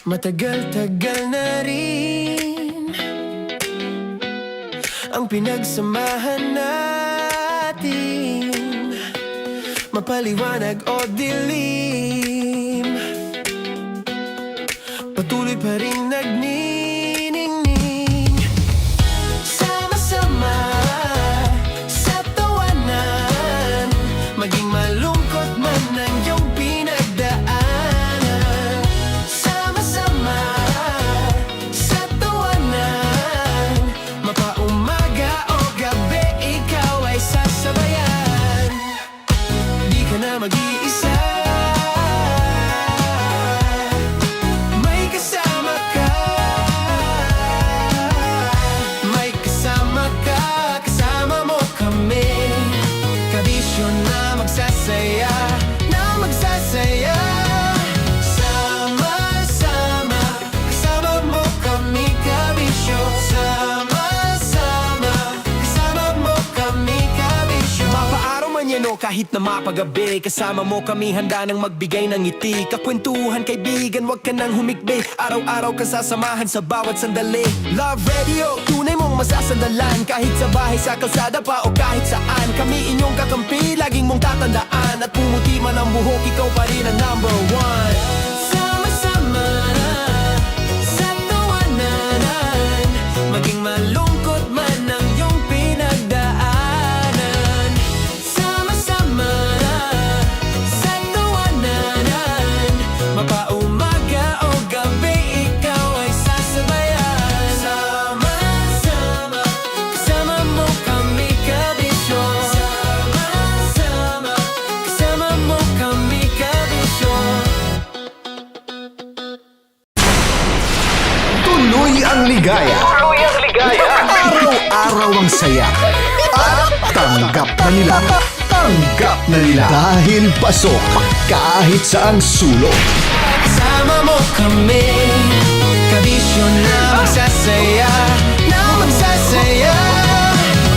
Matagal-tagal na rin ang pinagsamahan natin, mapaliwanag o dilim, patuloy pa rin nagniningning. Sama-sama sa tawanan, maging malungkot man ang iyong pinagdaanan. Sama-sama sa tawanan, mapaumaga o gabi, ikaw ay sasabayan. Di ka na mag-iisa, may kasama ka. May kasama ka, kasama mo kami. Kabisyo na magsasaya, na magsasaya. Sama-sama, kasama mo kami, kabisyo. Sama-sama, kasama mo kami, kabisyo. Mapaaraw man yan o kahit na mapagabi, kasama mo kami, handa nang magbigay ng ngiti. Kakwentuhan, kaibigan, wag ka nang humikbi. Araw-araw ka sasamahan sa bawat sandali. Love Radio, tunay mong masasandalan. Kahit sa bahay, sa kalsada pa o kahit saan, kami inyong kakampi, laging mong tatandaan. At pumuti man ang buhok, ikaw pa rin ang number one. Sama-sama sa tawanan, maging malungkot man ang iyong pinagdaanan. Sama-sama sa tawanan, mapaumaga o gabi, ikaw ay sasabayan. Sama-sama, kasama mo kami, kabisyo. Sama-sama, kasama mo kami, kabisyo. Tuloy ang ligaya. Araw-araw ang saya. At tanggap na nila. Tanggap na nila. Dahil pasok kahit saang sulok. Kasama mo kami, kabisyo na magsasaya, na magsasaya.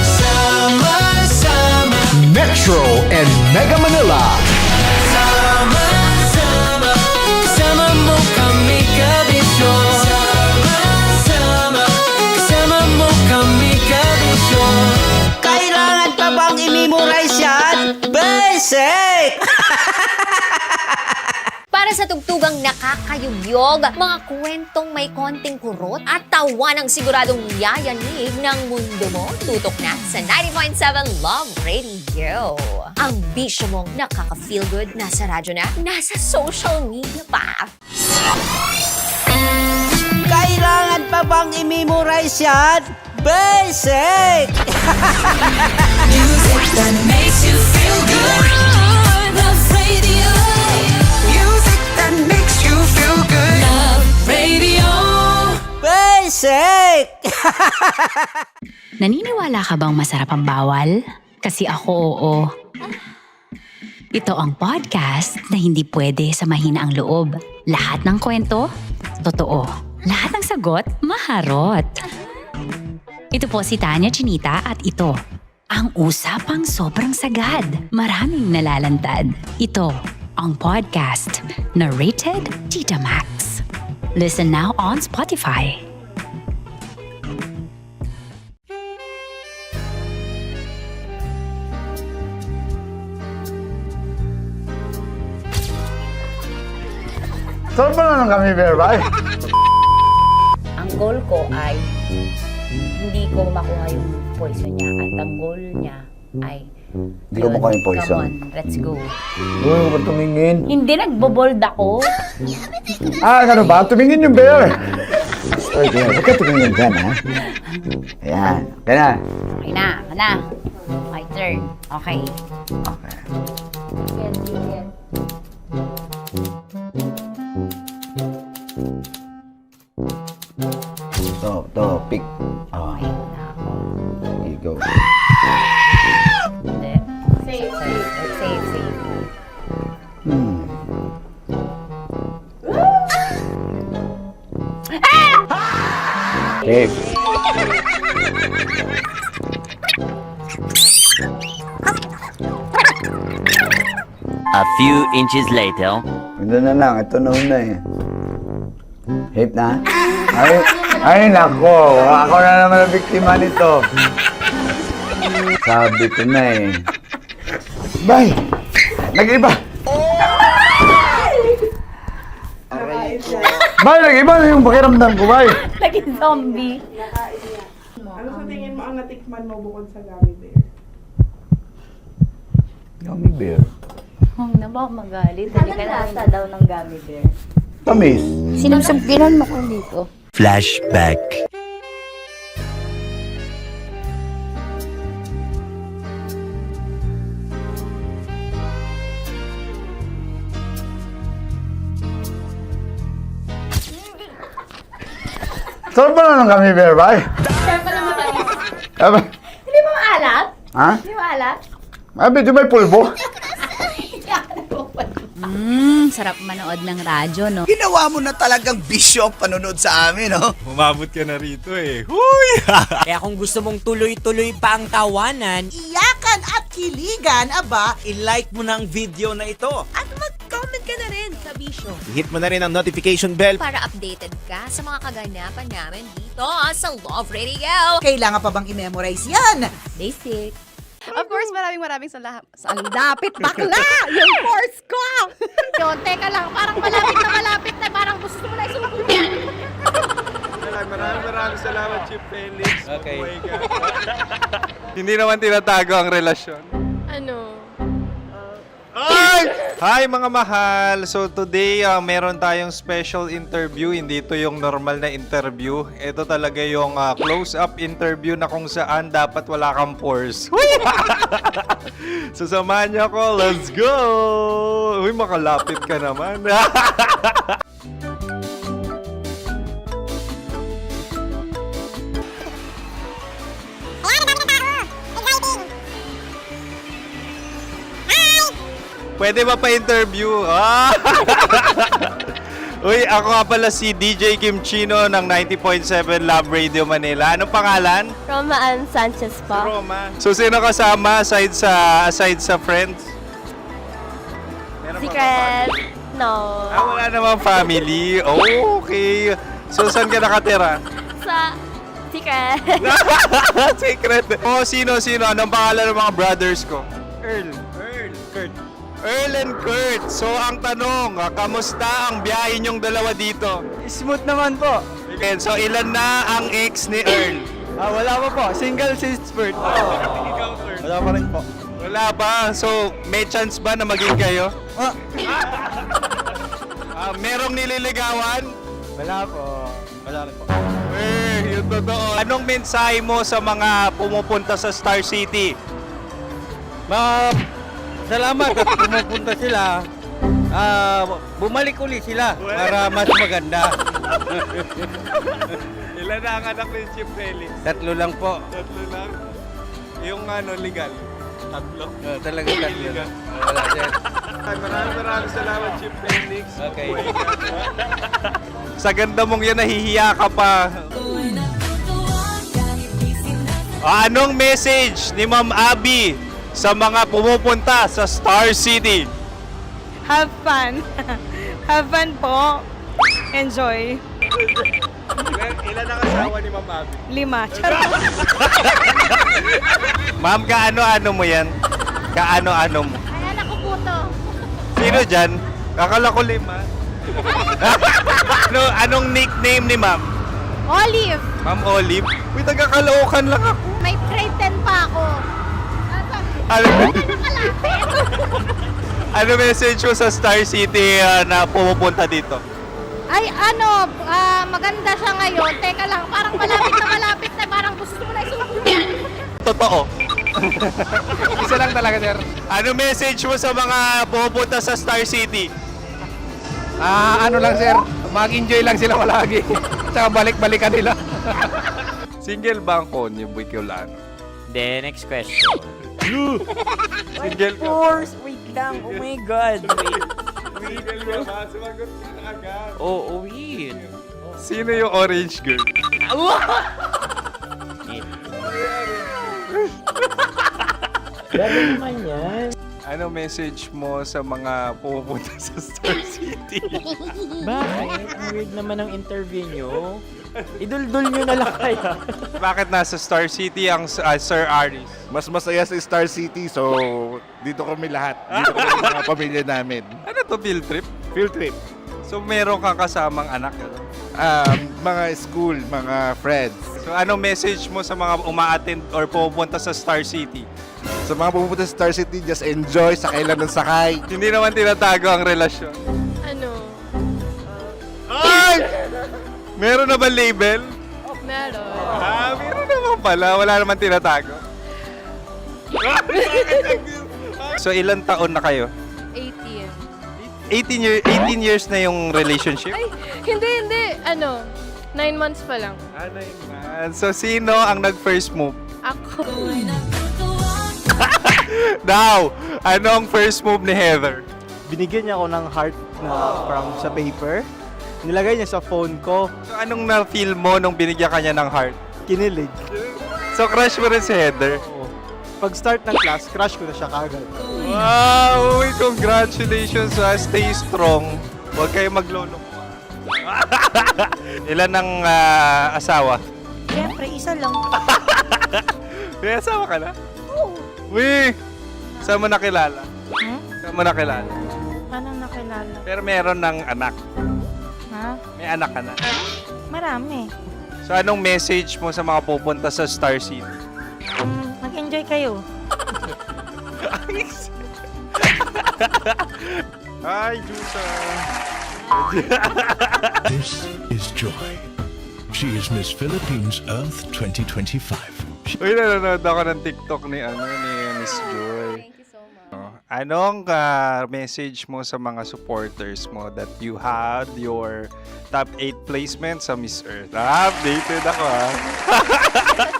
Sama-sama, Metro and Mega Manila. sama-sama, kasama mo kami, kabisyo. Sama-sama, kasama mo kami, kabisyo. Kailangan pa bang i-memorize yan? Basic! Para sa tugtugang nakakayugyog, mga kwentong may konting kurot at tawa ng siguradong yayanig ng mundo mo, tutok na sa 90.7 Love Radio. Ang bisyo mong nakaka-feel good, nasa radyo na, nasa social media pa. Kailangan pa bang i-memorize yan? Basic! Music that makes you feel good. Love Radio. Music that makes you feel good. Love Radio. Basic! Naniniwala ka bang masarap ang bawal? Kasi ako oo. Ito ang podcast na hindi pwede sa mahina ang loob. Lahat ng kwento, totoo. Lahat ng sagot, maharot. Ito po si Tanya Chinita at ito, ang usapang sobrang sagad. Maraming nalalantad. Ito, ang podcast na Rated Tita Max. Listen now on Spotify. Saan ba naman kami, Berbay? Ang goal ko ay hindi ko makuha yung poison niya at ang goal niya ay Hindi ko makuha yung poison. Come on, let's go. Uy, huwag ka tumingin. Hindi, nagbobold ako. Ano ba? Tumingin yung bear. Uy, bear, huwag ka tumingin dyan, ha? Ayan. Kaya na. Okay na, okay na. My turn. Okay. Okay. Yes, yes. To, pick. Oh, Okay na ako. you go. Hindi. Safe, safe. Let's save, save. Pick. A few inches later. Ito na lang. Ito na una eh. Hip na? Ay, nako. Ako na naman ang biktima nito. Sabi ko na eh. Bay! Nag-iba! Bay, nag-iba na yung pakiramdam ko, bay! Lagi zombie. Ano sa tingin mo ang natikman mo bukod sa gummy bear? Gummy bear. Huwag na ba magalit? Hindi ka lasa daw ng gummy bear. Tamis. Sinusumpinan mo ko dito. Flashback. Sarap ba na ng gummy bear, bay? Hindi mo maalat? Ha? Hindi mo maalat? Abi, di may pulbo? Sarap manood ng radyo, no? Ginawa mo na talagang bisyo ang panonood sa amin, no? Umabot ka na rito eh. Huy! Kaya kung gusto mong tuloy-tuloy pa ang tawanan, Iyakan at kiligan, aba, i-like mo na ang video na ito. at mag-comment ka na rin sa bisyo. Hit mo na rin ang notification bell. Para updated ka sa mga kaganapan namin dito sa Love Radio. Kailangan pa bang i-memorize yan? Basic. Of course, maraming salamat. Lapit bakla! Yung course ko! Yun, teka lang, parang malapit na, parang gusto mo na isulat. Maraming salamat, Chief Felix. Okay. Hindi naman tinatago ang relasyon. Ano? Hi mga mahal! So today, meron tayong special interview. Hindi ito yung normal na interview. Ito talaga yung close-up interview na kung saan dapat wala kang pores. So samahan niyo ako. Let's go! Uy, makalapit ka naman. Pwede ba pa-interview? Uy, ako nga pala si DJ Kim Chino ng 90.7 Love Radio Manila. Anong pangalan? Roma Ann Sanchez po. Roma. So, sino kasama aside sa friends? Meron ba Secret. No. wala namang family. Oh, okay. So, saan ka nakatira? Sa Secret. Secret. Oh, sino? Anong pangalan ng mga brothers ko? Earl, Kurt. Earl and Kurt. So, ang tanong, kamusta ang biyahe niyong dalawa dito? Smooth naman po. Okay, so, ilan na ang ex ni Earl? Wala pa po. Single since birth. Wala pa rin po. Wala pa. So, may chance ba na maging kayo? Merong nililigawan? Wala po. Wala rin po. Yung totoo. Anong mensahe mo sa mga pumupunta sa Star City? Salamat at pumupunta sila. Bumalik uli sila para mas maganda. Ilan na ang anak ni Chief Felix? 3 lang po. 3 lang. Yung legal? 3? Talaga 3 Legal. Wala sir. Maraming salamat, Chief Felix. Okay. Sa ganda mong yan, nahihiya ka pa. Anong message ni Ma'am Abby sa mga pumupunta sa Star City? Have fun. Have fun po. Enjoy. Ilan ang asawa ni Ma'am Abby? 5. Charot. Ma'am, kaano-ano mo yan? Kaano-ano mo? Ayan ako po to. Sino dyan? Kakala ko 5. Anong nickname ni Ma'am? Olive. Ma'am Olive? Uy, taga-Caloocan lang ako. May grade 10 pa ako. Ano message mo sa Star City na pumupunta dito? Ay, maganda siya ngayon. Teka lang, parang malapit na, parang gusto mo na isulat. Totoo. Isa lang talaga sir. Ano message mo sa mga pumupunta sa Star City? Ano lang sir. Mag-enjoy lang sila palagi. Tsaka balik-balikan nila. Single ba ang Konyo Bicolano? Then, next question. Single ka? Wait lang. Oh my God. Single ka ba? Sumagot ka na agad. Oh, wait. Sino yung orange girl? Gano'n naman yan. Ano message mo sa mga pupunta sa Star City? Bakit? Ang weird naman ng interview nyo. Idul-dul nyo na lang kaya. Bakit nasa Star City ang Sir Aris? Mas masaya sa Star City, so dito kami lahat. Dito kami mga pamilya namin. Ano to, field trip? Field trip. So meron kang kasamang anak? Ano? Mga school, mga friends. So anong message mo sa mga uma-attend or pupunta sa Star City? Sa mga pupunta sa Star City, just enjoy, sakay lang ng sakay. Hindi naman tinatago ang relasyon. Ano? Ay! Meron na ba label? Meron. Meron naman pala. Wala naman tinatago. So ilang taon na kayo? 18. 18 years na yung relationship? Ay, hindi. 9 months pa lang. 9 months. So sino ang nag-first move? Ako. Daw! Ano ang first move ni Heather? Binigyan niya ako ng heart na from sa paper. Nilagay niya sa phone ko. So anong na-feel mo nung binigyan kanya ng heart? Kinilig. So crush mo rin si Heather? Oo. Pag start ng class, crush ko na siya kagad. Wow! Uy, congratulations! Stay strong. Huwag kayo maglolo. Ilan ang asawa? Siyempre, isa lang. May asawa ka na? Oo. Uy! Saan mo nakilala? Saan mo nakilala? Paano nakilala? Pero meron ng anak. Ha? May anak ka na. Marami. So anong message mo sa mga pupunta sa Star City? Mag-enjoy kayo. Hi, Jusa! This is Joy. She is Miss Philippines Earth 2025. Uy, nanonood ako ng TikTok ni Miss Joy. Thank you so much. Anong message mo sa mga supporters mo that you had your top 8 placement sa Miss Earth? Updated ako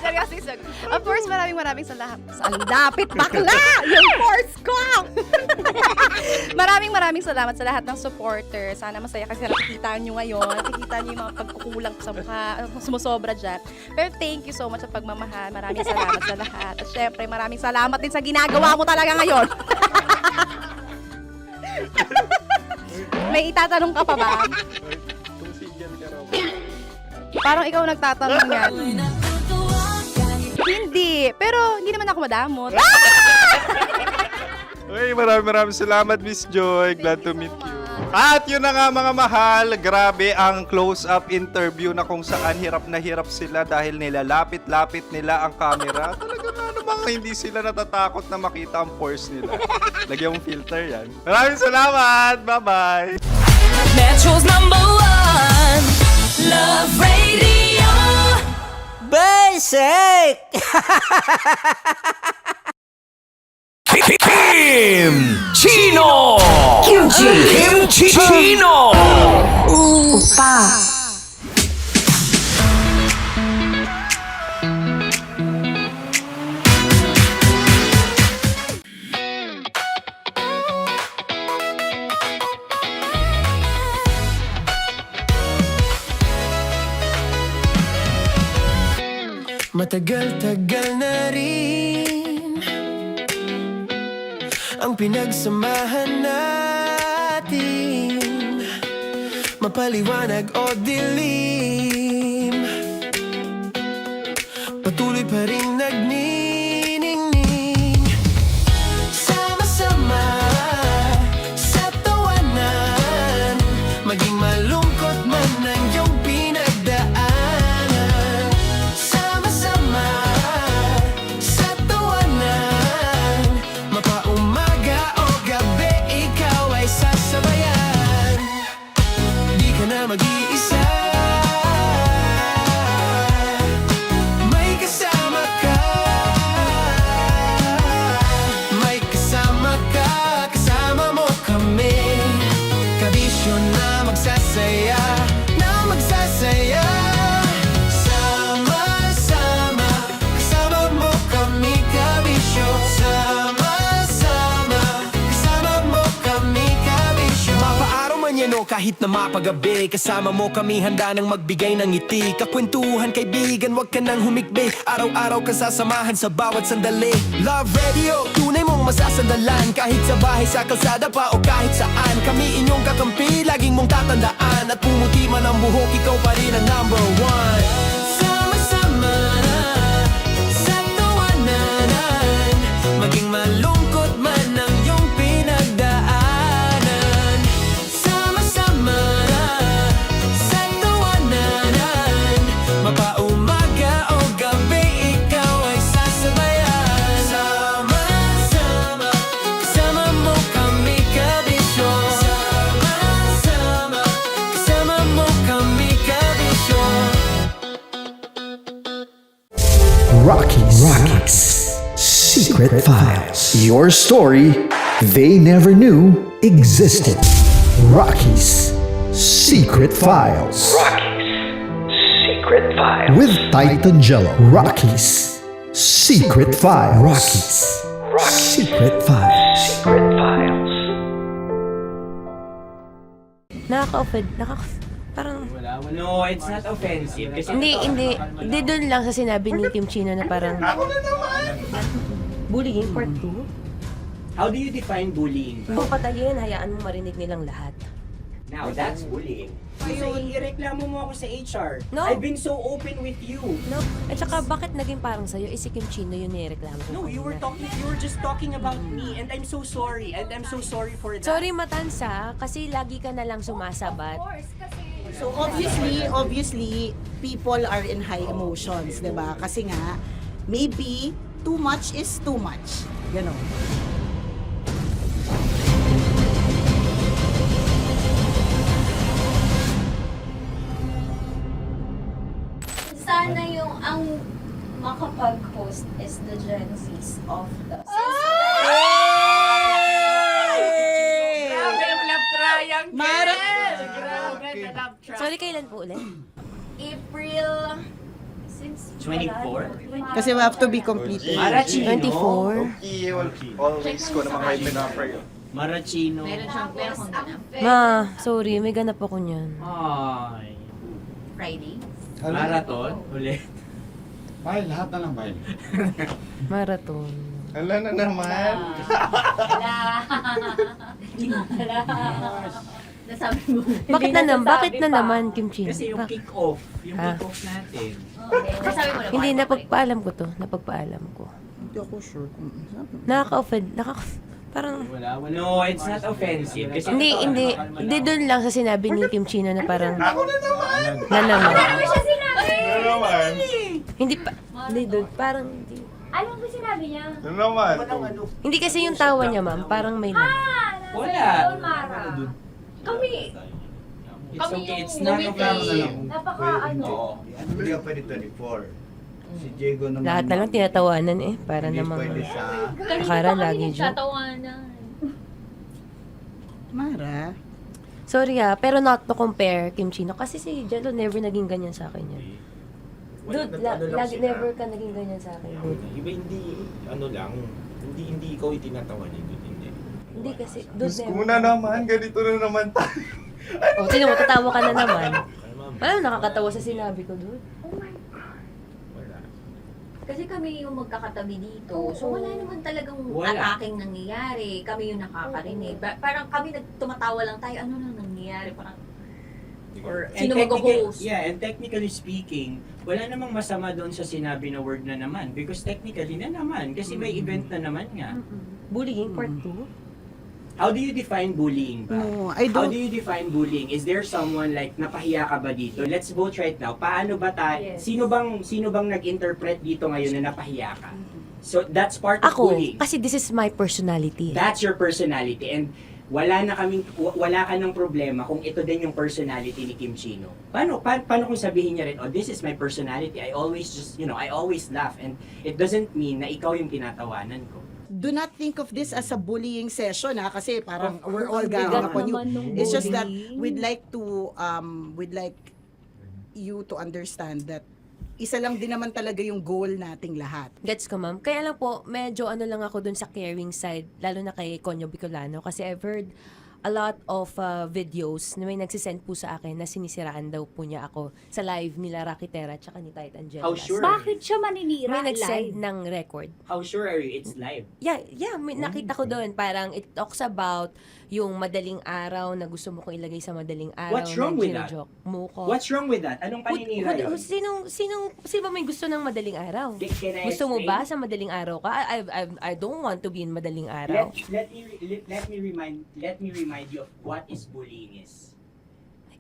Seryoso. Of course, maraming salamat. Ang dapit bakla! Yung force ko! maraming salamat sa lahat ng supporters. Sana masaya kasi nakikita nyo ngayon. Nakikita nyo yung mga pagkukulang sa mukha. Sumusobra dyan. Pero thank you so much sa pagmamahal. Maraming salamat sa lahat. At syempre, maraming salamat din sa ginagawa mo talaga ngayon. May itatanong ka pa ba? Parang ikaw nagtatanong yan. Hindi. Pero hindi naman ako madamot. Uy, maraming salamat, Miss Joy. Glad to meet you. At yun na nga mga mahal, grabe ang close-up interview na kung saan hirap na hirap sila dahil nilalapit-lapit nila ang camera. Talaga ano bang hindi sila natatakot na makita ang pores nila. Lagyan mong filter yan. Maraming salamat! Bye-bye! Metro's #1 Love Radio. Basic! Kim Chino! Kimchi Chino! Opa. Matagal-tagal na rin ang pinagsamahan natin, mapaliwanag o dilim, patuloy pa rin nagniningning. Sama-sama sa tawanan, maging malungkot man ang iyong pinagdaanan. Sama-sama sa tawanan, mapaumaga o gabi, ikaw ay sasabayan. Di ka na mag-iisa, may kasama ka. May kasama ka, kasama mo kami. Kabisyo na magsasaya, na magsasaya. Sama-sama, kasama mo kami, kabisyo. Sama-sama, kasama mo kami, kabisyo. Mapaaraw man yan o kahit na mapagabi, kasama mo kami, handa nang magbigay ng ngiti. Kakwentuhan, kaibigan, wag ka nang humikbi. Araw-araw ka sasamahan sa bawat sandali. Love Radio, tunay mong inyong masasandalan. Kahit sa bahay, sa kalsada pa o kahit saan, kami inyong kakampi, laging mong tatandaan. At pumuti man ang buhok, ikaw pa rin ang number one. Sama-sama na sa tawanan, maging malungkot man ang iyong pinagdaanan. Sama-sama na sa tawanan, mapaumaga o gabi, ikaw ay sasabayan. Sama-sama, kasama mo kami kabisyo. Sama-sama, kasama mo kami kabisyo. Rockies. Secret Files. Your story they never knew existed. Rockies. Secret Files. Secret Files. With Titan Jello. Rockies. Secret Files. Rockies. Secret Files. Secret Files. Nakaka-offend. Parang... No, it's not offensive. Kasi Hindi doon lang sa sinabi ni Kim Chino na parang... Bullying part 2? how do you define bullying? Kung patayin, hayaan mo marinig nilang lahat. Now, that's bullying. So, ireklamo mo ako sa HR. No. I've been so open with you. No. At saka, bakit naging parang sa'yo? Si Kim Chino yun nireklamo ko. No, you were just talking about me, and I'm so sorry. And I'm so sorry for that. Sorry, Matansa, kasi lagi ka na lang sumasabat. So obviously, people are in high emotions, 'di ba? Kasi nga, maybe too much is too much. Ganon. Sana yung ang makapag-host is the Gen Zs of the Grabe ang love triangle! Grabe na love triangle. Sorry, kailan po ulit? April 24? Kasi we have to be completely. Marachino. 24. Always ko naman kayo pinapray. Marachino. Meron siyang best Ma, sorry, may ganap ako niyan. Ay. Friday. Marathon? Ulit. Bay, lahat na lang, bay. Marathon. Ala na naman. Nasabi mo. Bakit na naman, Kim Chino? Kasi yung kick-off. Yung Ah. kick-off natin. Nasabi mo na. Hindi, napagpaalam ko to. Napagpaalam ko. Hindi ako sure kung Nakaka-offend. Parang... No, it's not offensive. Kasi Hindi doon lang sa sinabi ni Kim Chino na parang... Ako na naman! Na naman. Ano siya sinabi? Ano naman? Hindi doon, parang... Ano ba sinabi niya? Ano naman? Hindi kasi yung tawa niya, ma'am. Parang may laman. Wala. Mara. Kami. It's Kami okay. yung It's not offensive. Napaka Hindi ka pwede 24. Si Diego naman. Lahat na lang tinatawanan eh. Para namang... Akara lagi joke. Tatawanan. Mara. Sorry pero not to compare Kim Chino. Kasi si Jello never naging ganyan sa akin yan. Dude, lagi never ka naging ganyan sa akin, dude. Iba hindi, hindi ikaw itinatawa niya, dude, hindi. Hindi kasi, dude, never. Kung na naman, ganito na naman tayo. O, sino mo, tatawa ka na naman. Ano, nakakatawa sa sinabi ko, dude. Oh my God. Kasi kami yung magkakatabi dito. So wala naman talagang attacking nangyayari. Kami yung nakakarinig. Parang kami tumatawa lang tayo. Ano nang nangyayari? Parang or sino mag-host? Yeah, and technically speaking, wala namang masama doon sa sinabi na word na naman. Because technically na naman. Kasi may event na naman nga. Bullying part 2? How do you define bullying ba? No, I How don't. do you define bullying? Is there someone like napahiya ka ba dito? Let's vote right now. Paano ba sino bang nag-interpret dito ngayon na napahiya ka? So that's part of bullying. Kasi this is my personality. That's your personality and wala ka ng problema kung ito din yung personality ni Kim Chino. Paano kung sabihin niya rin, oh, this is my personality. I always I always laugh and it doesn't mean na ikaw yung tinatawanan ko. Do not think of this as a bullying session kasi parang we're all ganging upon you. It's just that we'd like you to understand that isa lang din naman talaga yung goal nating lahat. Gets ko, ma'am. Kaya lang po, medyo lang ako dun sa caring side, lalo na kay Conyo Bicolano. Kasi I've heard a lot of videos na may nagsisend po sa akin na sinisiraan daw po niya ako sa live nila Rocky Terra at ni Tight Angela. How sure? Bakit siya maninira May live? nagsend ng record. How sure are you it's live? Yeah, may nakita ko doon. Parang it talks about yung madaling araw na gusto mo kong ilagay sa madaling araw. What's wrong with that? gino-joke mo ko. What's wrong with that? Anong paninira yun? Sino ba may gusto ng madaling araw? Can I Gusto mo explain? ba sa madaling araw ka? I don't want to be in madaling araw. Let me remind you of what is bullying is.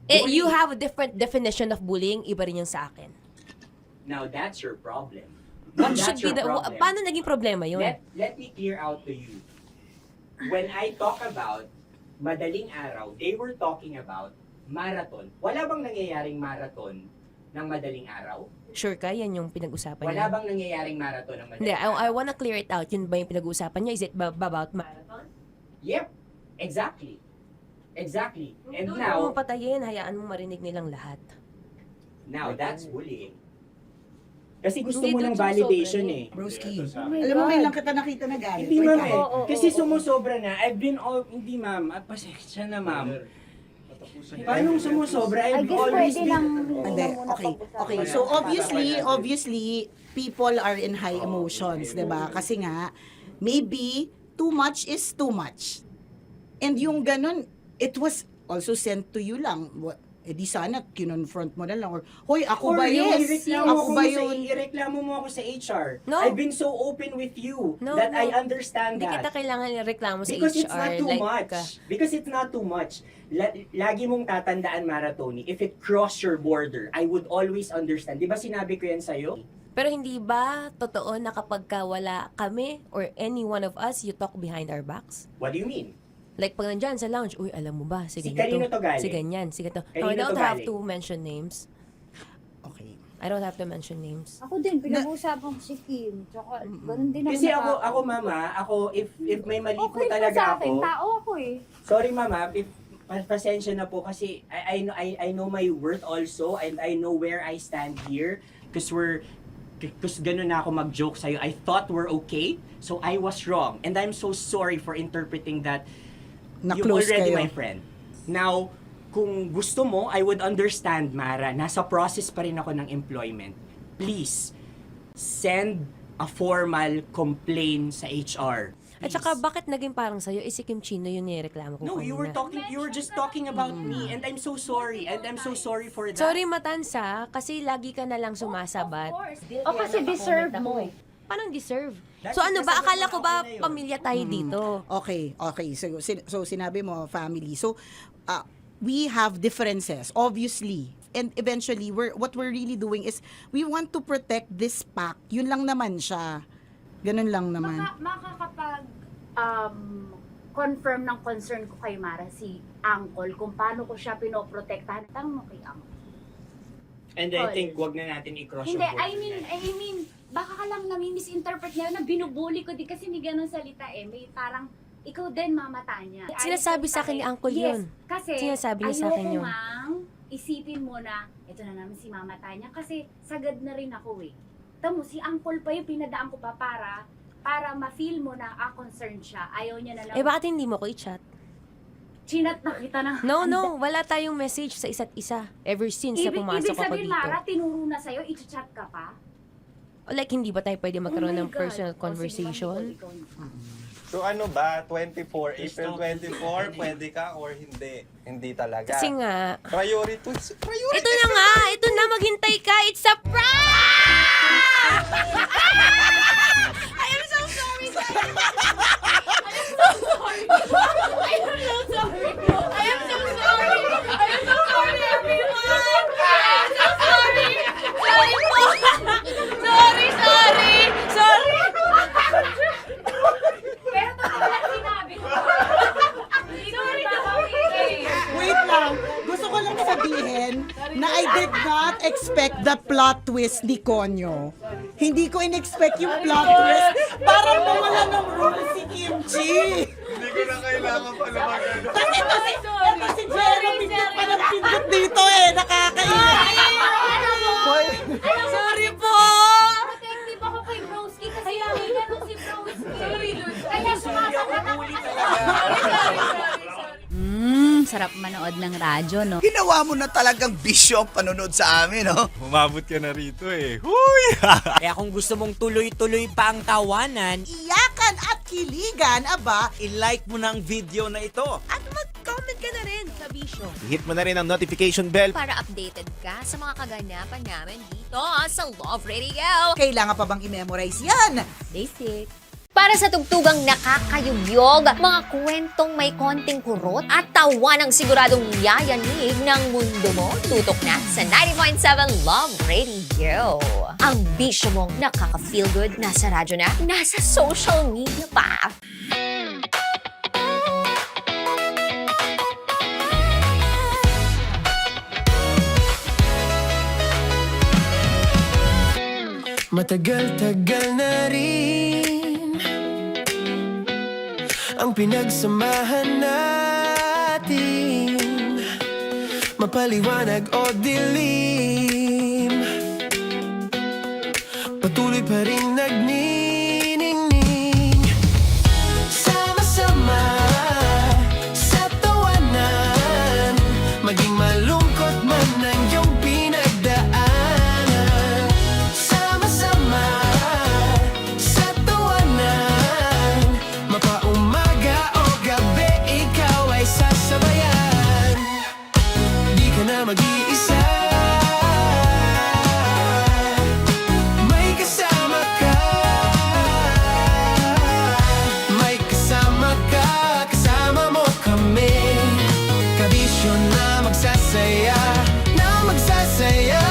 You have a different definition of bullying, iba rin yung sa akin. Now that's your problem. What That's should be your the problem. paano naging problema yun? Let me clear out to you. When I talk about madaling araw, they were talking about marathon. Wala bang nangyayaring marathon ng madaling araw? Sure ka? Yan yung pinag-usapan Wala niya? bang nangyayaring marathon ng madaling Hindi, araw? I wanna clear it out. Yun ba yung pinag-usapan niya? Is it about marathon? Yep, exactly. And Doon now, mo patayin, hayaan mo marinig nilang lahat. now that's bullying. Kasi gusto Hindi mo doon ng validation sumusobra eh. Broski, my alam mo God. ngayon lang kita nakita na galit. Hindi ma'am Ikaw. eh. Oo, Kasi oo. sumusobra na. I've been all, hindi ma'am. Pasensya na ma'am. Paano sumusobra? I I've guess always pwede been... lang Hindi, okay. So obviously, people are in high emotions, 'di ba? Kasi nga maybe too much is too much. And yung ganun, it was also sent to you lang. Eh di sana kinonfront mo na lang or hoy, ako ba yun? Ako ba yun? Ireklamo mo ako sa HR. No. I've been so open with you No, that no. I understand Hindi kita that. kailangan reklamo sa Because HR. it's not too much. ka. Because it's not too much. Lagi mong tatandaan, Maratoni, if it cross your border, I would always understand. Di ba sinabi ko yan sa'yo? Pero hindi ba totoo na kapag ka wala kami or any one of us, you talk behind our backs? What do you mean? Like pag nandyan sa lounge, uy, alam mo ba, si Si ganito, kanino to galing? si ganyan, si ganito. No, Kanino I don't to have galing? to mention names. Okay. I don't have to mention names. Ako din, pinag-uusapan ko si Kim. Tsaka, ganun din Kasi naman ako mama, if may mali po Okay pa talaga sa akin, ako. tao ako eh. Sorry mama, if pasensya na po kasi I know my worth also and I know where I stand here because ganun na ako mag-joke sa'yo. I thought we're okay, so I was wrong. And I'm so sorry for interpreting that you're Na-close already kayo. my friend. Now, kung gusto mo, I would understand, Mara. Nasa process pa rin ako ng employment. Please, send a formal complaint sa HR. At saka bakit naging parang sa'yo, si Kim Chino yung nireklamo ko No, you were just talking about me and I'm so sorry. And I'm so sorry for that. Sorry Matansa, kasi lagi ka na lang sumasabat. O kasi deserve mo. Paano deserve? That's So ano ba, because akala ko ba ako na yun. pamilya tayo dito? Okay. So sinabi mo family. So we have differences obviously. And eventually what we're really doing is we want to protect this pack. Yun lang naman siya. Ganun lang naman. Makakapag confirm ng concern ko kay Mara si Uncle kung paano ko siya pinoprotektahan. Tanong mo kay Uncle. And I think wag na natin i-cross Hindi, yung border. I mean, baka ka lang nami-misinterpret niya na binubuli ko din kasi may ganun salita eh. May parang, ikaw din mamata niya. Sinasabi sa akin ni Uncle yun. Yes, kasi Sinasabi niya sa akin ayoko yun. ngang isipin mo na, ito na naman si mamata niya kasi sagad na rin ako eh. Tamo, si Uncle pa yung pinadaan ko pa para ma-feel mo na concerned siya. Ayaw niya na lang. Eh bakit hindi mo ko i-chat? Chinat na kita na. No, wala tayong message sa isa't isa ever since na pumasok Ibig ako sabihin, dito. Mara, tinuro na sa'yo, i-chat ka pa? Like, hindi ba tayo pwede magkaroon Oh my ng God. personal O, sige, conversation? ikaw. So ano ba, 24, April 24, pwede ka or hindi? Hindi talaga. Kasi nga, Priority. ito na nga, ito na, maghintay ka, it's a prank! I am so sorry, guys! I am so sorry! I am so sorry! I am so sorry! I am so sorry, everyone! I am so sorry! Sorry po! Sorry! Sorry! Pero totoo lang sinabi ko. Sorry na Wait lang. Gusto ko lang sabihin na I did not expect the plot twist ni Konyo. Hindi ko in-expect yung plot twist. Parang nawala ng role si Kimchi. Hindi ko na kailangan pa lumagano. Kasi ito si Jero, pindot pa ng pindot dito eh. Nakakainis. Sorry po! Protective ako kay Broski kasi lagi ganun si Broski. Kaya sumasagot ako. manood ng radyo, no? Ginawa mo na talagang bisyo ang panonood sa amin, no? Umabot ka na rito eh. Huy! Kaya kung gusto mong tuloy-tuloy pa ang tawanan, Iyakan at kiligan, aba, i-like mo na ang video na ito. At mag-comment ka na rin sa Bisyo. Hit mo na rin ang notification bell. Para updated ka sa mga kaganapan namin dito sa Love Radio. kailangan pa bang i-memorize yan? Basic. Para sa tugtugang nakakayugyog, mga kwentong may konting kurot at tawa ng siguradong yayanig ng mundo mo, tutok na sa 90.7 Love Radio. Ang bisyo mong nakaka-feel good, nasa radyo na, nasa social media pa. Matagal-tagal na rin ang pinagsamahan natin, mapaliwanag o dilim, patuloy pa rin nagniningning. Sama-sama sa tawanan, maging malungkot man ang iyong pinagdaanan. Sama-sama sa tawanan, mapaumaga o gabi, ikaw ay sasabayan. Di ka na mag-iisa, may kasama ka. May kasama ka, kasama mo kami. Kabisyo na magsasaya, na magsasaya.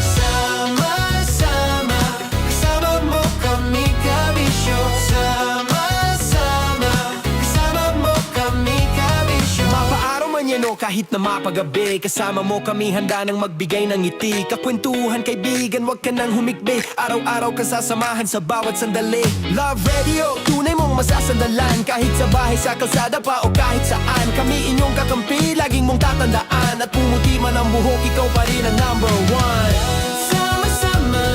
Sama-sama, kasama mo kami, kabisyo. Sama-sama, kasama mo kami, kabisyo. Mapaaraw man yan o kahit na mapagabi, kasama mo kami, handa nang magbigay ng ngiti. Kakwentuhan, kaibigan, wag ka nang humikbi. Araw-araw ka sasamahan sa bawat sandali. Love Radio, tunay mong masasandalan. Kahit sa bahay, sa kalsada pa o kahit saan, kami inyong kakampi, laging mong tatandaan. At pumuti man ang buhok, ikaw pa rin ang number one. Sama-sama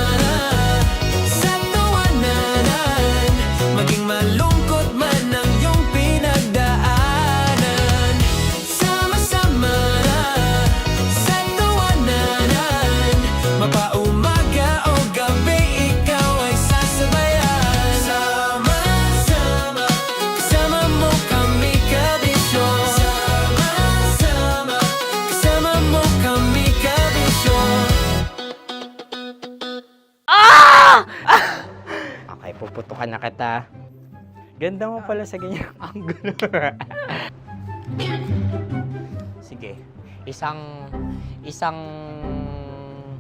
sa tawanan, maging malungkot man ang iyong pinagdaanan. Sama-sama sa tawanan, mapaumaga o gabi, ikaw ay sasabayan. Sama-sama, kasama mo kami, kabisyo. Sama-sama, kasama mo kami, kabisyo. Okay, puputukan na kita. Ganda mo pala sa ganyang angulo. Sige, isang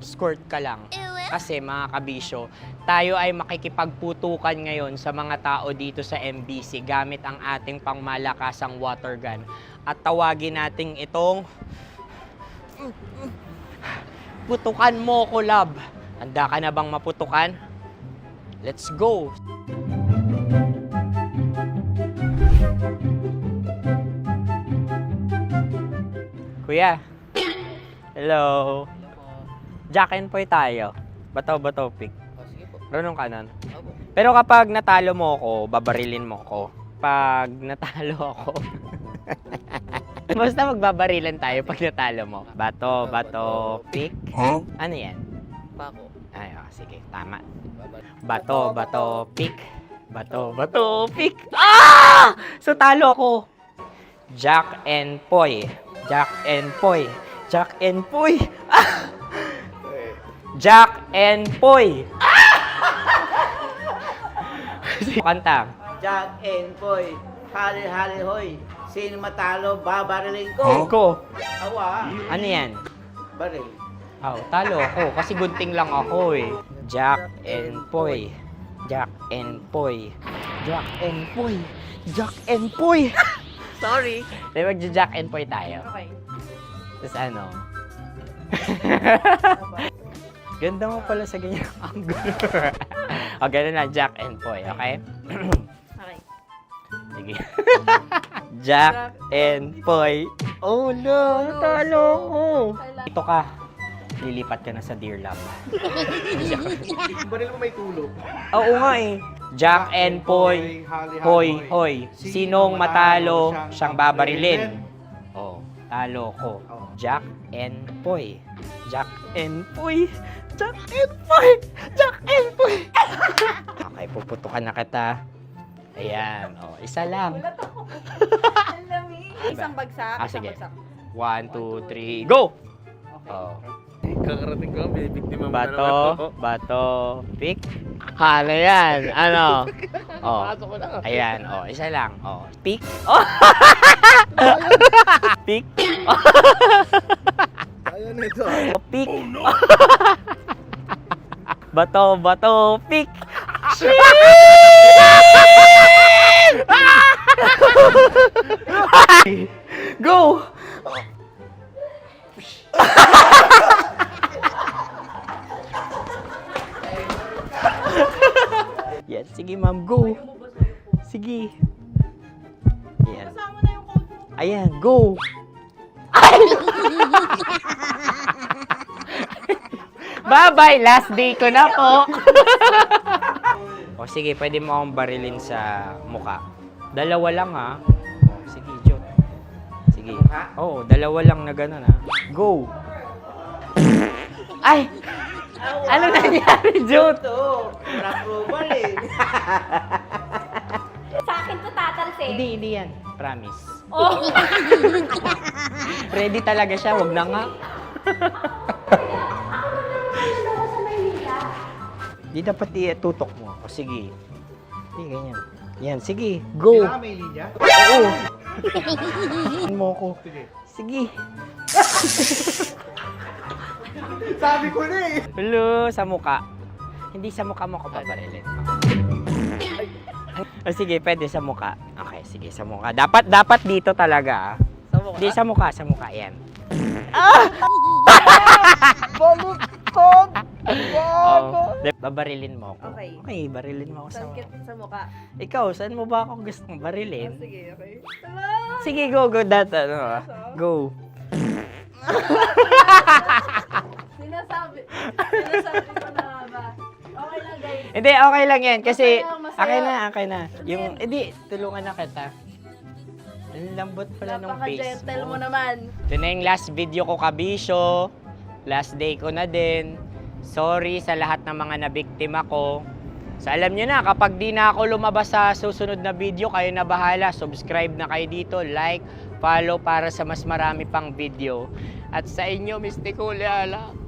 squirt ka lang. Kasi mga kabisyo, tayo ay makikipagputukan ngayon sa mga tao dito sa MBC gamit ang ating pangmalakasang water gun. At tawagin natin itong putukan mo ko, love. Handa ka na bang maputukan? Let's go! Kuya. Hello. Jack and Poy tayo. Bato-bato pick. Runong kanan. Pero kapag natalo mo ako, babarilin mo ako. Pag natalo ako, basta magbabarilan tayo pag natalo mo. Bato, pick. Huh? Ano yan? Bako. Ay, sige, tama. Bato, pick. Bato, pick. Ah! So, talo ako. Jack and Poy. Jack and Poy. Jack and Poy. Ah! Jack and Poy. Ah! Kanta. Jack and Poy, hali-hali hoy. Sino matalo, babariling ko. Ko. Awa. Ano yan? Baril. Oh, talo ako kasi gunting lang ako eh. Jack and Poy. Jack and Poy. Jack and Poy. Jack and Poy. Sorry. Di magja-Jack and Poy tayo. Okay. Tapos ano? Ganda mo pala sa ganyang angulo. O, ganun na, Jack and Poy, okay? Okay. Sige. Jack and Poy. Oh no, natalo ko. Ito ka. Lilipat ka na sa Dear Love. Baril mo may tulog. Oo nga eh. Jack and Poy. Hoy, hoy. Sinong matalo, siyang babarilin. Oh. Talo ko. Jack and Poy. Jack and Poy. Jack and Poy. Jack and Poy. Okay, puputukan na kita. Ayan. Oh, isa lang. Isang bagsak. Sige. 1, 2, 3, go! Oh. Kakarating ko, binibiktima mo Bato, pick. Ano yan? Ano? Oh. Pasok ko lang. Ayan, oh, isa lang. Oh, pick. Oh. Pick. Ayaw na ito. Pick. Bato, pick. Go! Yan, sige ma'am, go. Sige. Ayan. Ayan, go. Bye-bye, last day ko na po. O sige, pwede mo akong barilin sa muka. Dalawa lang ha. O, sige, Jot. Sige. Oo, dalawa lang na gano'n ha. Go. Ay! Ano nangyari, Jot? Approval eh. Sa akin to tatalsik. Hindi yan. Promise. Oh. Ready talaga siya, wag na nga. Di dapat tutok mo. O sige. Sige, ganyan. Yan, sige. Go. Kailangan may linya? Oo. mo ko. Sige. Sige. Sabi ko na eh. Hello, sa muka. Hindi sa muka mo ko paparilin. O sige, pwede sa muka. Okay, sige, sa muka. Dapat dito talaga. Sa mukha? Hindi, sa muka. Yan. Baluktot! Oh, babarilin mo ako. Okay. Okay, barilin mo ako sa muka. Sa mukha. Ikaw, saan mo ba ako gustong barilin? Sige, okay. Sige, go. Go. Sinasabi ko na ba? Okay lang, guys. Hindi, okay lang yan. Kasi, Masaya. okay na. Yung, hindi, tulungan na kita. Ang lambot pala ng face Napaka-gentle mo. mo naman. Ito na yung last video ko, kabisyo. Last day ko na din. Sorry sa lahat ng mga nabiktima ko. So alam nyo na, kapag di na ako lumabas sa susunod na video, kayo na bahala. Subscribe na kayo dito, like, follow para sa mas marami pang video. At sa inyo, Mistiko Leala.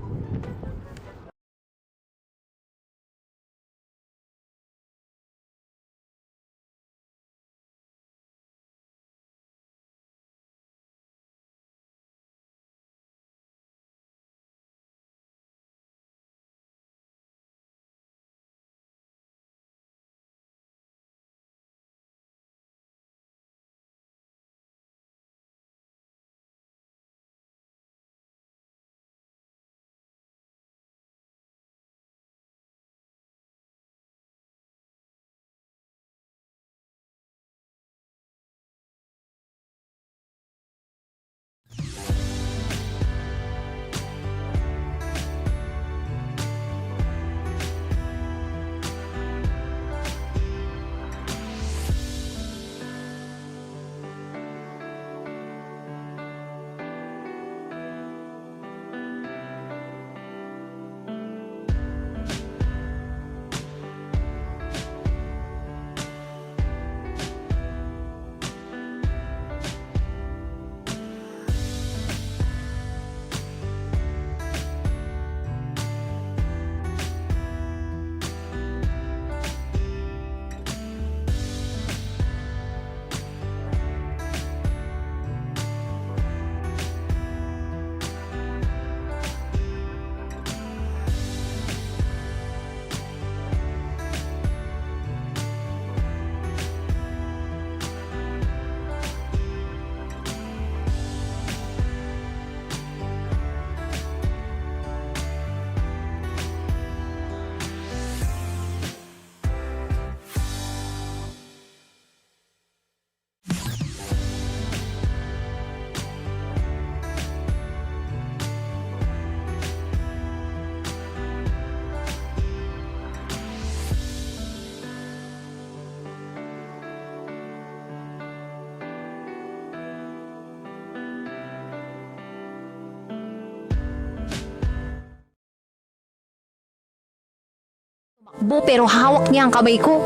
Pero hawak niya ang kamay ko.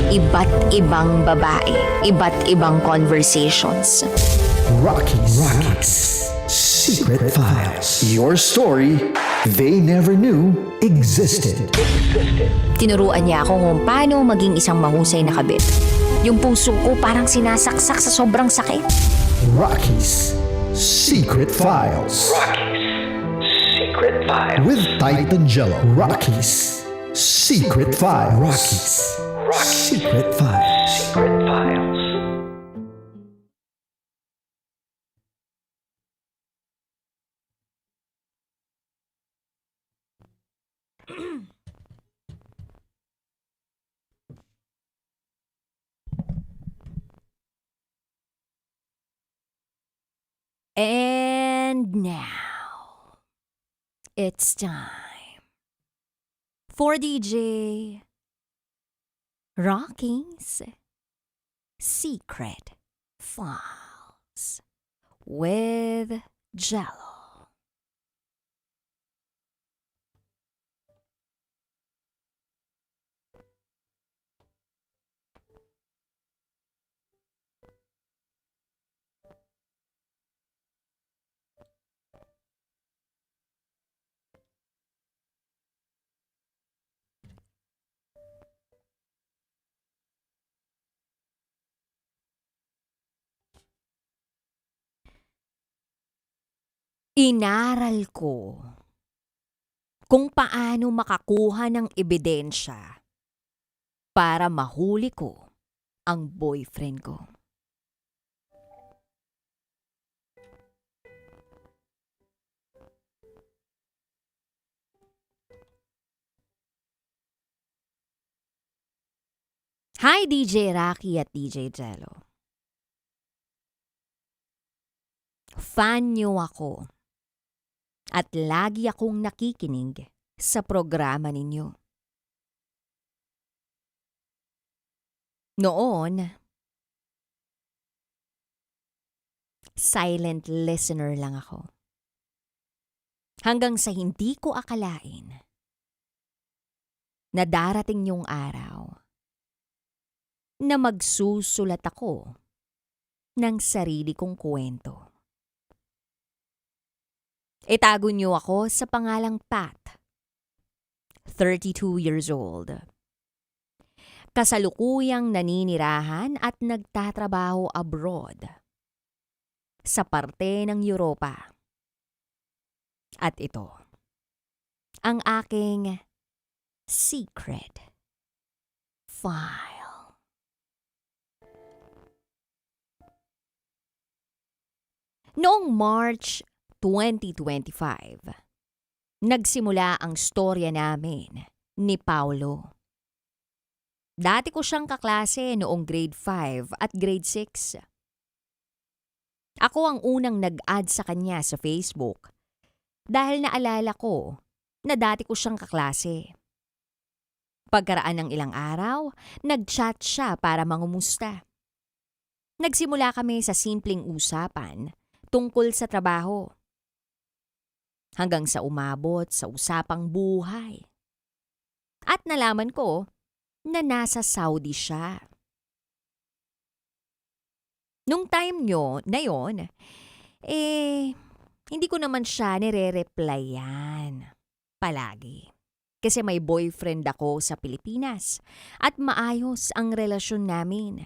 Iba't ibang babae, iba't ibang conversations. Rocky's Secret Files. Your story they never knew existed. Tinuruan niya ako kung paano maging isang mahusay na kabit. Yung puso ko parang sinasaksak sa sobrang sakit. Rocky's Secret Files. Secret Files. With Titan Jello. Rocky's Secret Files. Rocky's Secret Files. Secret Files. And now, it's time for DJ Rocky's Secret Files with Jello. Inaral ko kung paano makakuha ng ebidensya para mahuli ko ang boyfriend ko. Hi DJ Rocky at DJ Jello. Fan niyo ako. At lagi akong nakikinig sa programa ninyo. Noon, silent listener lang ako. Hanggang sa hindi ko akalain na darating yung araw na magsusulat ako ng sarili kong kwento. Itago niyo ako sa pangalang Pat, 32 years old. Kasalukuyang naninirahan at nagtatrabaho abroad sa parte ng Europa. At ito, ang aking secret file. Noong March 2025, nagsimula ang storya namin ni Paulo. Dati ko siyang kaklase noong grade 5 at grade 6. Ako ang unang nag-add sa kanya sa Facebook dahil naalala ko na dati ko siyang kaklase. Pagkaraan ng ilang araw, nag-chat siya para mangumusta. Nagsimula kami sa simpleng usapan tungkol sa trabaho. Hanggang sa umabot sa usapang buhay. At nalaman ko na nasa Saudi siya. Nung time na yon, hindi ko naman siya nire-replyan palagi. Kasi may boyfriend ako sa Pilipinas at maayos ang relasyon namin.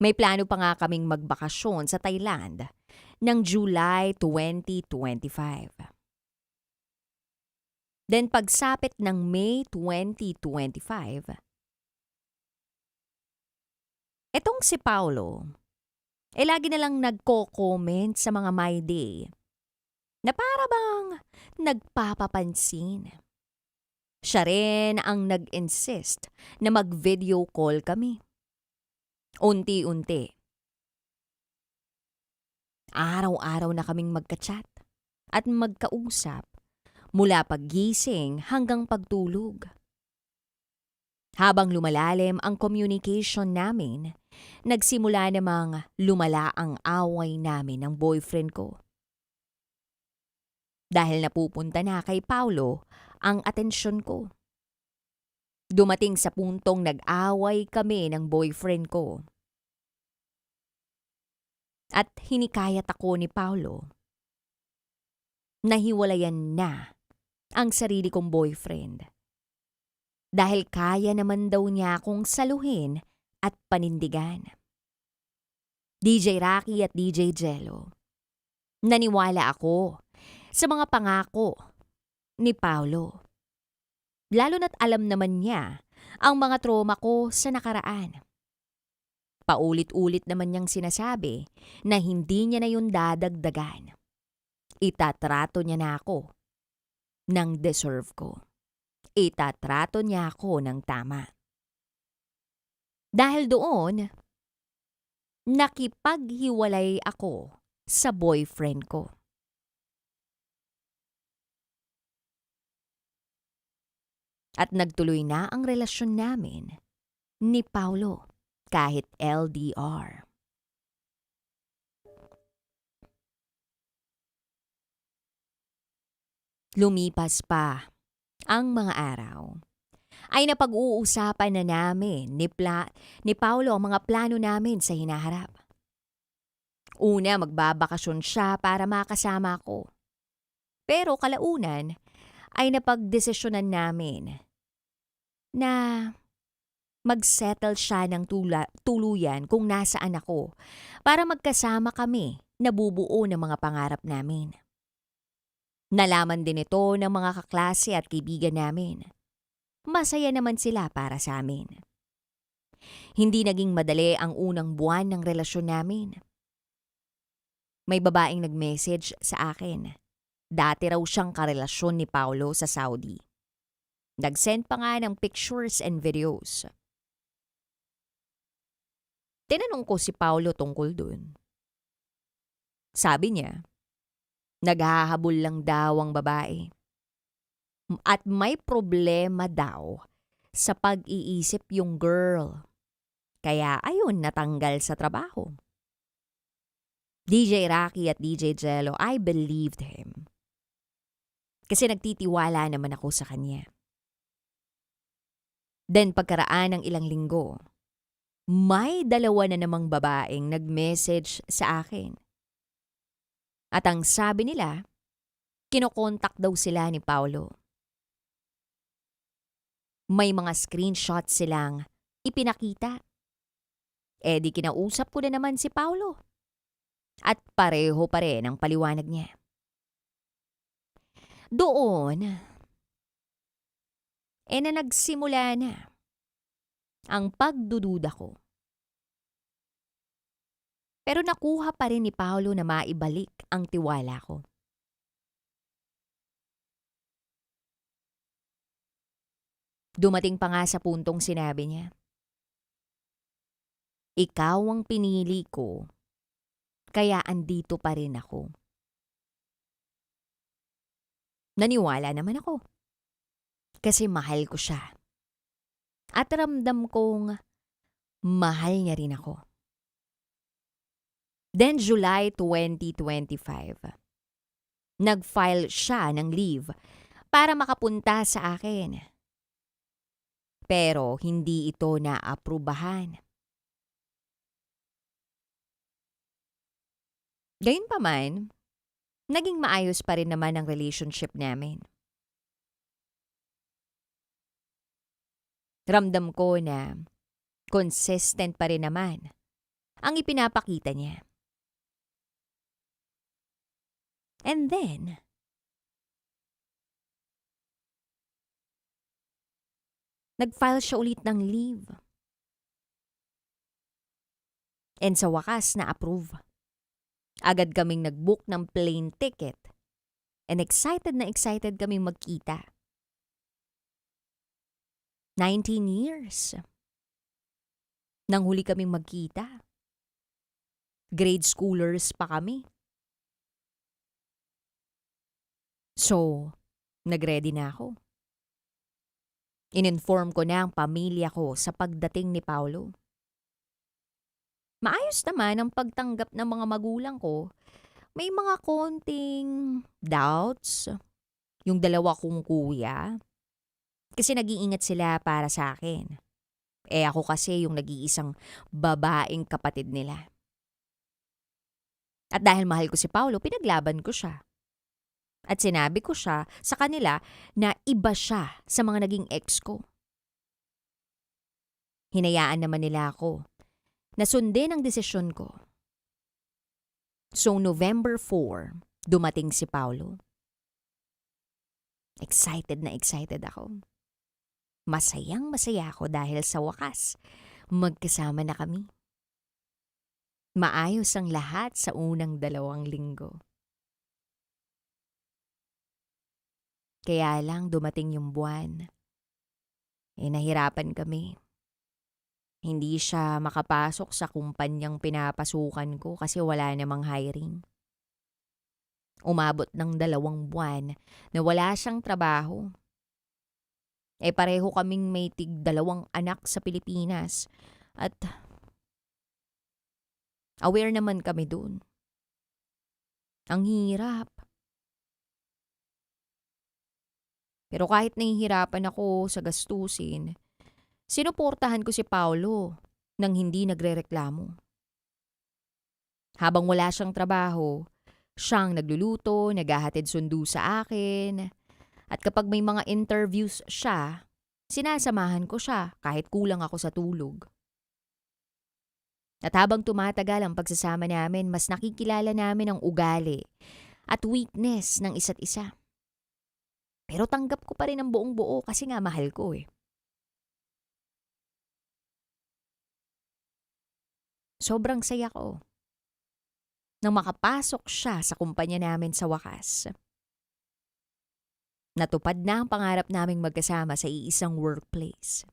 May plano pa nga kaming magbakasyon sa Thailand ng July 2025. Then pagsapit ng May 2025, etong si Paulo, lagi na lang nagko-comment sa mga My Day na para bang nagpapapansin. Siya rin ang nag-insist na mag-video call kami. Unti-unti. Araw-araw na kaming magka-chat at magkausap mula paggising hanggang pagtulog. Habang lumalalim ang communication namin, nagsimula namang lumala ang away namin ng boyfriend ko. Dahil napupunta na kay Paulo ang atensyon ko. Dumating sa puntong nag-away kami ng boyfriend ko. At hinikayat ako ni Paulo. Nahiwalayan na ang sarili kong boyfriend. Dahil kaya naman daw niya akong saluhin at panindigan. DJ Rocky at DJ Jello. Naniwala ako sa mga pangako ni Paulo. Lalo na't alam naman niya ang mga trauma ko sa nakaraan. Paulit-ulit naman niyang sinasabi na hindi niya na yun dadagdagan. Itatrato niya na ako ng deserve ko. Itatrato niya ako ng tama. Dahil doon, nakipaghiwalay ako sa boyfriend ko. At nagtuloy na ang relasyon namin ni Paulo kahit LDR. Lumipas pa ang mga araw. Ay napag-uusapan na namin ni Paulo ang mga plano namin sa hinaharap. Una, magbabakasyon siya para makasama ko. Pero kalaunan ay napagdesisyonan namin na mag-settle siya ng tuluyan kung nasaan ako para magkasama kami na bubuo ng mga pangarap namin. Nalaman din ito ng mga kaklase at kaibigan namin. Masaya naman sila para sa amin. Hindi naging madali ang unang buwan ng relasyon namin. May babaeng nag-message sa akin. Dati raw siyang karelasyon ni Paulo sa Saudi. Nag-send pa nga ng pictures and videos. Tinanong ko si Paulo tungkol dun. Sabi niya, naghahabol lang daw ang babae. At may problema daw sa pag-iisip yung girl. Kaya ayun, natanggal sa trabaho. DJ Rocky at DJ Jello, I believed him. Kasi nagtitiwala naman ako sa kanya. Then pagkaraan ng ilang linggo, may dalawa na namang babaeng nag-message sa akin. At ang sabi nila, kinokontak daw sila ni Paulo. May mga screenshots silang ipinakita. Eh di kinausap ko na naman si Paulo. At pareho pa rin ang paliwanag niya. Doon, na nagsimula na ang pagdududa ko. Pero nakuha pa rin ni Paulo na maibalik ang tiwala ko. Dumating pa nga sa puntong sinabi niya, ikaw ang pinili ko, kaya andito pa rin ako. Naniwala naman ako. Kasi mahal ko siya. At ramdam kong mahal niya rin ako. Then July 2025, nag-file siya ng leave para makapunta sa akin. Pero hindi ito naaprubahan. Gayunpaman, naging maayos pa rin naman ang relationship namin. Ramdam ko na consistent pa rin naman ang ipinapakita niya. And then, nag-file siya ulit ng leave. And sa wakas na-approve. Agad kaming nag-book ng plane ticket. And excited na excited kaming magkita. 19 years. Nang huli kaming magkita. Grade schoolers pa kami. So, nag-ready na ako. In-inform ko na ang pamilya ko sa pagdating ni Paulo. Maayos naman ang pagtanggap ng mga magulang ko. May mga konting doubts. Yung dalawa kong kuya, Kasi nag-iingat sila para sa akin. Ako kasi yung nag-iisang babaeng kapatid nila. At dahil mahal ko si Paulo, pinaglaban ko siya. At sinabi ko siya sa kanila na iba siya sa mga naging ex ko. Hinayaan naman nila ako na sundin ang desisyon ko. So November 4, dumating si Paulo. Excited na excited ako. Masayang masaya ako dahil sa wakas, magkasama na kami. Maayos ang lahat sa unang 2 linggo. Kaya lang dumating yung buwan. Nahirapan kami. Hindi siya makapasok sa kumpanyang pinapasukan ko kasi wala namang hiring. Umabot ng 2 buwan na wala siyang trabaho. Pareho kaming may tig-2 anak sa Pilipinas at aware naman kami dun. Ang hirap. Pero kahit nahihirapan ako sa gastusin, sinuportahan ko si Paulo nang hindi nagrereklamo. Habang wala siyang trabaho, siyang nagluluto, naghahatid sundo sa akin. At kapag may mga interviews siya, sinasamahan ko siya kahit kulang ako sa tulog. At habang tumatagal ang pagsasama namin, mas nakikilala namin ang ugali at weakness ng isa't isa. Pero tanggap ko pa rin ang buong buo kasi nga mahal ko Sobrang saya ko nang makapasok siya sa kumpanya namin sa wakas. Natupad na ang pangarap naming magkasama sa iisang workplace.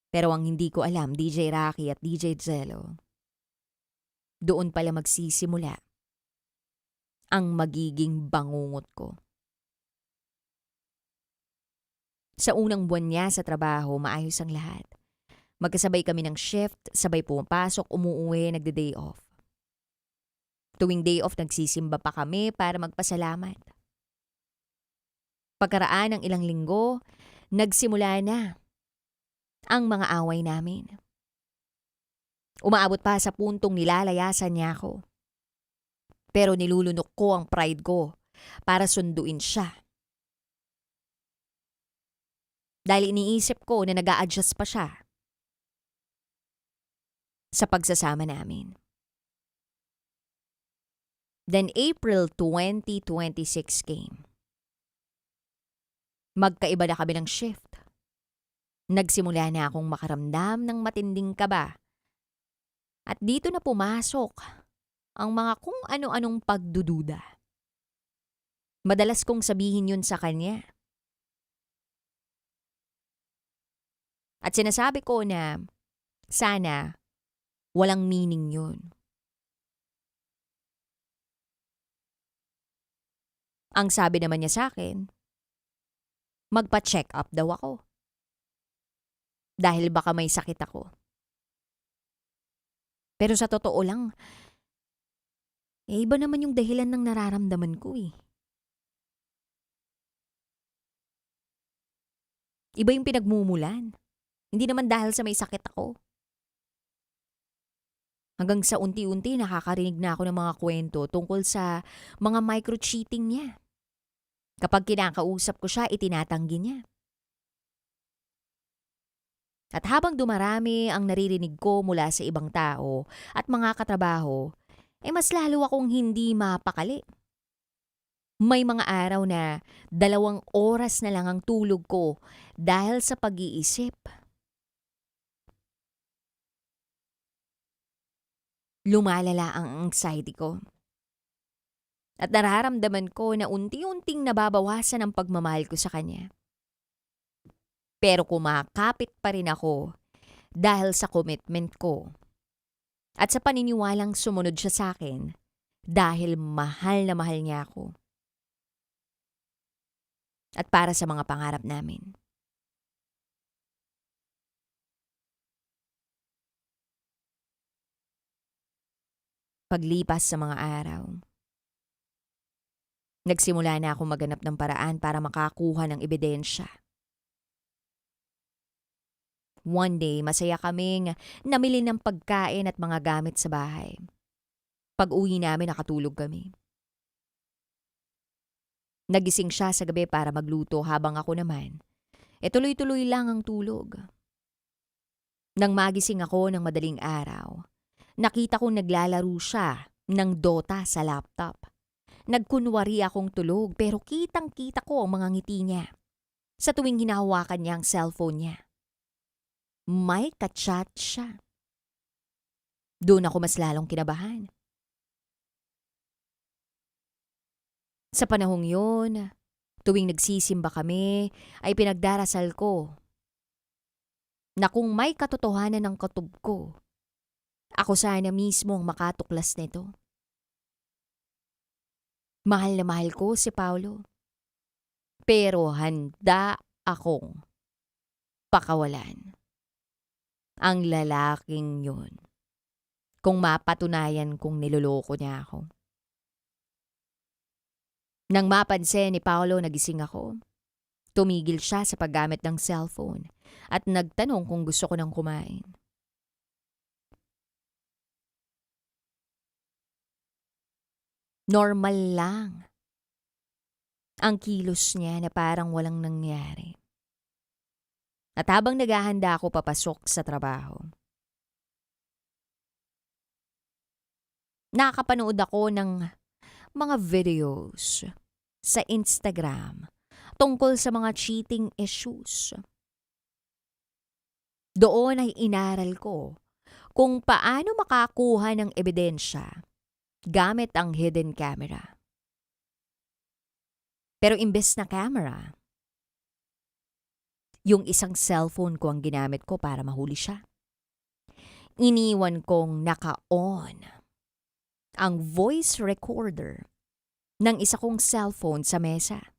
Pero ang hindi ko alam, DJ Rocky at DJ Jello, doon pala magsisimula ang magiging bangungot ko. Sa unang buwan niya sa trabaho, maayos ang lahat. Magkasabay kami ng shift, sabay pumapasok, umuuwi, nagde-day off. Tuwing day off, nagsisimba pa kami para magpasalamat. Pagkaraan ng ilang linggo, nagsimula na ang mga away namin. Umaabot pa sa puntong nilalayasan niya ako. Pero nilulunok ko ang pride ko para sunduin siya. Dahil iniisip ko na nag-a-adjust pa siya sa pagsasama namin. Then April 2026 came. Magkaiba na kami ng shift. Nagsimula na akong makaramdam ng matinding kaba. At dito na pumasok ang mga kung ano-anong pagdududa. Madalas kong sabihin yun sa kanya. At sinasabi ko na sana walang meaning yun. Ang sabi naman niya sa akin, magpa-check up daw ako. Dahil baka may sakit ako. Pero sa totoo lang, iba naman yung dahilan ng nararamdaman ko Iba yung pinagmumulan. Hindi naman dahil sa may sakit ako. Hanggang sa unti-unti nakakarinig na ako ng mga kwento tungkol sa mga micro-cheating niya. Kapag kinakausap ko siya, itinatanggi niya. At habang dumarami ang naririnig ko mula sa ibang tao at mga katrabaho, mas lalo akong hindi mapakali. May mga araw na 2 oras na lang ang tulog ko dahil sa pag-iisip. Lumalala ang anxiety ko. At nararamdaman ko na unti-unting nababawasan ang pagmamahal ko sa kanya. Pero kumakapit pa rin ako dahil sa commitment ko. At sa paniniwalang sumunod siya sa akin dahil mahal na mahal niya ako. At para sa mga pangarap namin. Paglipas sa mga araw, Nagsimula na akong maganap ng paraan para makakuha ng ebidensya. One day, masaya kaming namili ng pagkain at mga gamit sa bahay. Pag-uwi namin, nakatulog kami. Nagising siya sa gabi para magluto habang ako naman, tuloy-tuloy lang ang tulog. Nang magising ako ng madaling araw, nakita kong naglalaro siya ng Dota sa laptop. Nagkunwari akong tulog pero kitang-kita ko ang mga ngiti niya sa tuwing hinahawakan niya ang cellphone niya. May kachat siya. Doon ako mas lalong kinabahan. Sa panahong yun, tuwing nagsisimba kami, ay pinagdarasal ko na kung may katotohanan ng katob ko, ako sana mismo ang makatuklas nito. Mahal na mahal ko si Paulo, pero handa akong pakawalan ang lalaking yun kung mapatunayan kong niloloko niya ako. Nang mapansin ni Paulo nagising ako, tumigil siya sa paggamit ng cellphone at nagtanong kung gusto ko nang kumain. Normal lang ang kilos niya na parang walang nangyari. At habang naghahanda ako papasok sa trabaho, nakapanood ako ng mga videos sa Instagram tungkol sa mga cheating issues. Doon ay inaral ko kung paano makakuha ng ebidensya gamit ang hidden camera. Pero imbes na camera, yung isang cellphone ko ang ginamit ko para mahuli siya. Iniwan kong naka-on ang voice recorder ng isa kong cellphone sa mesa.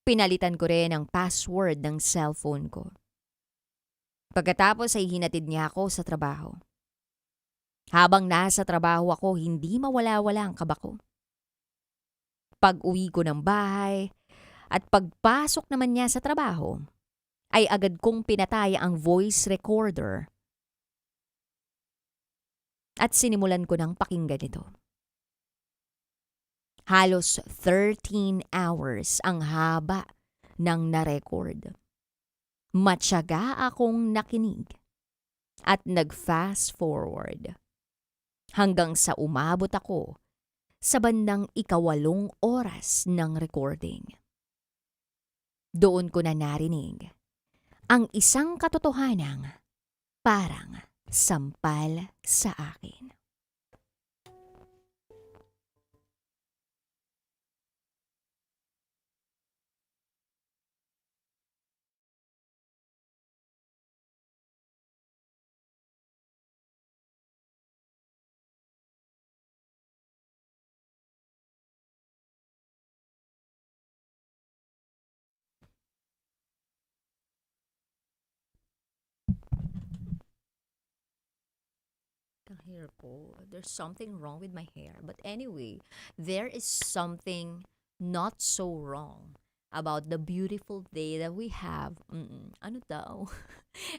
Pinalitan ko rin ang password ng cellphone ko. Pagkatapos ay hinatid niya ako sa trabaho. Habang nasa trabaho ako, hindi mawala-wala ang kaba ko. Pag-uwi ko ng bahay at pagpasok naman niya sa trabaho, ay agad kong pinatay ang voice recorder at sinimulan ko ng pakinggan ito. Halos 13 hours ang haba ng na-record. Matyaga akong nakinig at nag-fast forward hanggang sa umabot ako sa bandang 8 oras ng recording. Doon ko na narinig ang isang katotohanang parang sampal sa akin. Hair ko. There's something wrong with my hair. But anyway, there is something not so wrong about the beautiful day that we have. Ano daw?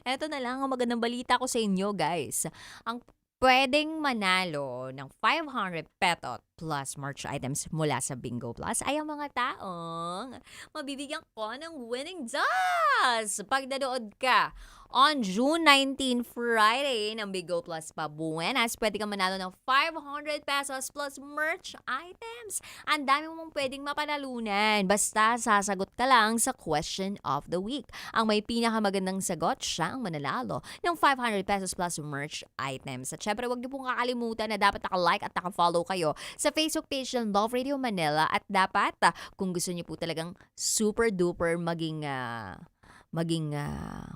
Eto na lang ang magandang balita ko sa inyo, guys. Ang pwedeng manalo ng 500 petot plus merch items mula sa Bingo Plus ay ang mga taong mabibigyan ko ng winning does pag nanood ka on June 19, Friday ng Bingo Plus Pabuenas. Pwede kang manalo ng 500 pesos plus merch items. Ang dami mong pwedeng mapanalunan. Basta sasagot ka lang sa question of the week. Ang may pinakamagandang sagot, siya ang mananalo ng 500 pesos plus merch items. At syempre, huwag niyo pong kakalimutan na dapat naka-like at naka-follow kayo sa Facebook page ng Love Radio Manila. At dapat, kung gusto niyo po talagang super duper maging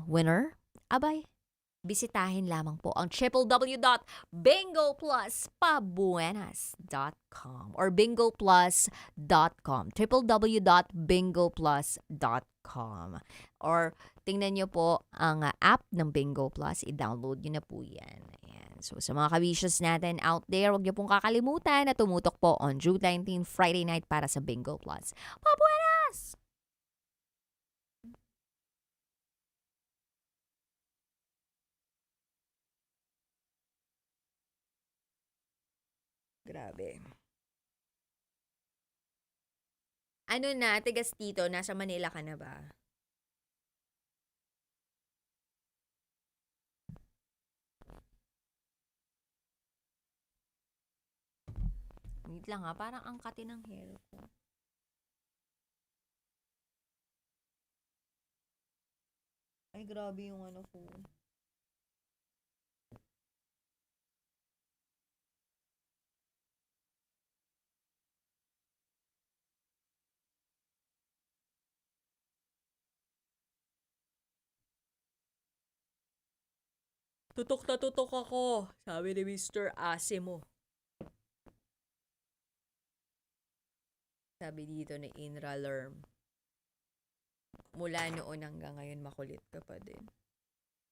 winner, abay, bisitahin lamang po ang www.bingopluspabuenas.com or bingoplus.com. www.bingoplus.com. Or tingnan nyo po ang app ng Bingo Plus. I-download nyo na po yan. Ayan. So sa mga kabishos natin out there, huwag nyo pong kakalimutan na tumutok po on June 19, Friday night para sa Bingo Plus. Pabuenas! Grabe. Ano na, tigas dito, nasa Manila ka na ba? Wait lang ha, parang angkatin ng hair ko. Ay, grabe yung ano ko. Tutok na tutok ako, sabi ni Mr. Asimo. Sabi dito ni Inra Lerm. Mula noon hanggang ngayon makulit ka pa din.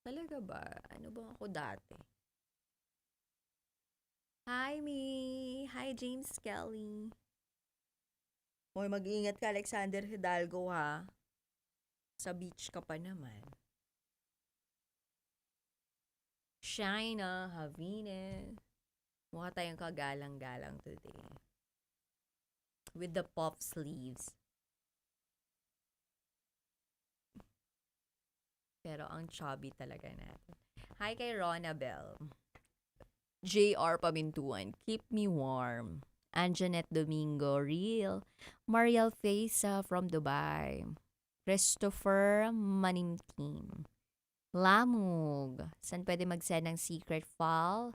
Talaga ba? Ano bang ako dati? Hi, me. Hi, James Kelly. Hoy, mag-iingat ka, Alexander Hidalgo, ha? Sa beach ka pa naman. Shina, Havine. Mukha tayong kagalang-galang today. With the puff sleeves. Pero ang chubby talaga natin. Hi kay Ronabel. JR Pamintuan, keep me warm. Anjanette Domingo, real. Mariel Fesa from Dubai. Christopher Manimkim. Lamug. Saan pwede mag-send ng secret file?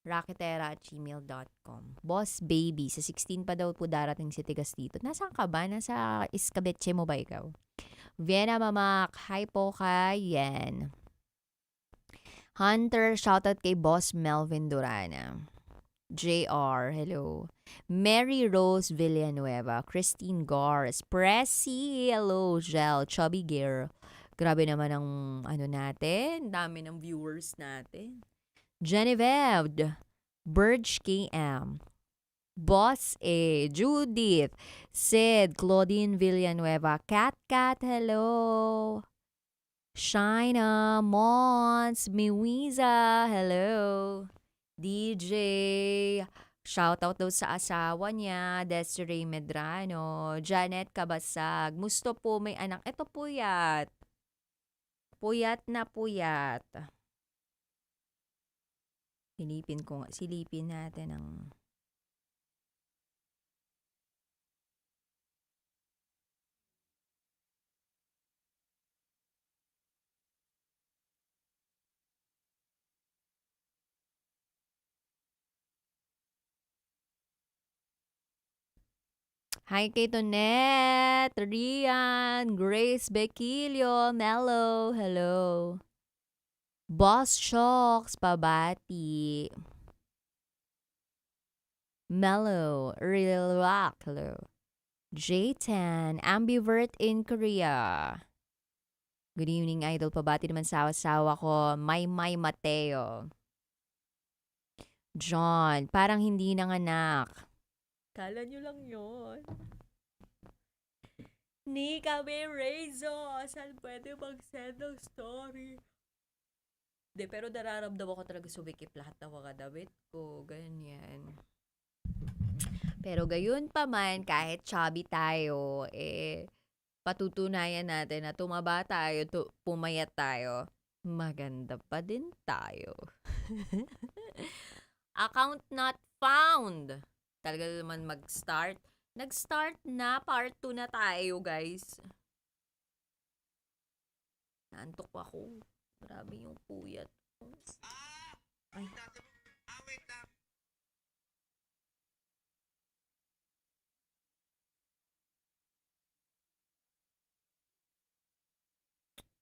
Raketera@gmail.com. Boss Baby, sa 16 pa daw po darating si Tigas dito. Nasaan ka ba? Nasa Escabeche mo ba ikaw? Vienna Mamak, hi po kay Yen. Hunter, shoutout kay Boss Melvin Durana. JR, hello. Mary Rose Villanueva, Christine Gars, Pressy, hello, Gel, Chubby Gear. Grabe naman ang ano natin, dami ng viewers natin. Genevieve, Burge KM, Boss A, Judith, Sid, Claudine Villanueva, Cat, hello. Shina, Mons, Miwiza, hello. DJ, shoutout daw sa asawa niya, Desiree Medrano, Janet Kabasag, musto po may anak. Ito puyat. Puyat na puyat. Silipin natin ang Hi kay Tonette, Rian, Grace Bequilio, Mello, hello. Boss Shocks, pabati. Mellow, Real Rock, hello. J10, Ambivert in Korea. Good evening, idol. Pabati naman sa asawa ko, May Mateo. John, parang hindi nanganak. Kala nyo lang yun. Nika Berezo, saan pwede mag-send ng story? De, pero nararamdaman ko talaga sumikip lahat ng mga damit ko. Ganyan. Pero gayon pa man, kahit chubby tayo, patutunayan natin na tumaba tayo, pumayat tayo, maganda pa din tayo. Account not found. Talaga naman mag-start. Nag-start na, part 2 na tayo, guys. Naantok ako. Grabe yung puyat. Ay.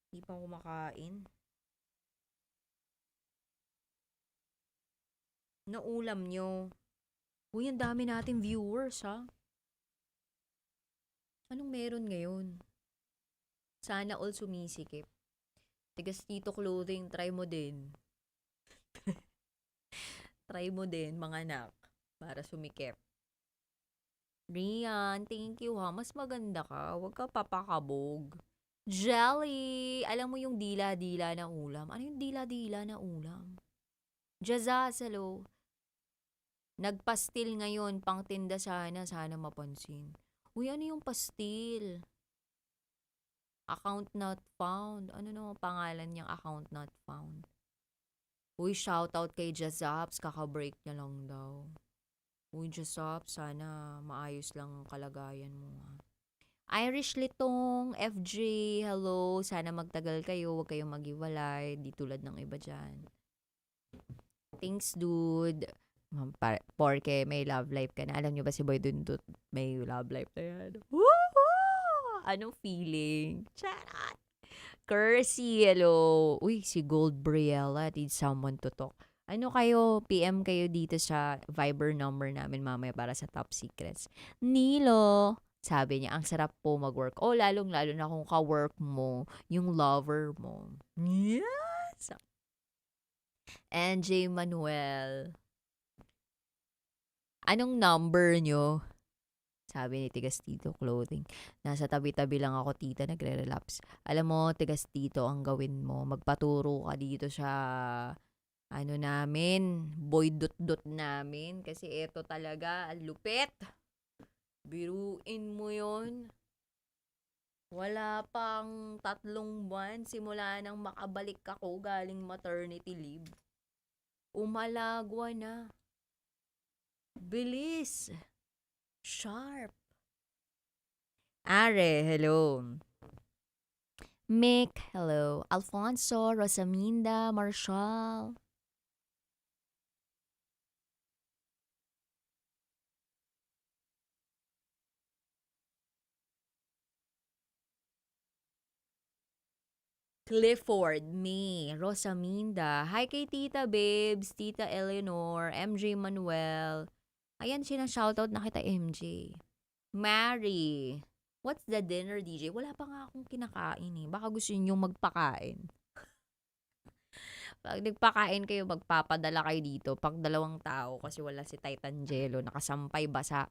Hindi pa ako kumakain. na ulam nyo? Uy, ang dami nating viewers, ha? Anong meron ngayon? Sana all sumisikip. Tigas Tito Clothing, try mo din. Try mo din, mga anak, para sumikip. Rian, thank you ha. Mas maganda ka. Huwag ka papakabog. Jelly! Alam mo yung dila-dila na ulam? Ano yung dila-dila na ulam? Jazazalo. Nagpastil ngayon, pang tinda sana mapansin. Uy, ano yung pastil? Account not found. Ano naman pangalan niyang account not found? Uy, shoutout kay Jazaps. Kaka-break niya lang daw. Uy, Jazaps, sana maayos lang ang kalagayan mo. Ha? Irish Litong, FJ, hello. Sana magtagal kayo. Huwag kayong maghiwalay. Di tulad ng iba dyan. Thanks, dude. Porke may love life ka na. Alam niyo ba si Boy Dundut may love life na yan? Woohoo! Anong feeling? Charot! Kersey, hello. Uy, si Gold Briella needs someone to talk. Ano kayo? PM kayo dito sa Viber number namin mamaya para sa top secrets. Nilo, sabi niya, ang sarap po mag-work. Oh, lalong-lalo na kung ka-work mo, yung lover mo. Yes! NJ Manuel. Anong number nyo? Sabi ni Tigas Tito Clothing. Nasa tabi-tabi lang ako, tita, nagre-relapse. Alam mo, Tigas Tito, ang gawin mo, magpaturo ka dito sa namin, boy dot namin. Kasi eto talaga, ang lupit. Biruin mo yon. Wala pang 3 buwan, simula nang makabalik ako galing maternity leave. Umalagwa na. Bilis. Sharp. Are, hello. Mick, hello. Alfonso, Rosaminda, Marshall. Clifford, me, Rosaminda. Hi kay Tita Babes, Tita Eleanor, MJ Manuel. Ayan, shoutout na kita, MJ. Mary. What's the dinner, DJ? Wala pa nga akong kinakain eh. Baka gusto niyo magpakain. Pag nagpakain kayo, magpapadala kayo dito. Pag 2 tao, kasi wala si Titangelo, nakasampay basa.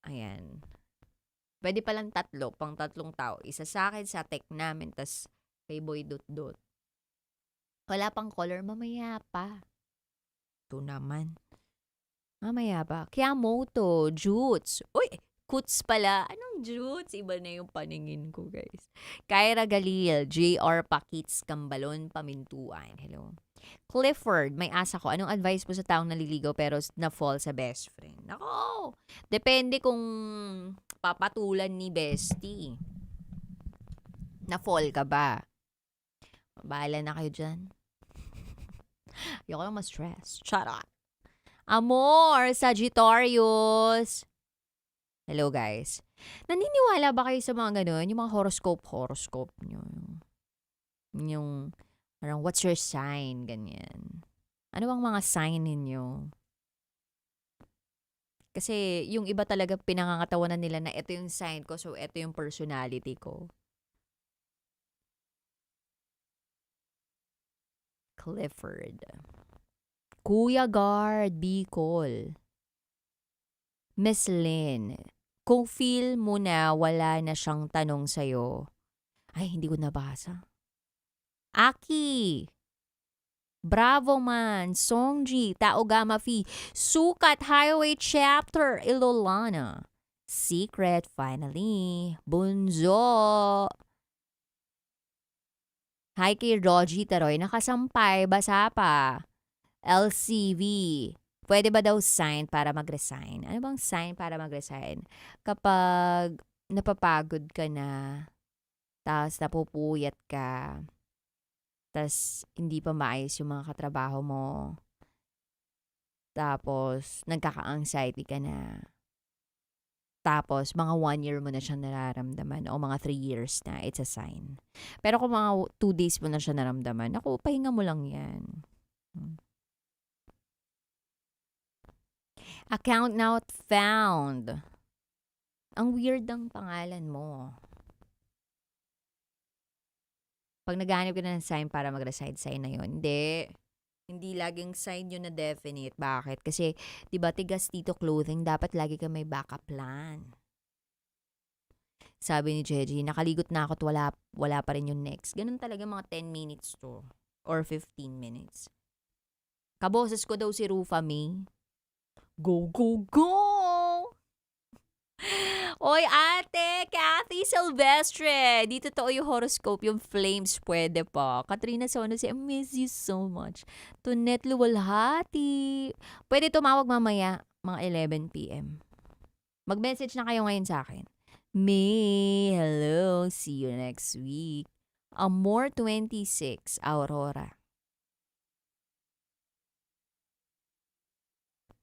Ayan. Pwede palang 3, pang 3 tao. Isa sa akin, sa tech namin, tas kay Boy Dot. Wala pang color, mamaya pa. Ito naman. Mamaya pa. Kiamoto, Jutes. Uy, Kuts pala. Anong Jutes? Iba na yung paningin ko, guys. Kyra Galil, JR Pakits, Kambalon, Pamintuan. Hello. Clifford, may asa ko. Anong advice mo sa taong naliligaw pero na-fall sa best friend? Nako! Depende kung papatulan ni bestie. Na-fall ka ba? Bahala na kayo dyan. Ayoko lang ma-stress. Charot. Amor, Sagittarius. Hello, guys. Naniniwala ba kayo sa mga ganun? Yung mga horoscope nyo. Yung, parang, what's your sign? Ganyan. Ano bang mga sign ninyo? Kasi, yung iba talaga pinangangatawanan nila na ito yung sign ko, so ito yung personality ko. Clifford. Kuya Guard, Bicol. Miss Lynn, kung feel mo na wala na siyang tanong sa'yo, ay, hindi ko nabasa. Aki, Bravo Man, Songji, Taogama Fi, Sukat Highway Chapter, Ilolana. Secret, finally. Bunzo. Hi kay Rogie Taroy, nakasampay, basa pa. LCV, pwede ba daw sign para mag-resign? Ano bang sign para mag-resign? Kapag napapagod ka na, tapos napupuyat ka, tapos hindi pa maayos yung mga katrabaho mo, tapos nagkaka-anxiety ka na, tapos mga 1 year mo na siyang nararamdaman o mga 3 years na, it's a sign. Pero kung mga 2 days mo na siya naramdaman, naku, pahinga mo lang yan. Account not found. Ang weird ng pangalan mo. Pag naghahanap ka na ng sign para mag-reside sign na yun, hindi. Hindi laging sign yun na definite. Bakit? Kasi, di ba, tigas dito clothing, dapat lagi ka may backup plan. Sabi ni Jeji, nakaligot na ako at wala pa rin yung next. Ganun talaga mga 10 minutes to. Or 15 minutes. Kaboses ko daw si Rufa May. Go, go, go! Oy, ate! Kathy Silvestre! Di totoo yung horoscope, yung flames pwede pa. Katrina Sono, I miss you so much. Tunet Luwalhati. Pwede tumawag mamaya, mga 11 p.m. Mag-message na kayo ngayon sa akin. May, hello, see you next week. Amor 26, Aurora.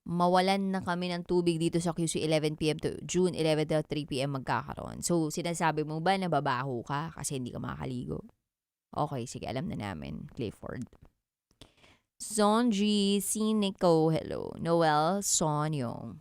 Mawalan na kami ng tubig dito sa QC 11 p.m. to June 11 to 3 p.m. magkakaroon. So, sinasabi mo ba na babaho ka kasi hindi ka makakaligo? Okay, sige, alam na namin. Clifford. Sonji, si Nico, hello. Noel, Sonyo.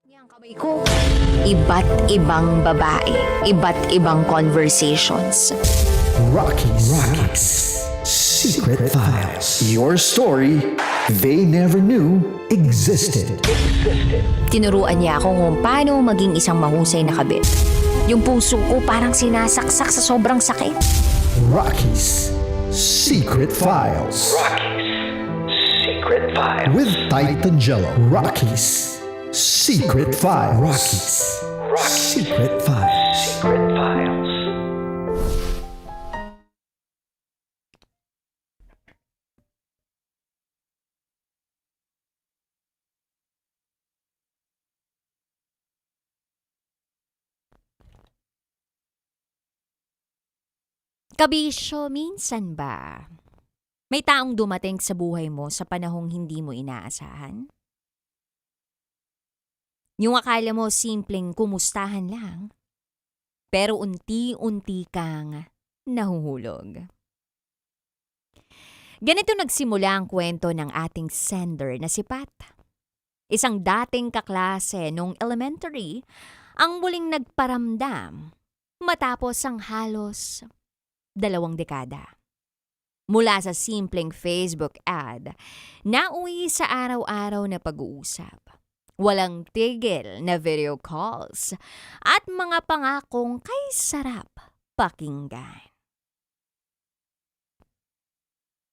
Yang kamay ko. Iba't ibang babae, iba't ibang conversations. Rockies. Secret Files. Your story they never knew existed. Tinuruan niya ako kung paano maging isang mahusay na kabit. Yung puso ko parang sinasaksak sa sobrang sakit. Rockies. Secret Files. Secret Files. With Titan Jello. Rockies. Secret Files. Secret Files. Secret Files. Kabisyo, minsan ba may taong dumating sa buhay mo sa panahong hindi mo inaasahan? Yung akala mo simpleng kumustahan lang, pero unti-unti kang nahuhulog. Ganito nagsimula ang kwento ng ating sender na si Pat. Isang dating kaklase nung elementary ang muling nagparamdam matapos ang halos 2 dekada. Mula sa simpleng Facebook ad, nauwi sa araw-araw na pag-uusap. walang tigil na video calls, at mga pangakong kay sarap pakinggan.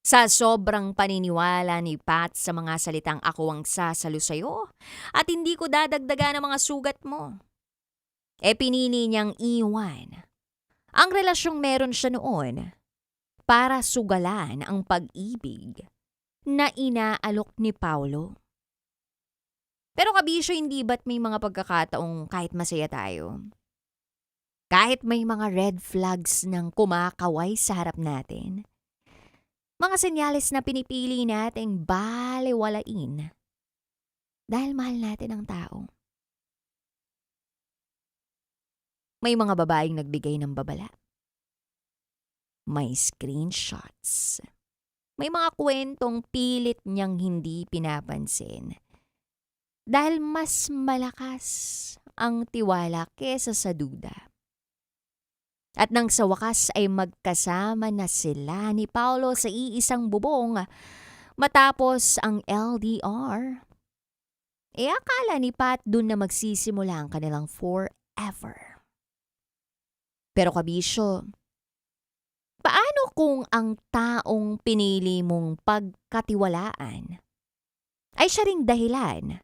Sa sobrang paniniwala ni Pat sa mga salitang ako ang sasalo sa'yo at hindi ko dadagdagan ang mga sugat mo, pinili niyang iwan ang relasyong meron siya noon para sugalan ang pag-ibig na inaalok ni Paulo. Pero kabisyo, hindi ba't may mga pagkakataong kahit masaya tayo, kahit may mga red flags ng kumakaway sa harap natin, mga senyales na pinipili nating balewalain dahil mahal natin ang tao. May mga babaeng nagbigay ng babala. May screenshots. May mga kwentong pilit niyang hindi pinapansin dahil mas malakas ang tiwala kesa sa duda. At nang sa wakas ay magkasama na sila ni Paulo sa iisang bubong matapos ang LDR, akala ni Pat dun na magsisimula ang kanilang forever. Pero kabisyo, paano kung ang taong pinili mong pagkatiwalaan ay siya ring dahilan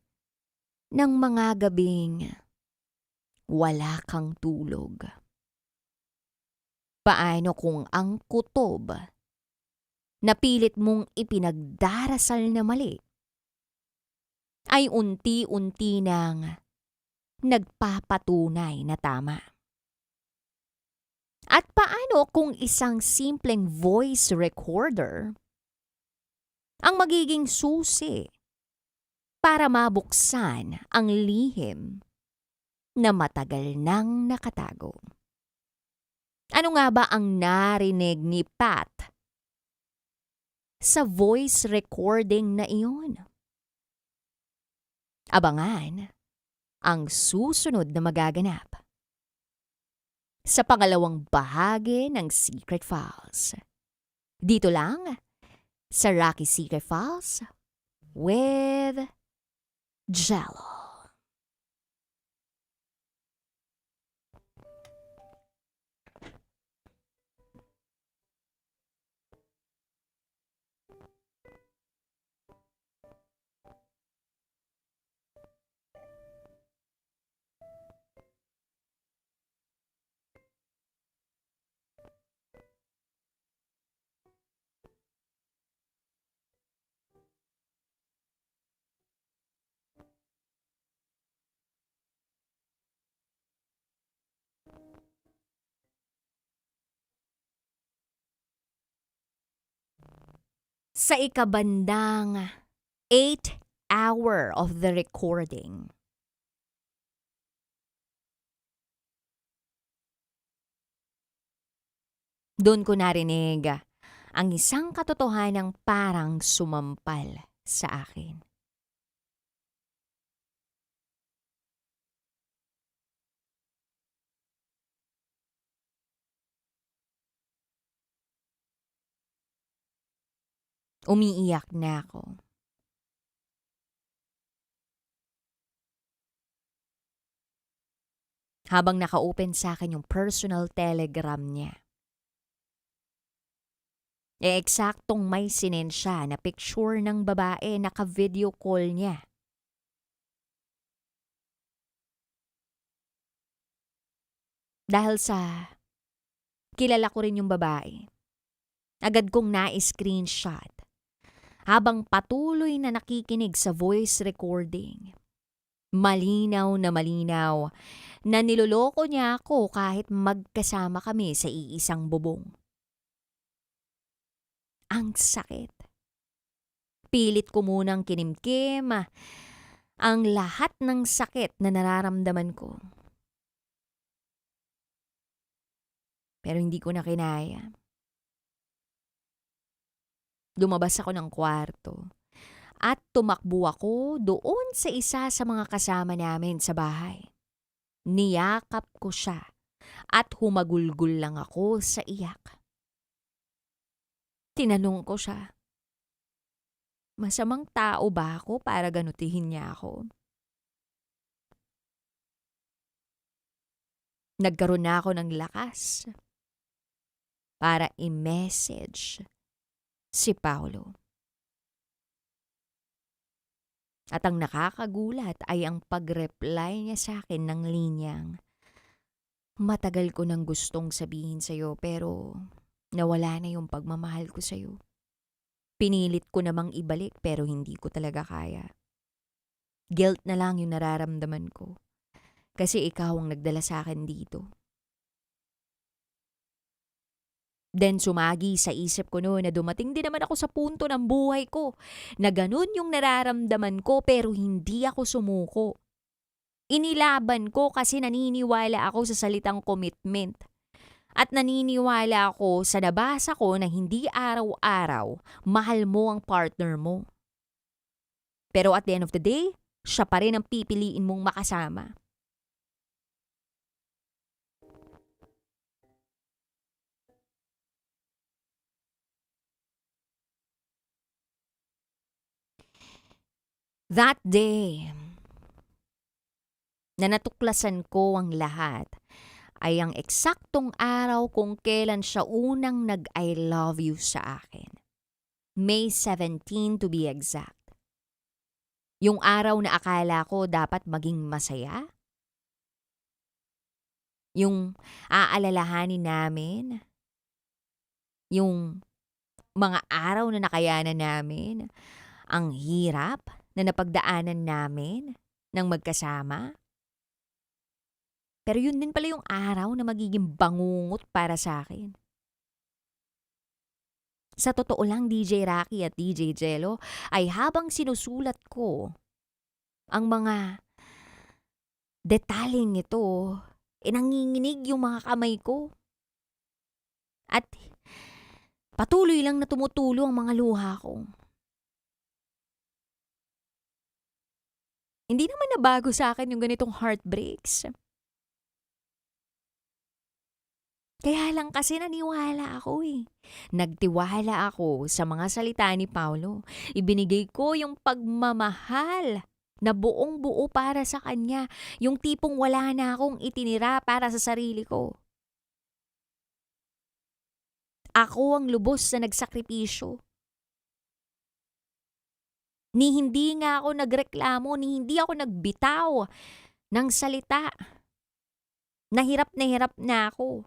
ng mga gabing wala kang tulog? Paano kung ang kutob na pilit mong ipinagdarasal na mali ay unti-unti nang nagpapatunay na tama? At paano kung isang simpleng voice recorder ang magiging susi para mabuksan ang lihim na matagal nang nakatago? Ano nga ba ang narinig ni Pat sa voice recording na iyon? Abangan ang susunod na magaganap sa pangalawang bahagi ng Secret Files. Dito lang sa Rocky Secret Files with Jello. Sa ikabandang 8th hour of the recording, doon ko narinig ang isang katotohanang parang sumampal sa akin. Umiiyak na ako. Habang naka-open sa akin yung personal telegram niya. Eksaktong may sinend siya na picture ng babae, naka-video call niya. Dahil sa kilala ko rin yung babae, agad kong na-screenshot habang patuloy na nakikinig sa voice recording. Malinaw na niloloko niya ako kahit magkasama kami sa iisang bubong. Ang sakit. Pilit ko munang kinimkim ang lahat ng sakit na nararamdaman ko. Pero hindi ko na kinaya. Lumabas ako ng kwarto at tumakbo ako doon sa isa sa mga kasama namin sa bahay. Niyakap ko siya at humagulgul lang ako sa iyak. Tinanong ko siya, masamang tao ba ako para ganutihin niya ako? nagkaroon na ako ng lakas para i-message si Paolo. At ang nakakagulat ay ang pag-reply niya sa akin ng linyang, "Matagal ko nang gustong sabihin sa'yo pero nawala na yung pagmamahal ko sa'yo. Pinilit ko namang ibalik pero hindi ko talaga kaya. Guilt na lang yung nararamdaman ko kasi ikaw ang nagdala sa akin dito." Then sumagi sa isip ko noon na dumating din naman ako sa punto ng buhay ko na ganun yung nararamdaman ko pero hindi ako sumuko. Inilaban ko kasi naniniwala ako sa salitang commitment. At naniniwala ako sa nabasa ko na hindi araw-araw mahal mo ang partner mo. Pero at the end of the day, siya pa rin ang pipiliin mong makasama. That day, na natuklasan ko ang lahat, ay ang eksaktong araw kung kailan siya unang nag-I love you sa akin. May 17 to be exact. Yung araw na akala ko dapat maging masaya. Yung aalalahanin namin. Yung mga araw na nakayanan namin. Ang hirap na napagdaanan namin ng magkasama. Pero yun din pala yung araw na magiging bangungot para sa akin. Sa totoo lang, DJ Rocky at DJ Jello, ay habang sinusulat ko ang mga detaling ito, nanginginig yung mga kamay ko. At patuloy lang na tumutulo ang mga luha ko. Hindi naman nabago sa akin yung ganitong heartbreaks. Kaya lang kasi naniwala ako eh. Nagtiwala ako sa mga salita ni Paolo. Ibinigay ko yung pagmamahal na buong buo para sa kanya. Yung tipong wala na akong itinira para sa sarili ko. Ako ang lubos na nagsakripisyo. Ni hindi nga ako nagreklamo, ni hindi ako nagbitaw ng salita. Nahirap na ako.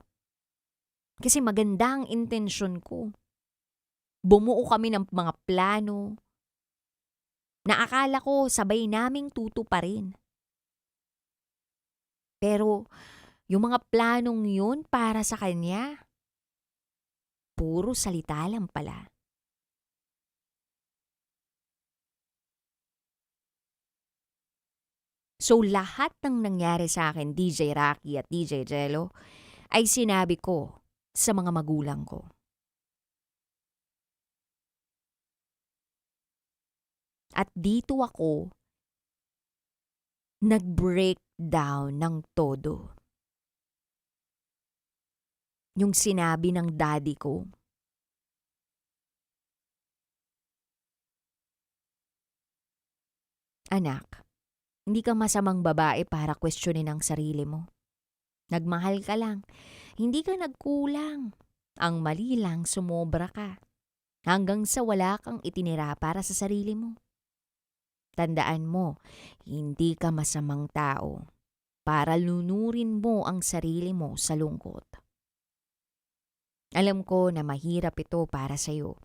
Kasi maganda ang intensyon ko. Bumuo kami ng mga plano na akala ko sabay naming tutuparin. Pero yung mga planong yun para sa kanya, puro salita lang pala. So lahat ng nangyari sa akin, DJ Rocky at DJ Jello, ay sinabi ko sa mga magulang ko. At dito ako nag-breakdown ng todo. Yung sinabi ng daddy ko. Anak, hindi ka masamang babae para questionin ang sarili mo. Nagmahal ka lang. Hindi ka nagkulang. Ang mali lang, sumobra ka. Hanggang sa wala kang itinira para sa sarili mo. Tandaan mo, hindi ka masamang tao para lunurin mo ang sarili mo sa lungkot. Alam ko na mahirap ito para sa'yo,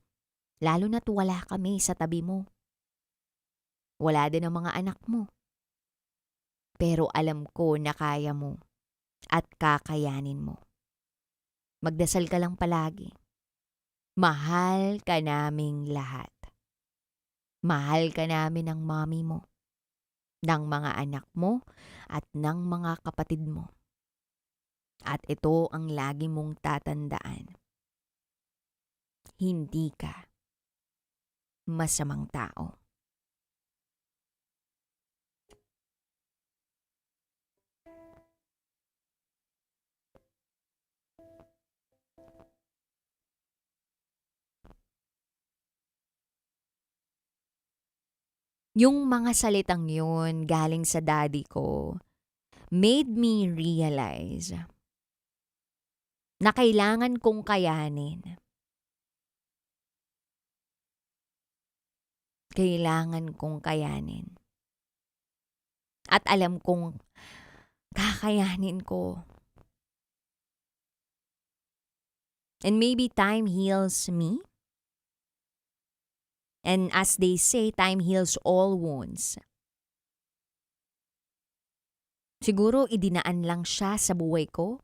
lalo na't wala kami sa tabi mo. Wala din ang mga anak mo. Pero alam ko na kaya mo at kakayanin mo. Magdasal ka lang palagi. Mahal ka naming lahat. Mahal ka namin ng mommy mo, ng mga anak mo at ng mga kapatid mo. At ito ang lagi mong tatandaan. Hindi ka masamang tao. Yung mga salitang yun galing sa daddy ko made me realize na kailangan kong kayanin. Kailangan kong kayanin. At alam kong kakayanin ko. And maybe time heals me. And as they say, time heals all wounds. Siguro idinaan lang siya sa buhay ko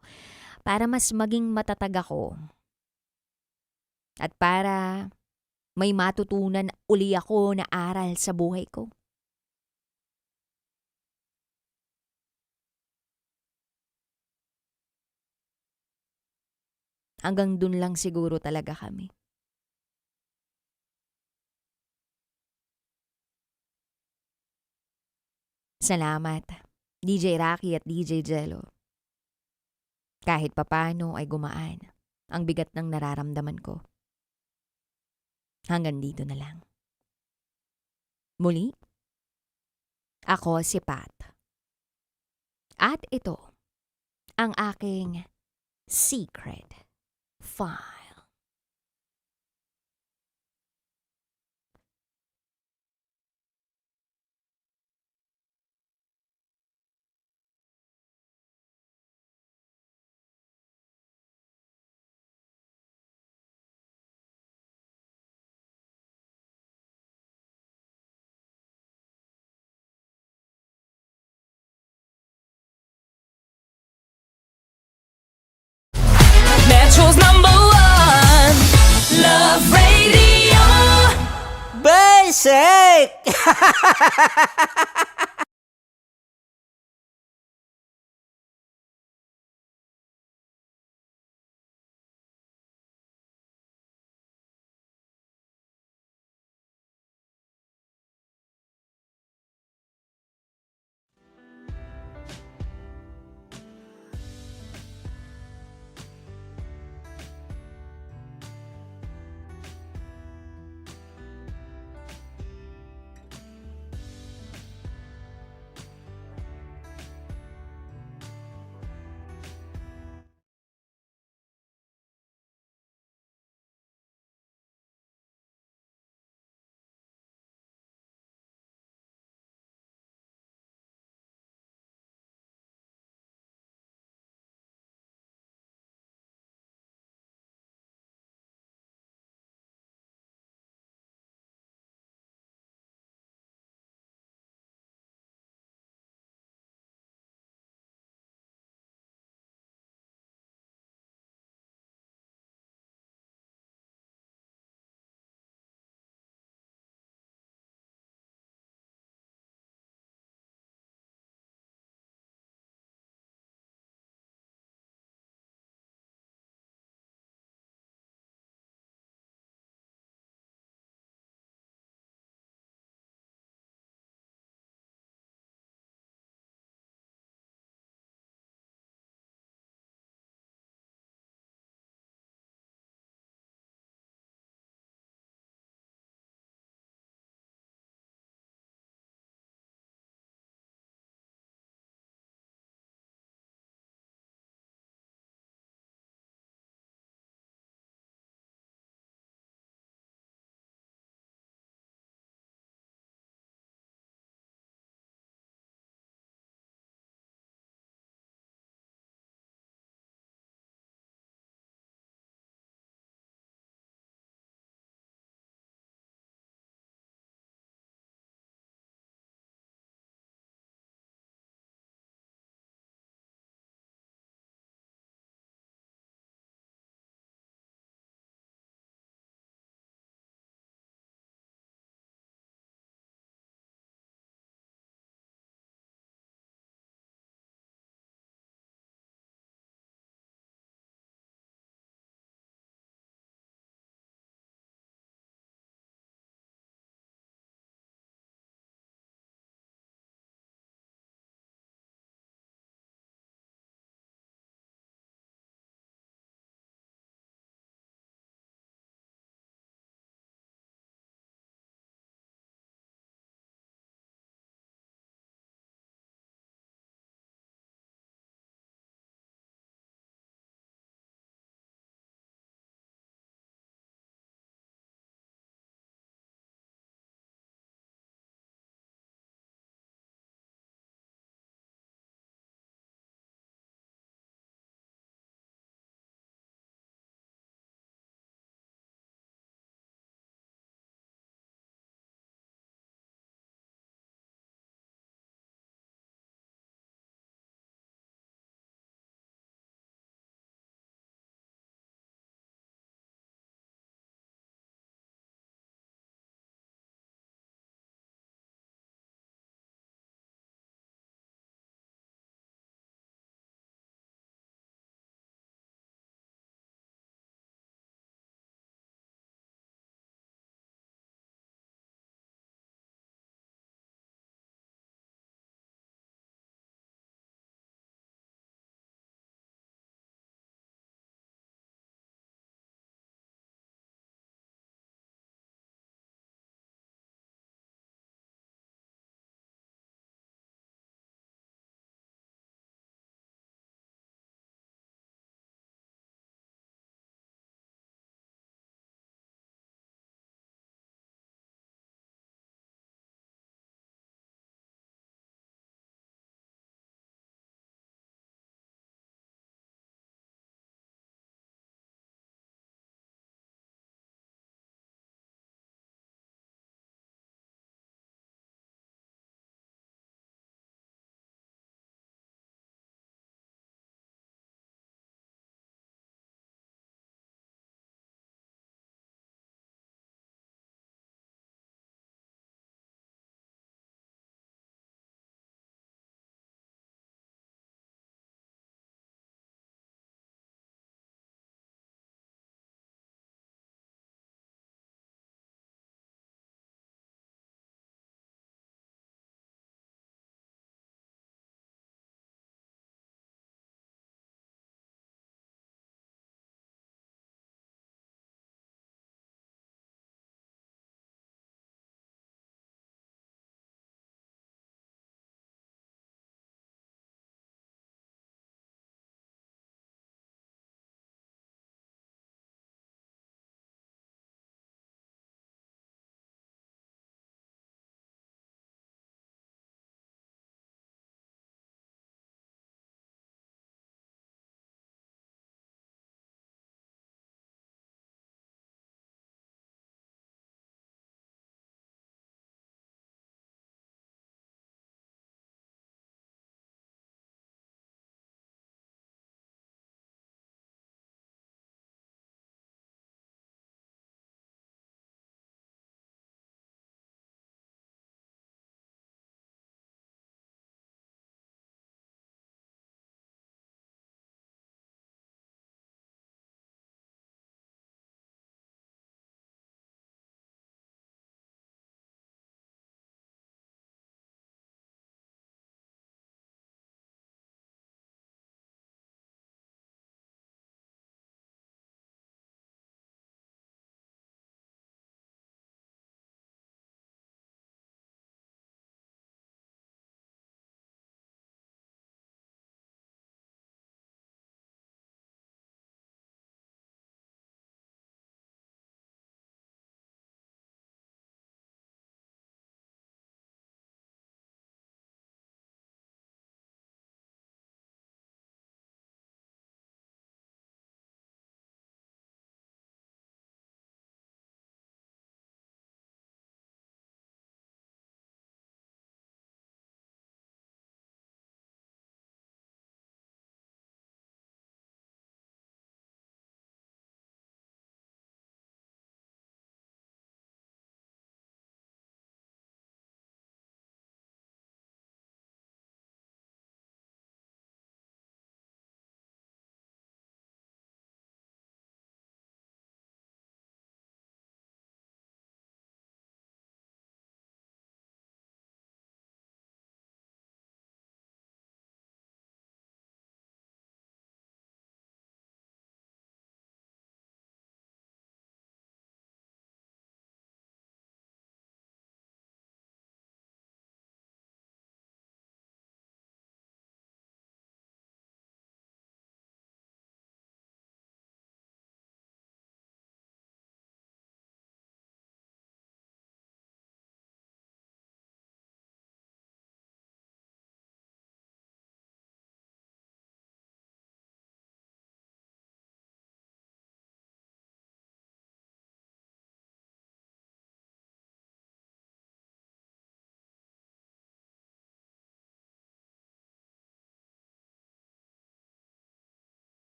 para mas maging matatag ako. At para may matutunan uli ako na aral sa buhay ko. Hanggang dun lang siguro talaga kami. Salamat, DJ Rocky at DJ Jello. Kahit papano ay gumaan ang bigat ng nararamdaman ko. Hanggang dito na lang. Muli, ako si Pat. At ito ang aking secret file. Metro's #1 Love Radio. Basic!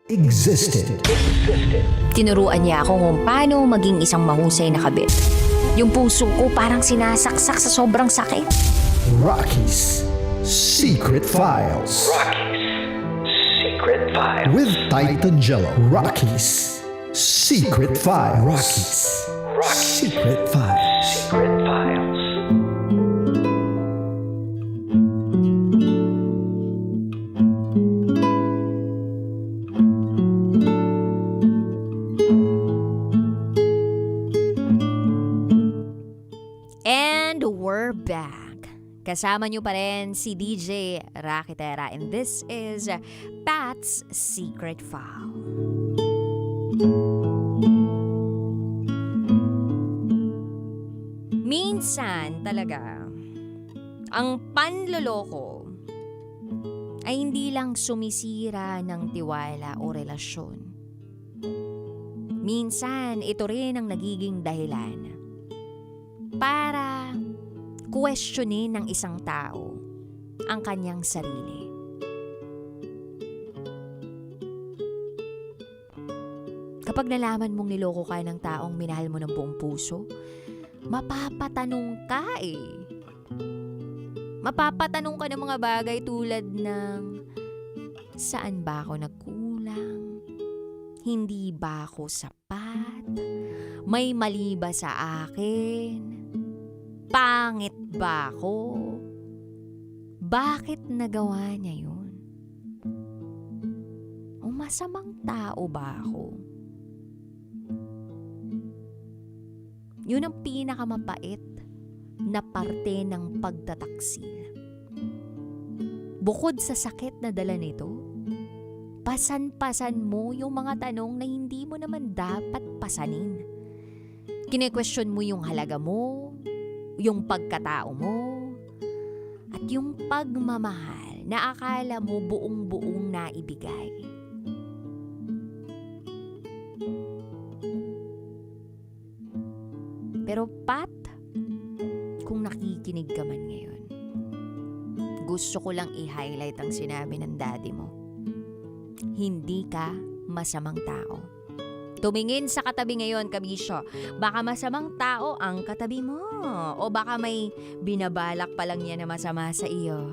existed. Tinuruan niya ako kung paano maging isang mahusay na kabit. Yung puso ko parang sinasaksak sa sobrang sakit. Rocky's Secret Files. Secret Files. With Titan Jello. Rocky's Secret Files. Rocky's Secret Files. Secret Files. And we're back. Kasama nyo pa rin si DJ Rocky Terra and this is Pat's Secret File. Minsan talaga, ang panloloko ay hindi lang sumisira ng tiwala o relasyon. Minsan, ito rin ang nagiging dahilan para questionin ng isang tao ang kanyang sarili. Kapag nalaman mong niloko ka ng taong minahal mo ng buong puso, mapapatanong ka Mapapatanong ka ng mga bagay tulad ng, saan ba ako nagkulang? Hindi ba ako sapat? May mali ba sa akin? Pangit ba ako? Bakit nagawa niya yun? O masamang tao ba ako? Yun ang pinakamapait na parte ng pagtataksil. Bukod sa sakit na dala nito, pasan-pasan mo yung mga tanong na hindi mo naman dapat pasanin. Kine-question mo yung halaga mo, yung pagkatao mo, at yung pagmamahal na akala mo buong-buong naibigay. Pero Pat, kung nakikinig ka man ngayon, gusto ko lang i-highlight ang sinabi ng daddy mo. Hindi ka masamang tao. Tumingin sa katabi ngayon, Kabisyo. Baka masamang tao ang katabi mo. O baka may binabalak pa lang niya na masama sa iyo.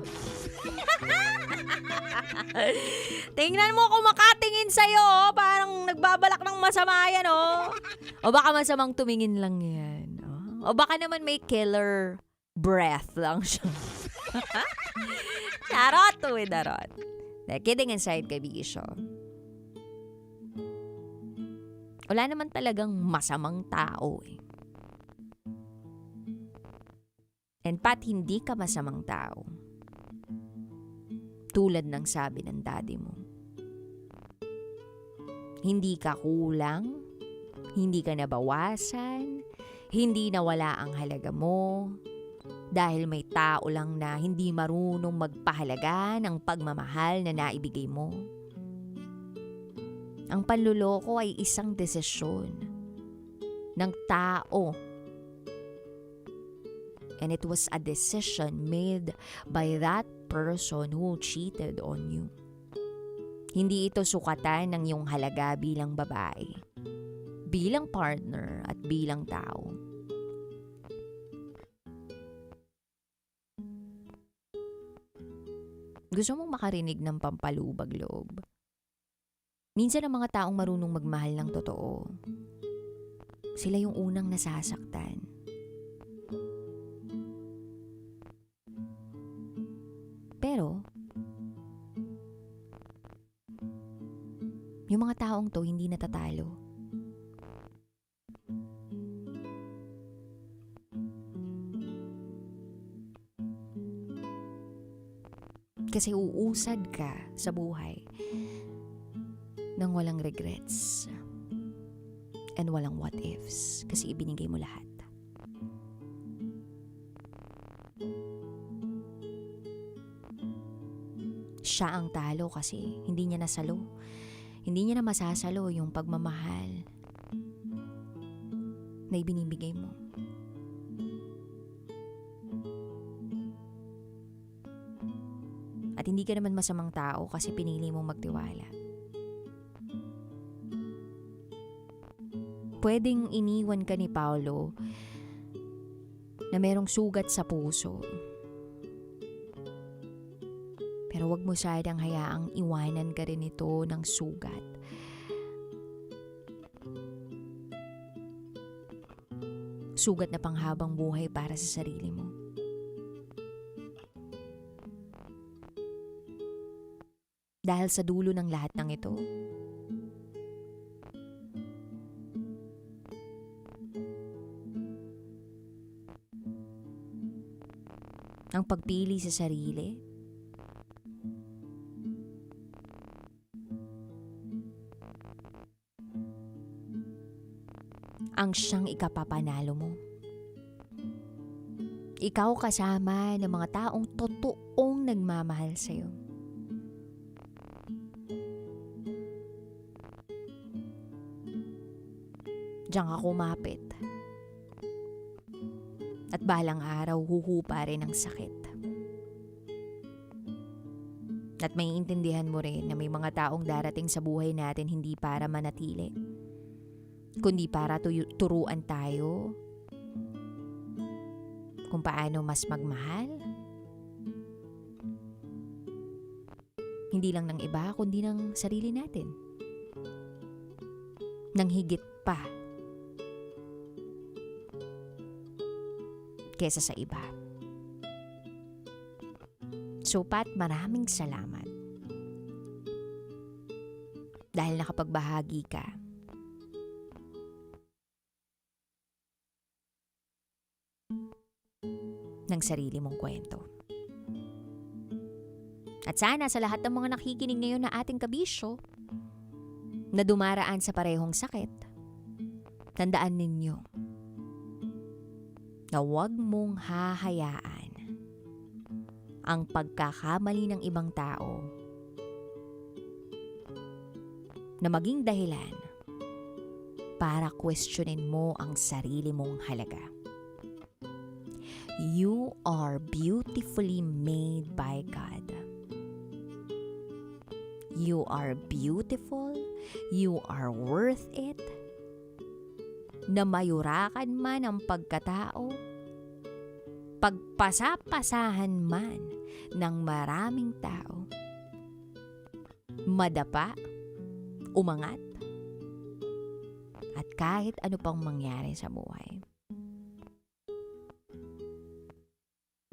Tingnan mo kung makatingin sa'yo. Parang nagbabalak ng masama yan, oh. O baka masamang tumingin lang yan. O baka naman may killer breath lang siya. Charot with darot. Kidding aside, Kabisyo. Wala naman talagang masamang tao eh. And Pat, hindi ka masamang tao. Tulad ng sabi ng daddy mo. Hindi ka kulang, hindi ka nabawasan, hindi nawala ang halaga mo, dahil may tao lang na hindi marunong magpahalaga ng pagmamahal na naibigay mo. Ang panluloko ay isang desisyon ng tao. And it was a decision made by that person who cheated on you. Hindi ito sukatan ng iyong halaga bilang babae, bilang partner at bilang tao. Gusto mong makarinig ng pampalubag loob? Minsan ang mga taong marunong magmahal ng totoo, sila yung unang nasasaktan. Pero, yung mga taong to hindi natatalo. Kasi uusad ka sa buhay nang walang regrets and walang what ifs kasi ibinigay mo lahat. Siya ang talo kasi hindi niya nasalo. Hindi niya na masasalo yung pagmamahal na ibinibigay mo. At hindi ka naman masamang tao kasi pinili mong magtiwala. pwedeng iniwan ka ni Paolo na merong sugat sa puso. Pero wag mo sanang hayaang iwanan ka rin ito ng sugat. Sugat na panghabang buhay para sa sarili mo. Dahil sa dulo ng lahat ng ito, ang pagpili sa sarili, ang siyang ikapapanalo mo. Ikaw kasama ng mga taong totoong nagmamahal sa'yo. Diyan ka kumapit. At balang araw, huhupa rin ang sakit. At may intindihan mo rin na may mga taong darating sa buhay natin hindi para manatili, kundi para turuan tayo kung paano mas magmahal. Hindi lang ng iba, kundi ng sarili natin. Nang higit pa kesa sa iba. So Pat, maraming salamat. Dahil nakapagbahagi ka ng sarili mong kwento. At sana sa lahat ng mga nakikinig ngayon na ating kabisyo na dumaraan sa parehong sakit, tandaan ninyo na huwag mong hahayaan ang pagkakamali ng ibang tao na maging dahilan para questionin mo ang sarili mong halaga. You are beautifully made by God. You are beautiful. You are worth it. Na mayurakan man ang pagkatao, pagpasapasahan man ng maraming tao, madapa, umangat, at kahit ano pang mangyari sa buhay,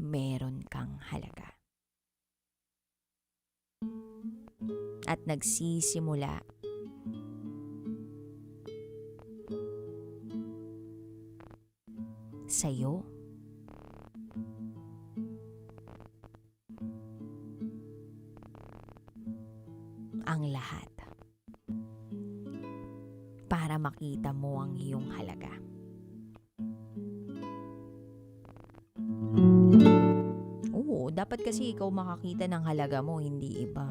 meron kang halaga. At nagsisimula sa'yo ang lahat para makita mo ang iyong halaga. Oo, dapat kasi ikaw makakita ng halaga mo, hindi iba.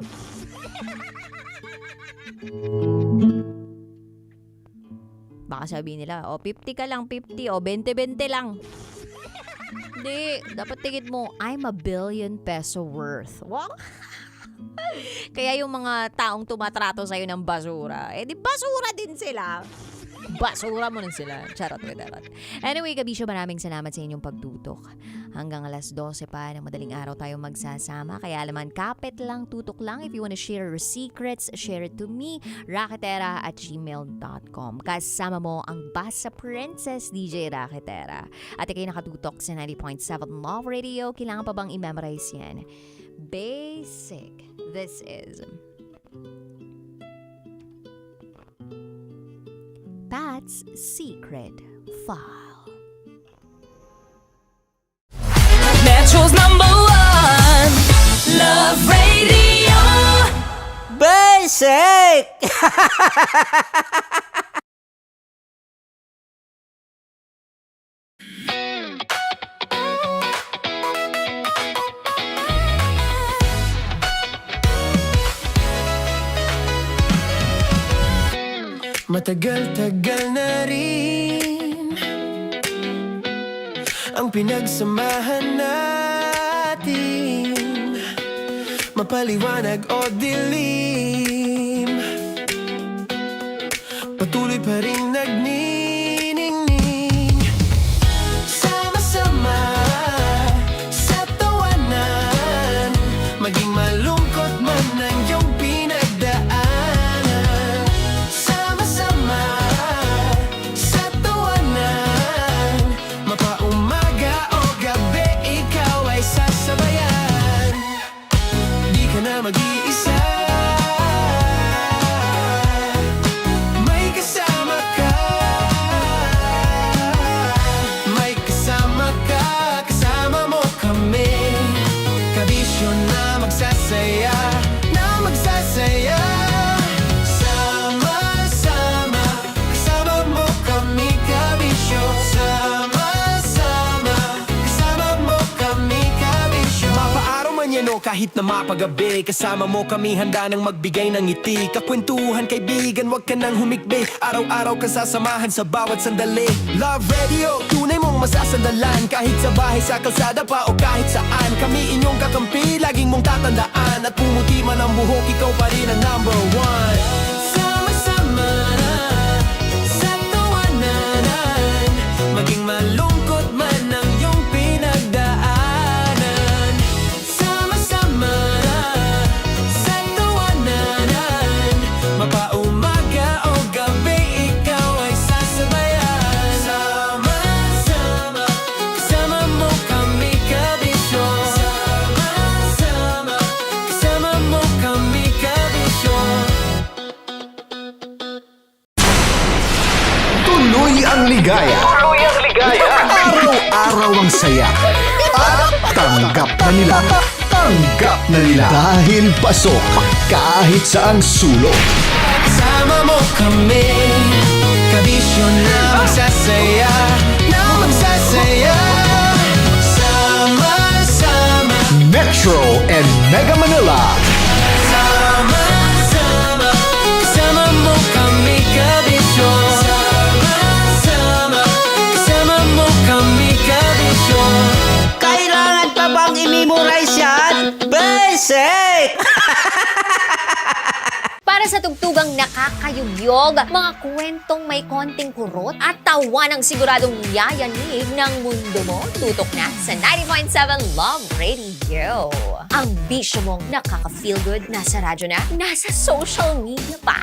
Baka sabihin nila, 50 ka lang, 50, 20-20 lang. Hindi, dapat tingin mo, I'm a billion peso worth. Wow! Kaya yung mga taong tumatrato sa'yo ng basura, di basura din sila. Basura mo nun sila. Charot. Anyway, kabisyo, maraming salamat sa inyong pagtutok. Hanggang alas 12 pa ng madaling araw tayo magsasama. Kaya alaman, kapit lang, tutok lang. If you wanna share your secrets, share it to me, raketera@gmail.com. Kasama mo ang Basa Princess, DJ Raketera. At ikay nakatutok sa 90.7 Love Radio. Kailangan pa bang i-memorize yan? Basic. This is Pat's Secret File. Metro's #1 Love Radio. Basic! Matagal-tagal na rin ang pinagsamahan natin, mapaliwanag o dilim, patuloy pa rin nagniningning kahit na mapagabi. Kasama mo kami handa nang magbigay ng ngiti. Kakwentuhan kaibigan, wag ka nang humikbi. Araw-araw ka sasamahan sa bawat sandali. Love Radio, tunay mong masasandalan. Kahit sa bahay, sa kalsada pa o kahit saan. Kami inyong kakampi, laging mong tatandaan. At pumuti man ang buhok, ikaw pa rin ang number one. Sama-sama na sa tawanan, maging malungkot man ang iyong pinagdaanan. Sama-sama na sa tawanan, mapaumaga o gabi, ikaw ay sasabayan. Sama-sama, kasama mo kami kabisyo. Sama-sama, kasama mo kami kabisyo. Tuloy ang ligaya. Araw-araw ang saya. At tanggap na nila. Tanggap na nila. Dahil pasok kahit saang sulok. Sama mo kami, kabisyo na magsasaya, na magsasaya. Sama-sama, Metro and Mega Manila. sama-sama, kasama mo kami kabisyo. Sama-sama, kasama mo kami kabisyo. Kailangan pa bang i-memorize yan? Basic! Para sa tugtugang nakakayugyog, mga kwentong may konting kurot at tawa ng siguradong yayanig ng mundo mo, tutok na sa 90.7 Love Radio. Ang bisyo mong nakaka-feel good, nasa radyo na, nasa social media pa.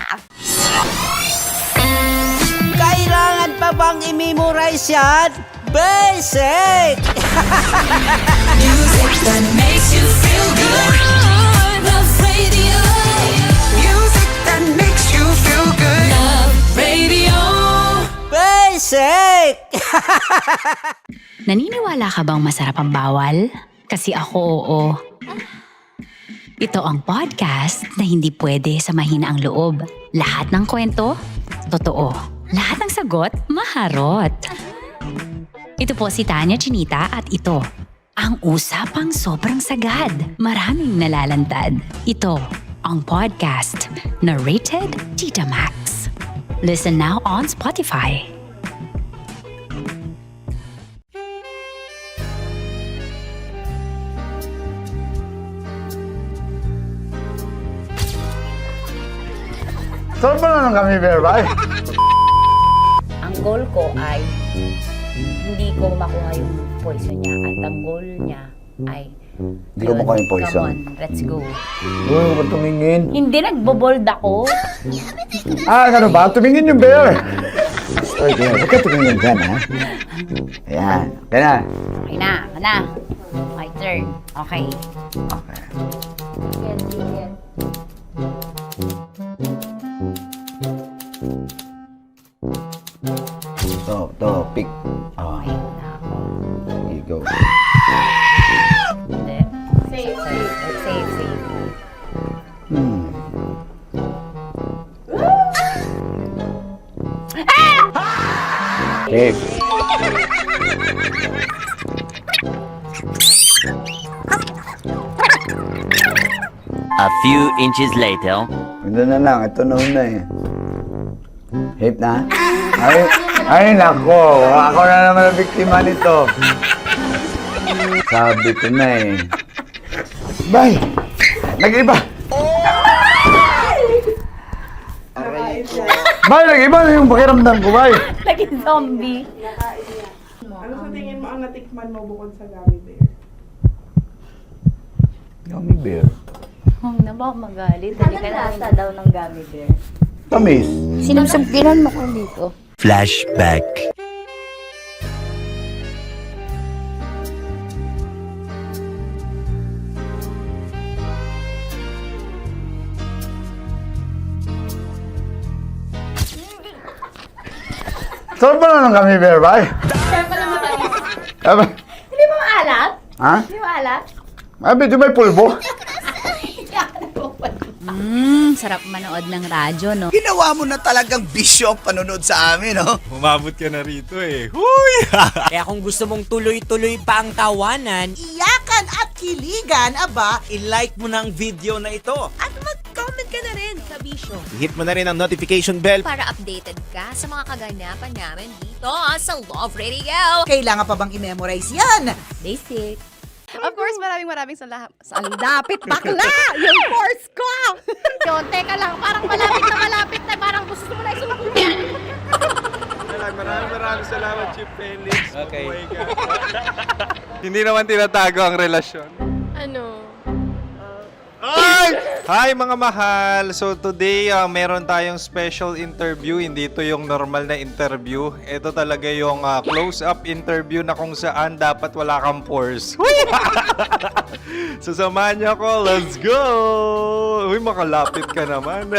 Kailangan pa bang i-memorize yan? Basic! Music that makes you feel good. Love Radio. Music that makes you feel good. Love Radio. Basic! Naniniwala ka bang masarap ang bawal? Kasi ako oo. Ito ang podcast na hindi pwede sa mahina ang loob. Lahat ng kwento, totoo. Lahat ng sagot, maharot. Ito po si Tanya Chinita at ito, ang usapang sobrang sagad. Maraming nalalantad. Ito, ang podcast na Rated Tita Max. Listen now on Spotify. Saan ba na lang kami, Berbay? Ang goal ko ay hindi ko makuha yung poison niya at ang goal niya ay Hindi ko makuha yung poison. Come on, let's go. Uy, huwag tumingin. Hindi, nagbobold ako. Ano ba? Tumingin yung bear. Oy, bear, huwag ka tumingin dyan, ha? Ayan, kaya na. Okay na, na. My turn. Okay. Okay. Yan, yan. To, pick. Oh. There you go. Hindi. Safe, safe. Let's save, save. Safe. A few inches later. Ito na lang, ito na una eh. Hip na? Ay nako, ako na naman ang biktima nito. Sabi ko na eh. Bay! Nag-iba! Bay, nag-iba na yung pakiramdam ko, bay! Naging zombie. Ano sa tingin mo ang natikman mo bukod sa gummy bear? Gummy bear? Huwag na ba magalit? Hindi ka nasa daw ng gummy bear. Tamis. Sinusumpilan mo ko dito. Flashback. Saan ba na lang kami, bear, bay? Saan pa naman tayo? Aba, Hindi mo maalat? ha? Hindi mo maalat? Ay, medyo may pulbo. Hindi ako nagpapalbo. Sarap manood ng radyo, no? Ginawa mo na talagang bisyo ang panonood sa amin, no? Umabot ka na rito eh. Huy! Kaya kung gusto mong tuloy-tuloy pa ang tawanan, Iyakan at kiligan, aba, i-like mo na ang video na ito. At mag-comment ka na rin sa Bisyo. Hit mo na rin ang notification bell. Para updated ka sa mga kaganapan namin dito sa Love Radio. kailangan pa bang i-memorize yan? Basic. Of course, maraming salamat. Lapit bakla! Yung course ko! Yun, teka lang, parang malapit na, parang gusto mo na isubo. Maraming salamat, Chief Felix. Okay. Oh my God. Hindi naman tinatago ang relasyon. Ano? Hi mga mahal! So today, meron tayong special interview. Hindi ito yung normal na interview. Ito talaga yung close-up interview na kung saan dapat wala kang pores. So samahan niyo ako. Let's go! Uy, makalapit ka naman.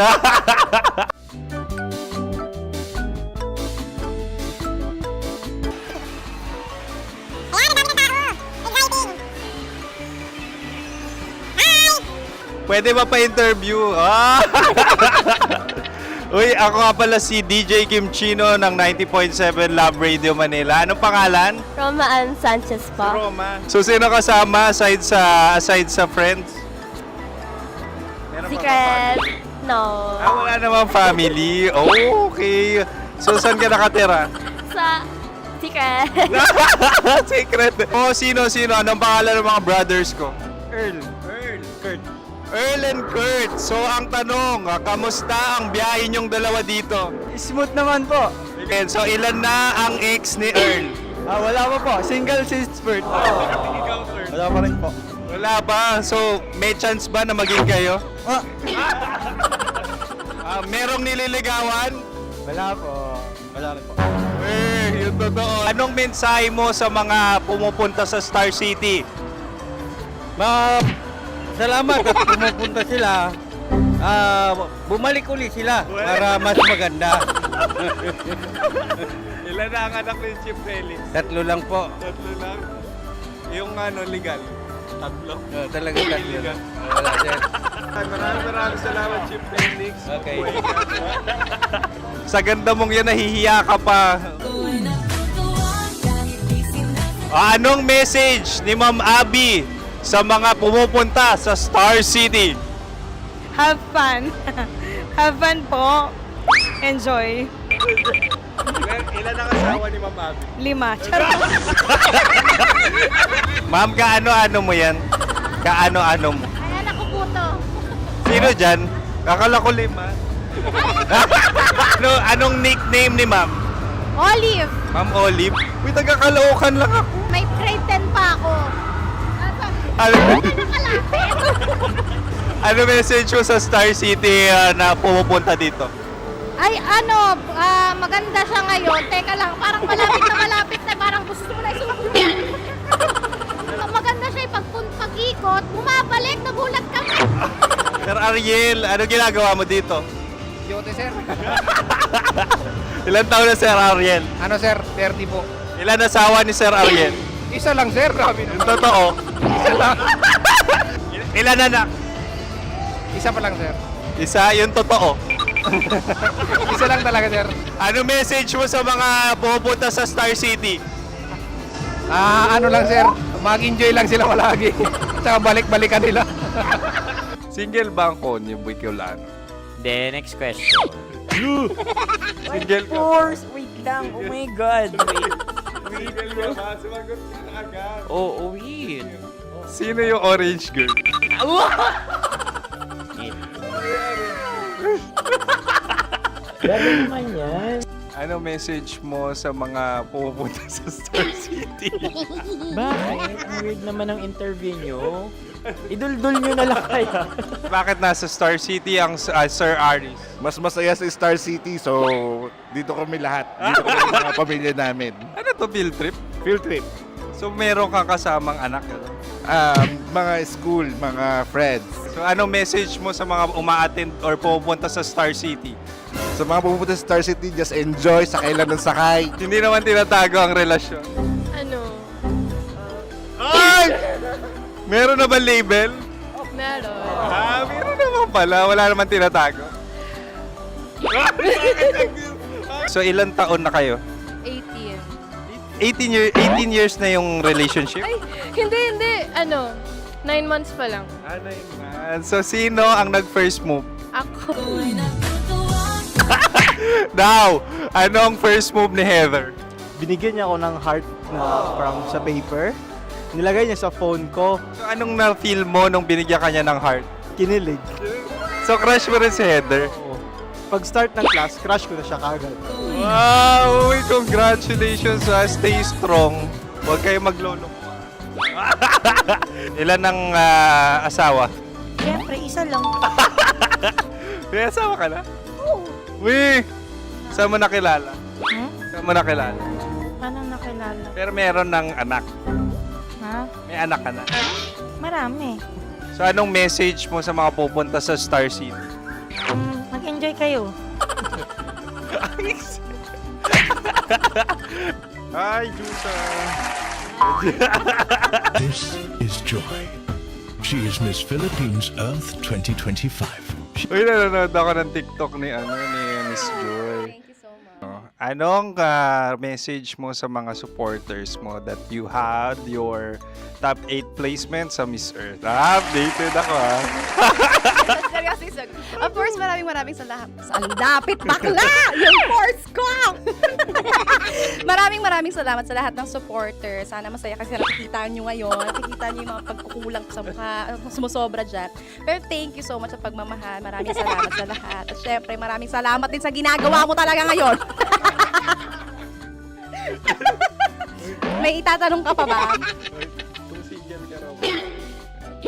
Pwede ba pa-interview? Uy, ako nga pala si DJ Kim Chino ng 90.7 Love Radio Manila. Anong pangalan? Roma Ann Sanchez po. Roma. So, sino kasama aside sa friends? Meron ba Secret. No. wala namang family. Oh, okay. So, saan ka nakatira? Sa Secret. Secret. Oh, sino? Anong pangalan ng mga brothers ko? Earl, Kurt. Earl and Kurt. So, ang tanong, kamusta ang biyahe niyong dalawa dito? Smooth naman po. Okay, so, ilan na ang ex ni Earl? Wala pa po. Single since birth. Wala pa rin po. Wala pa. So, may chance ba na maging kayo? Merong nililigawan? Wala po. Wala rin po. Yung totoo. Anong mensahe mo sa mga pumupunta sa Star City? Salamat at pumupunta sila. Bumalik ulit sila para mas maganda. Ilan na ang anak ni Chief Felix? 3 lang po. 3 lang? Yung legal? 3? Talaga 3 lang. Wala dyan. Maraming salamat, Chief Felix. Okay. Sa ganda mong yan, nahihiya ka pa. Anong message ni Ma'am Abby sa mga pumupunta sa Star City? Have fun. Have fun po. Enjoy. Ilan ang asawa ni Ma'am Abby? 5. Charot. Ma'am, kaano-ano mo yan? Kaano-ano mo? Ay, anak ko po to. Sino dyan? Kakala ko 5. Anong nickname ni Ma'am? Olive. Ma'am Olive? Uy, taga-Caloocan lang ako. May grade 10 pa ako. Ano message mo sa Star City na pumupunta dito? Ay, maganda siya ngayon. Teka lang, parang malapit na, parang gusto mo na isubo. Maganda siya pag-ikot, bumabalik, nagulat kami. Sir Ariel, ano ginagawa mo dito? Yote, sir. Ilan taon na Sir Ariel? Ano, sir? 30 po. Ilan asawa ni Sir Ariel? Isa lang, sir. Grabe Yung totoo. Isa lang. Ilan anak? Isa pa lang, sir. Isa, yung totoo. Isa lang talaga, sir. Ano message mo sa mga pupunta sa Star City? Ano lang, sir. Mag-enjoy lang sila palagi. Tsaka balik-balikan nila. Single ba ang Konyo Bicolano? Then, next question. Single ka? Wait lang. Oh my God. Single ka ba? Sumagot ka na agad. Oh, wait. Sino yung orange girl? Gano'n naman yan. Ano message mo sa mga pupunta sa Star City? Bakit? Ang weird naman ang interview nyo. Idul-dul nyo na lang kaya. Bakit nasa Star City ang Sir Aris? Mas masaya sa Star City, so dito kami lahat. Dito kami mga pamilya namin. Ano to, field trip? Field trip. So meron kang kasamang anak? Mga school, mga friends. So anong message mo sa mga uma-attend or pupunta sa Star City? Sa mga pupunta sa Star City, just enjoy, sakay lang ng sakay. Hindi naman tinatago ang relasyon. Ano? Ay! Meron na ba label? Meron. Meron naman pala, wala naman tinatago. So ilan taon na kayo? 18. 18 years na yung relationship? Ay, hindi. 9 months pa lang. 9 months. So sino ang nag-first move? Ako. Daw, ano ang first move ni Heather? Binigyan niya ako ng heart na from sa paper. Nilagay niya sa phone ko. So anong na-feel mo nung binigyan kanya ng heart? Kinilig. So crush mo rin si Heather? Pag start ng class, crush ko na siya kagad. Wow! Uy, congratulations! Stay strong. Huwag kayo maglolo. Ilan ang asawa? Siyempre, isa lang. May asawa ka na? Oo. Uy! Saan mo nakilala? Saan mo nakilala? Paano nakilala? Pero meron ng anak. Ha? May anak ka na. Marami. So anong message mo sa mga pupunta sa Star City? Mag-enjoy kayo. Hi, Jusa! This is Joy. She is Miss Philippines Earth 2025. Uy, nanonood ako ng TikTok ni Miss Joy. Thank you so much. Anong message mo sa mga supporters mo that you had your top 8 placement sa Miss Earth? Updated ako Seryoso. Of course, maraming salamat. Ang lapit bakla! Yung force ko! maraming salamat sa lahat ng supporters. Sana masaya kasi nakikita nyo ngayon. Nakikita nyo yung mga pagkukulang sa mukha. Sumusobra dyan. Pero thank you so much sa pagmamahal. Maraming salamat sa lahat. At syempre, maraming salamat din sa ginagawa mo talaga ngayon. May itatanong ka pa ba?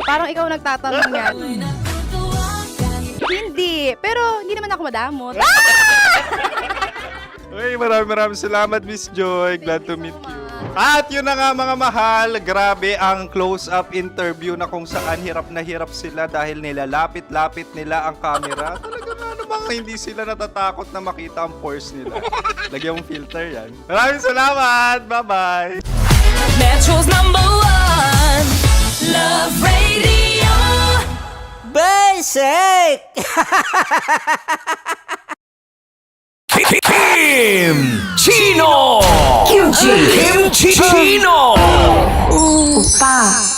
Parang ikaw nagtatanong yan. Hindi. Pero hindi naman ako madamot. Uy, maraming salamat, Miss Joy. Glad to meet you. At yun na nga mga mahal, grabe ang close-up interview na kung saan hirap na hirap sila dahil nilalapit-lapit nila ang camera. Talaga ano bang hindi sila natatakot na makita ang pores nila. Lagyan mong filter yan. Maraming salamat! Bye-bye! Metro's #1 Love Radio. Basic! Kim Chino! Kimchi Chino! Upa.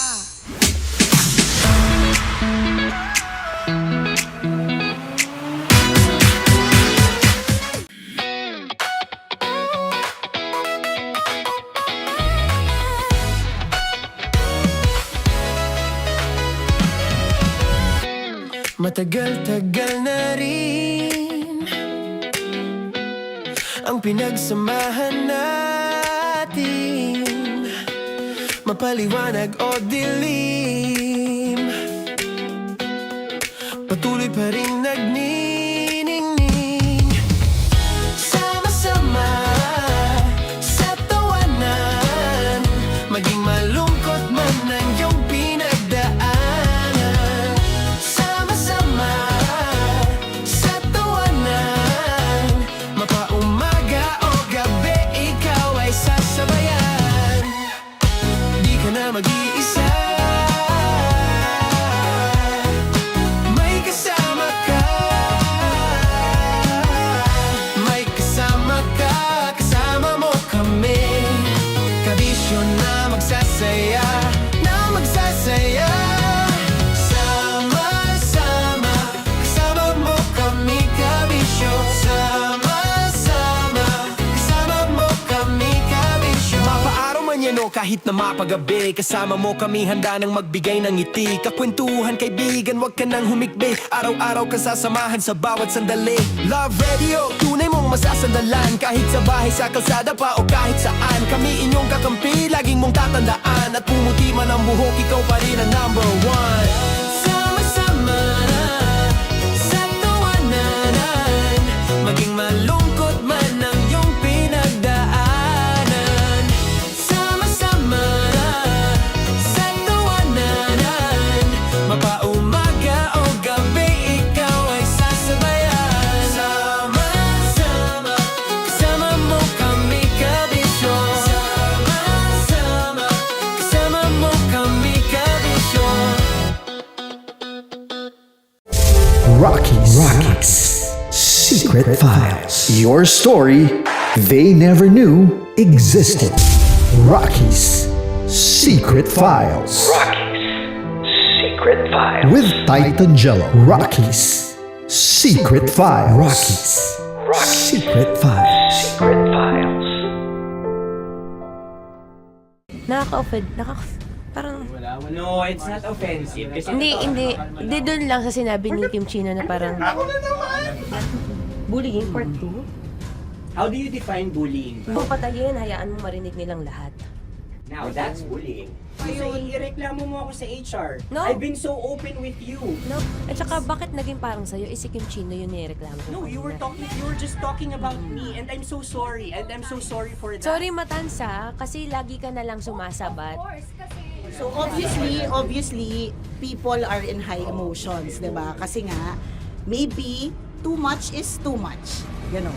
Matagal-tagal na rin ang pinagsamahan natin, mapaliwanag o dilim, patuloy pa rin nagniningning. Sama-sama sa tawanan, maging malungkot man ang iyong pinagdaanan. Sama-sama sa tawanan, mapaumaga o gabi, ikaw ay sasabayan. Di ka na mag-iisa, may kasama ka. May kasama ka, kasama mo kami. Kabisyo na magsasaya, na magsasaya. Sama-sama, kasama mo kami, kabisyo. Sama-sama, kasama mo kami, kabisyo. Mapaaraw man yan o kahit na mapagabi, kasama mo kami, handa nang magbigay ng ngiti. Kakwentuhan, kaibigan, wag ka nang humikbi. Araw-araw ka sasamahan sa bawat sandali. Love Radio, tunay mong masasandalan. Kahit sa bahay, sa kalsada pa o kahit saan, kami inyong kakampi, laging mong tatandaan. At pumuti man ang buhok, ikaw pa rin ang #1. Sama-sama sa tawanan, maging malungkot man ang iyong pinagdaanan. Sama-sama sa tawanan, mapaumaga o gabi, ikaw ay sasabayan. Sama-sama, kasama mo kami, kabisyo. Sama-sama, kasama mo kami, kabisyo. Secret Files. Your story they never knew existed. Rocky's Secret Files. Secret Files. With Titan Jello. Rocky's Secret Files. Rocky's Secret Files. Secret Files. Nakaka-offend. Parang... No, it's not offensive. Kasi Hindi doon lang sa sinabi ni Kim Chino na parang... Bullying, part 2? How do you define bullying? Kung patayin, hayaan mo marinig nilang lahat. Now, that's bullying. So, ireklamo mo ako sa HR. No. I've been so open with you. No? At saka, bakit naging parang sa'yo? Si Kim Chino yun nireklamo ko. No, you were just talking about me, and I'm so sorry. And I'm so sorry for that. Sorry, Matansa, kasi lagi ka na lang sumasabat. So obviously, people are in high emotions, 'di ba? Kasi nga maybe too much is too much, gano'n.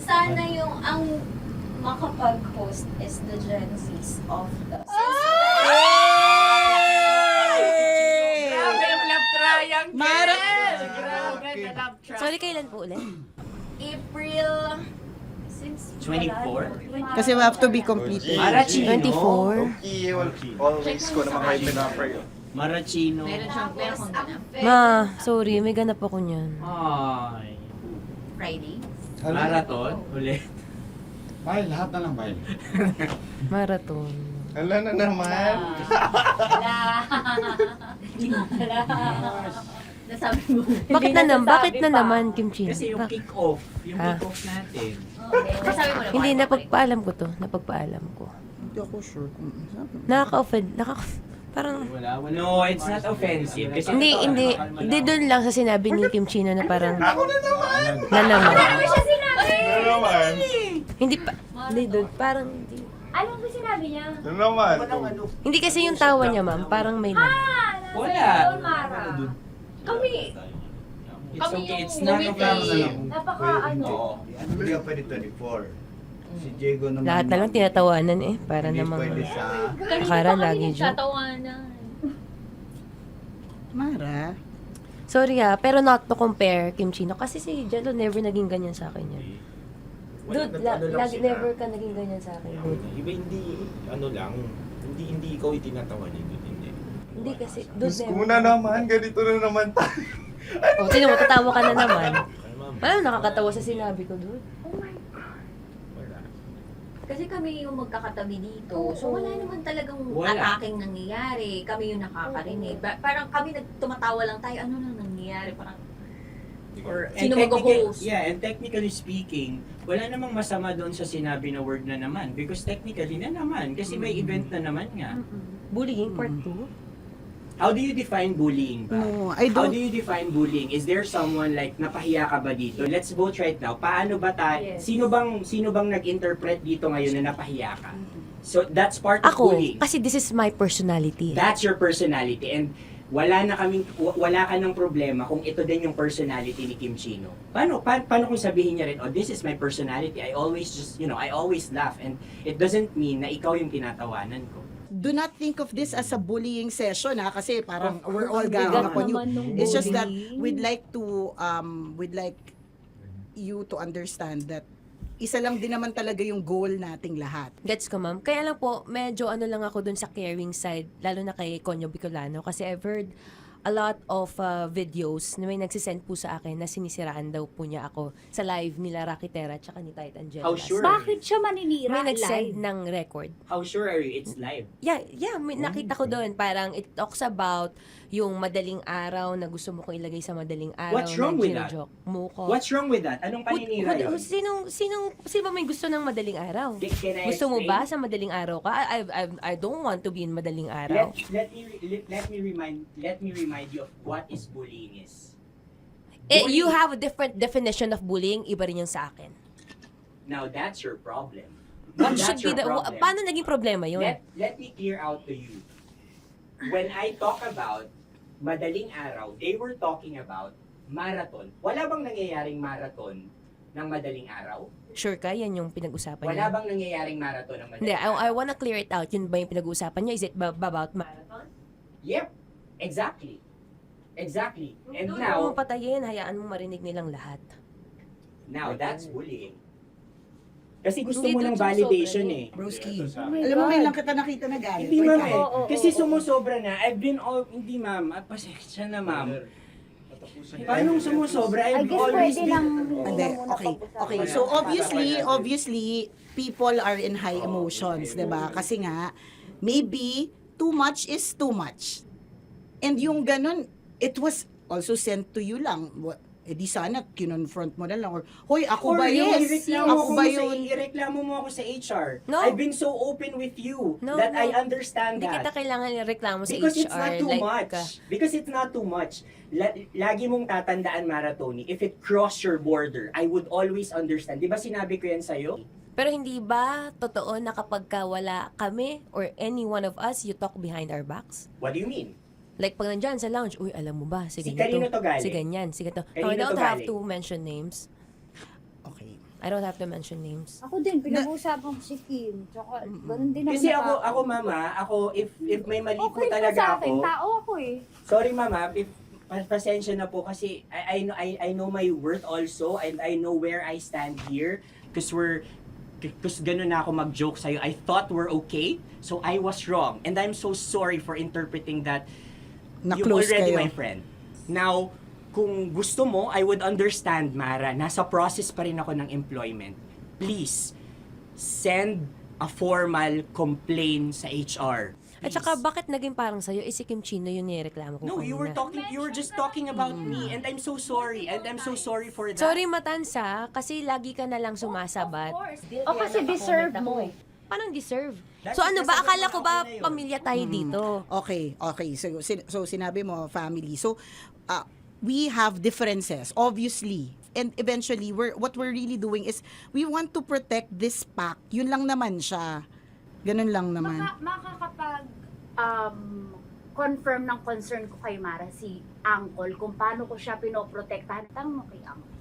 Sana yung ang makapag-host is the Gen Zs of the Grabe yung love triangle! Mara! Grabe the love triangle! Sorry, kailan po ulit? April 24? Kasi we have to be completely. Marachino. 24. Always ko naman kayo pinapray. Marachino. Meron siyang ganap. Ma, sorry, may ganap ako niyan. Ay. Friday. Marathon? Ulit. Bye, lahat na lang bye. Marathon. Hala na naman. Nasabi mo. Bakit na naman, Kim Chino? Kasi yung kick-off. Yung kick-off natin. Nasabi mo na. Hindi, napagpaalam ko to. Napagpaalam ko. Hindi ako sure kung Nakaka-offend. Parang... No, it's not offensive. Kasi Hindi doon lang sa sinabi ni Kim Chino na parang... Ako na naman! Na naman. Ano siya sinabi? Ano naman? Hindi pa... Hindi doon. Parang... Hindi. Ano ba sinabi niya? Ano naman? Hindi kasi yung tawa niya, ma'am. Parang may... Wala. Mara. Kami. It's okay. It's not offensive. Napaka ano. Hindi ka pwede 24. Si Diego naman. Lahat na lang tinatawanan eh. Para namang... sa... Akara lagi joke. Tatawanan. Mara. Sorry pero not to compare, Kim Chino. Kasi si Jello never naging ganyan sa akin yan. Dude, never ka naging ganyan sa akin, dude. Iba hindi, hindi ikaw itinatawanan, dude, hindi. Hindi kasi, dude, Diyos ko na naman, ganito na naman tayo. O, sino mo, tatawa ka na naman. Parang nakakatawa sa sinabi ko, dude. Oh my God. Kasi kami yung magkakatabi dito. So wala naman talagang ataking nangyayari. Kami yung nakakarinig. Parang kami tumatawa lang tayo. Ano nang nangyayari? Parang sino mag-host? Yeah, and technically speaking, wala namang masama doon sa sinabi na word na naman. Because technically na naman. Kasi may event na naman nga. Bullying, part 2? How do you define bullying ba? No, I How don't. do you define bullying? Is there someone like napahiya ka ba dito? Let's vote right now. Paano ba Yes. sino bang nag-interpret dito ngayon na napahiya ka? So that's part of Ako, bullying. kasi this is my personality. That's your personality, and wala ka ng problema kung ito din yung personality ni Kim Chino. Paano kung sabihin niya rin, oh, this is my personality. I always I always laugh, and it doesn't mean na ikaw yung tinatawanan ko. Do not think of this as a bullying session kasi parang we're all ganging upon you. It's just that we'd like you to understand that isa lang din naman talaga yung goal nating lahat. Gets ko, ma'am. Kaya lang po, medyo lang ako dun sa caring side, lalo na kay Conyo Bicolano, kasi I've heard a lot of videos na may nagsisend po sa akin na sinisiraan daw po niya ako sa live nila Rocky Terra at ni Titan Jello. How sure? Bakit siya maninira May live? nagsend ng record. How sure are you it's live? Yeah, nakita ko doon. Parang it talks about yung madaling araw na gusto mo kong ilagay sa madaling araw. What's wrong with that? Mo ko. What's wrong with that? Anong paninira yun? Sino ba may gusto ng madaling araw? Can I Gusto mo explain? ba sa madaling araw ka? I don't want to be in madaling araw. Let me remind you of what is bullying is. You have a different definition of bullying, iba rin yung sa akin. Now that's your problem. What That's should be your the problem. paano naging problema yun? Let me clear out to you. When I talk about madaling araw, they were talking about marathon. Wala bang nangyayaring marathon ng madaling araw? Sure ka? Yan yung pinag-usapan Wala niya? bang nangyayaring marathon ng Hindi, madaling araw? I wanna clear it out. Yun ba yung pinag-usapan niya? Is it about marathon? Yep, exactly. Exactly. And Doon now, mo patayin, hayaan mo marinig nilang lahat. now that's bullying. Kasi gusto Hindi mo doon ng validation sumusobra eh. Broski, Oh my alam mo God. ngayon lang kita nakita na galit. Hindi ma'am eh. Oo, Kasi oo. sumusobra na. I've been all, hindi ma'am. Pasensya na ma'am. Paano sumusobra? I've always been... Hindi, okay. So obviously, people are in high emotions, 'di ba? Kasi nga, maybe too much is too much. And yung ganun, it was also sent to you lang. Di sana kinonfront mo na lang or hoy, ako ba yun? Ako ba yun? Ireklamo mo ako sa HR. No. I've been so open with you No, that no. I understand Hindi that. kita kailangan ireklamo sa Because HR. it's not too like, much. Because it's not too much. Lagi mong tatandaan, Maratoni, if it cross your border, I would always understand. Di ba sinabi ko yan sa'yo? Pero hindi ba totoo na kapag ka wala kami or any one of us, you talk behind our backs? What do you mean? Like pag nandyan sa lounge, uy, alam mo ba, si Si ganito, kanino to galing? si ganyan, si ganito. Kanino No, I don't to have galing? to mention names. Okay. I don't have to mention names. Ako din, pinag-uusapan ko si Kim. Tsaka, ganun din Kasi ako mama, if may mali po talaga ako. Tao ako eh. Sorry mama, if pasensya na po kasi I know my worth also and I know where I stand here because ganun na ako mag-joke sa'yo. I thought we're okay, so I was wrong. And I'm so sorry for interpreting that you're Na-close already kayo. my friend. Now, kung gusto mo, I would understand, Mara. Nasa process pa rin ako ng employment. Please, send a formal complaint sa HR. At saka bakit naging parang sa'yo, si Kim Chino yung nireklamo ko No, you were just talking about me and I'm so sorry. And I'm so sorry for that. Sorry Matansa, kasi lagi ka na lang sumasabat. O kasi deserve mo. Parang deserve. So ano ba, akala ko ba pamilya tayo dito? Okay. So sinabi mo family. So we have differences obviously. And eventually what we're really doing is we want to protect this pack. Yun lang naman siya. Ganun lang naman. Makakapag confirm ng concern ko kay Mara si Uncle kung paano ko siya pinoprotektahan. Tanong mo kay Uncle.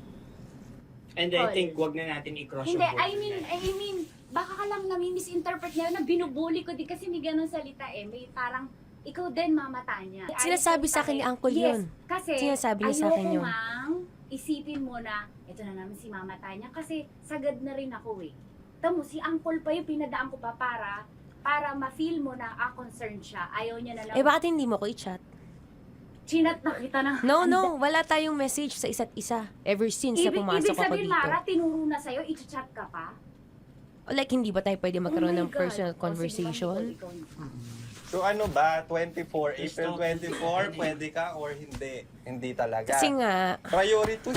And I think wag na natin i-cross Hindi, yung I mean, baka ka lang nami-misinterpret niya na binubuli ko di kasi may ganun salita eh. May parang, ikaw din mamata niya. Sinasabi sa akin ni Uncle yun. Kasi, Sinasabi niya sa akin yun. ayoko mang isipin mo na, ito na naman si mamata niya kasi sagad na rin ako eh. Tamo, si Uncle pa yung pinadaan ko pa para ma-feel mo na concerned siya. Ayaw niya na lang. Eh bakit hindi mo ko i-chat? Chinat na kita na. No, wala tayong message sa isa't isa. Ever since na pumasok Ibig ako sabihin, dito. Mara, tinuro na sa'yo, i-chat ka pa? Like, hindi ba tayo pwede magkaroon Oh my ng God. personal conversation? So ano ba, 24, April 24, pwede ka or hindi? Hindi talaga. Kasi nga, Priority.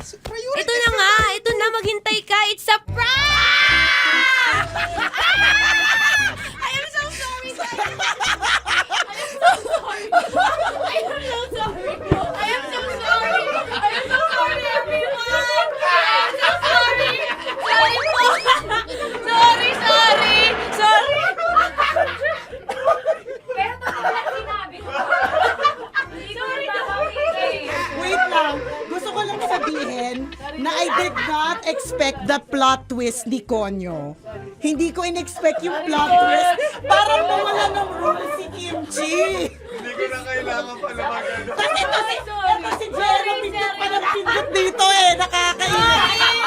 ito na nga, ito na, maghintay ka, it's a prank! I am so sorry, guys. I am so sorry. I am so sorry. I am so sorry, everyone. I am so sorry. Sorry po. Sorry. Pero talaga sinabi ko. Hindi ko rin Wait lang. Gusto ko lang sabihin na I did not expect the plot twist ni Konyo. Hindi ko in-expect yung plot twist. Parang nawala ng role si Kimchi. Hindi ko na kailangan pa naman ano. Kasi ito si Jeremy pindot pa ng pindot dito eh. Nakakainis.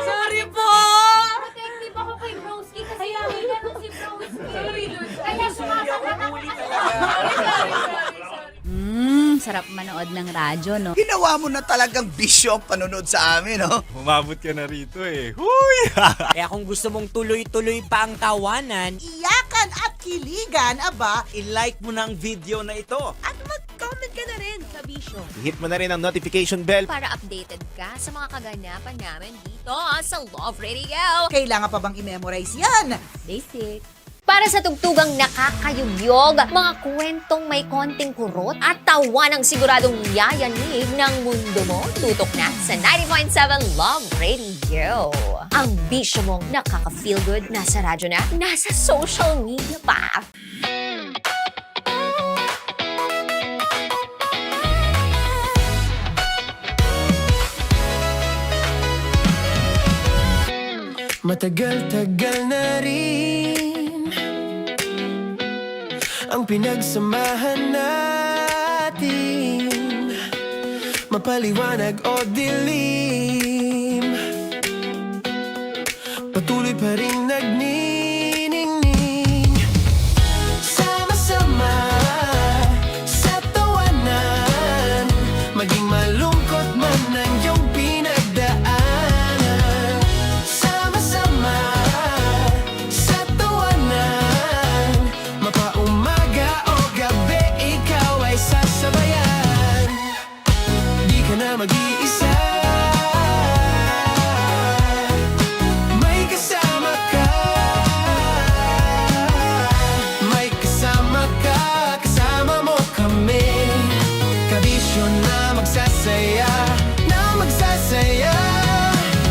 Sorry po! Protective ako kay Broski kasi ginanong si Broski. Kaya sumasagot ako. Sarap manood ng radyo, no? Ginawa mo na talagang bisyo ang panonood sa amin, no? Umabot ka na rito eh. Huy! Kaya kung gusto mong tuloy-tuloy pa ang tawanan, Iyakan at kiligan, aba. i-like mo ng video na ito. At mag-comment ka na rin sa Bisyo. Hit mo na rin ang notification bell. Para updated ka sa mga kaganapan namin dito sa Love Radio. Kailangan pa bang i-memorize yan? Basic. Para sa tugtugang nakakayugyog, mga kwentong may konting kurot at tawa ng siguradong yayanig ng mundo mo, tutok na sa 90.7 Love Radio. Ang bisyo mong nakaka-feel good, nasa radyo na, nasa social media pa. Matagal-tagal na rin ang pinagsamahan natin, mapaliwanag o dilim, patuloy pa rin nagniningning. Sama-sama sa tawanan, maging malungkot man ang iyong pinagdaanan. Sama-sama sa tawanan, mapaumaga o gabi, ikaw ay sasabayan. Di ka na mag-iisa, may kasama ka. May kasama ka, kasama mo kami. Kabisyo na magsasaya, na magsasaya.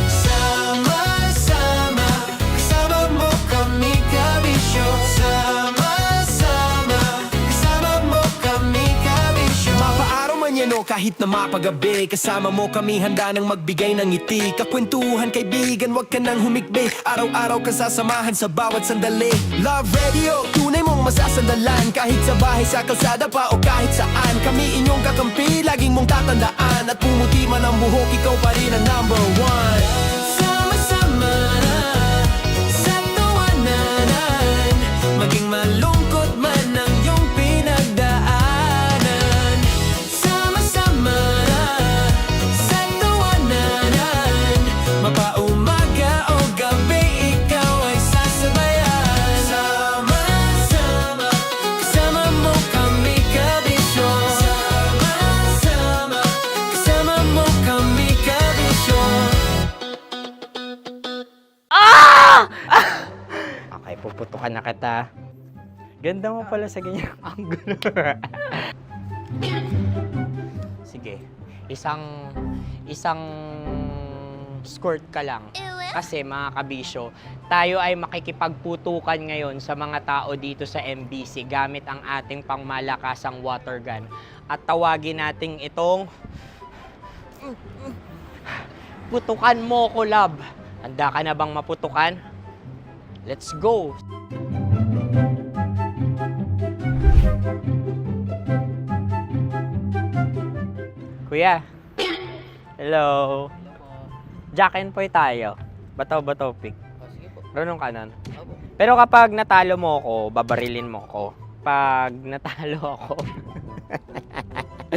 Sama-sama, kasama mo kami, kabisyo. Sama-sama, kasama mo kami, kabisyo. Mapaaraw man yan o kahit na mapagabi, kasama mo kami, handa nang magbigay ng ngiti. Kakwentuhan, kaibigan, wag ka nang humikbi. Araw-araw ka sasamahan sa bawat sandali. Love Radio, tunay mong masasandalan. Kahit sa bahay, sa kalsada pa o kahit saan, kami inyong kakampi, laging mong tatandaan. At pumuti man ang buhok, ikaw pa rin ang number one. Sama-sama sa tawanan, maging malungkot man ang iyong pinagdaanan. Sama-sama sa tawanan, mapaumaga o gabi, ikaw ay sasabayan. Sama-sama, kasama mo kami, kabisyo. Sama-sama, kasama mo kami, kabisyo. Okay, puputukan na kita. Ganda mo pala sa ganyang angulo. Sige, isang skirt ka lang. Kasi mga kabisyo, tayo ay makikipagputukan ngayon sa mga tao dito sa MBC gamit ang ating pangmalakasang water gun. At tawagin natin itong putukan mo ko, love. Handa ka na bang maputukan? Let's go! Kuya. Hello. Jack and Poy tayo. Bato-bato pick. Runong kanan. Pero kapag natalo mo ako, babarilin mo ako. Pag natalo ako,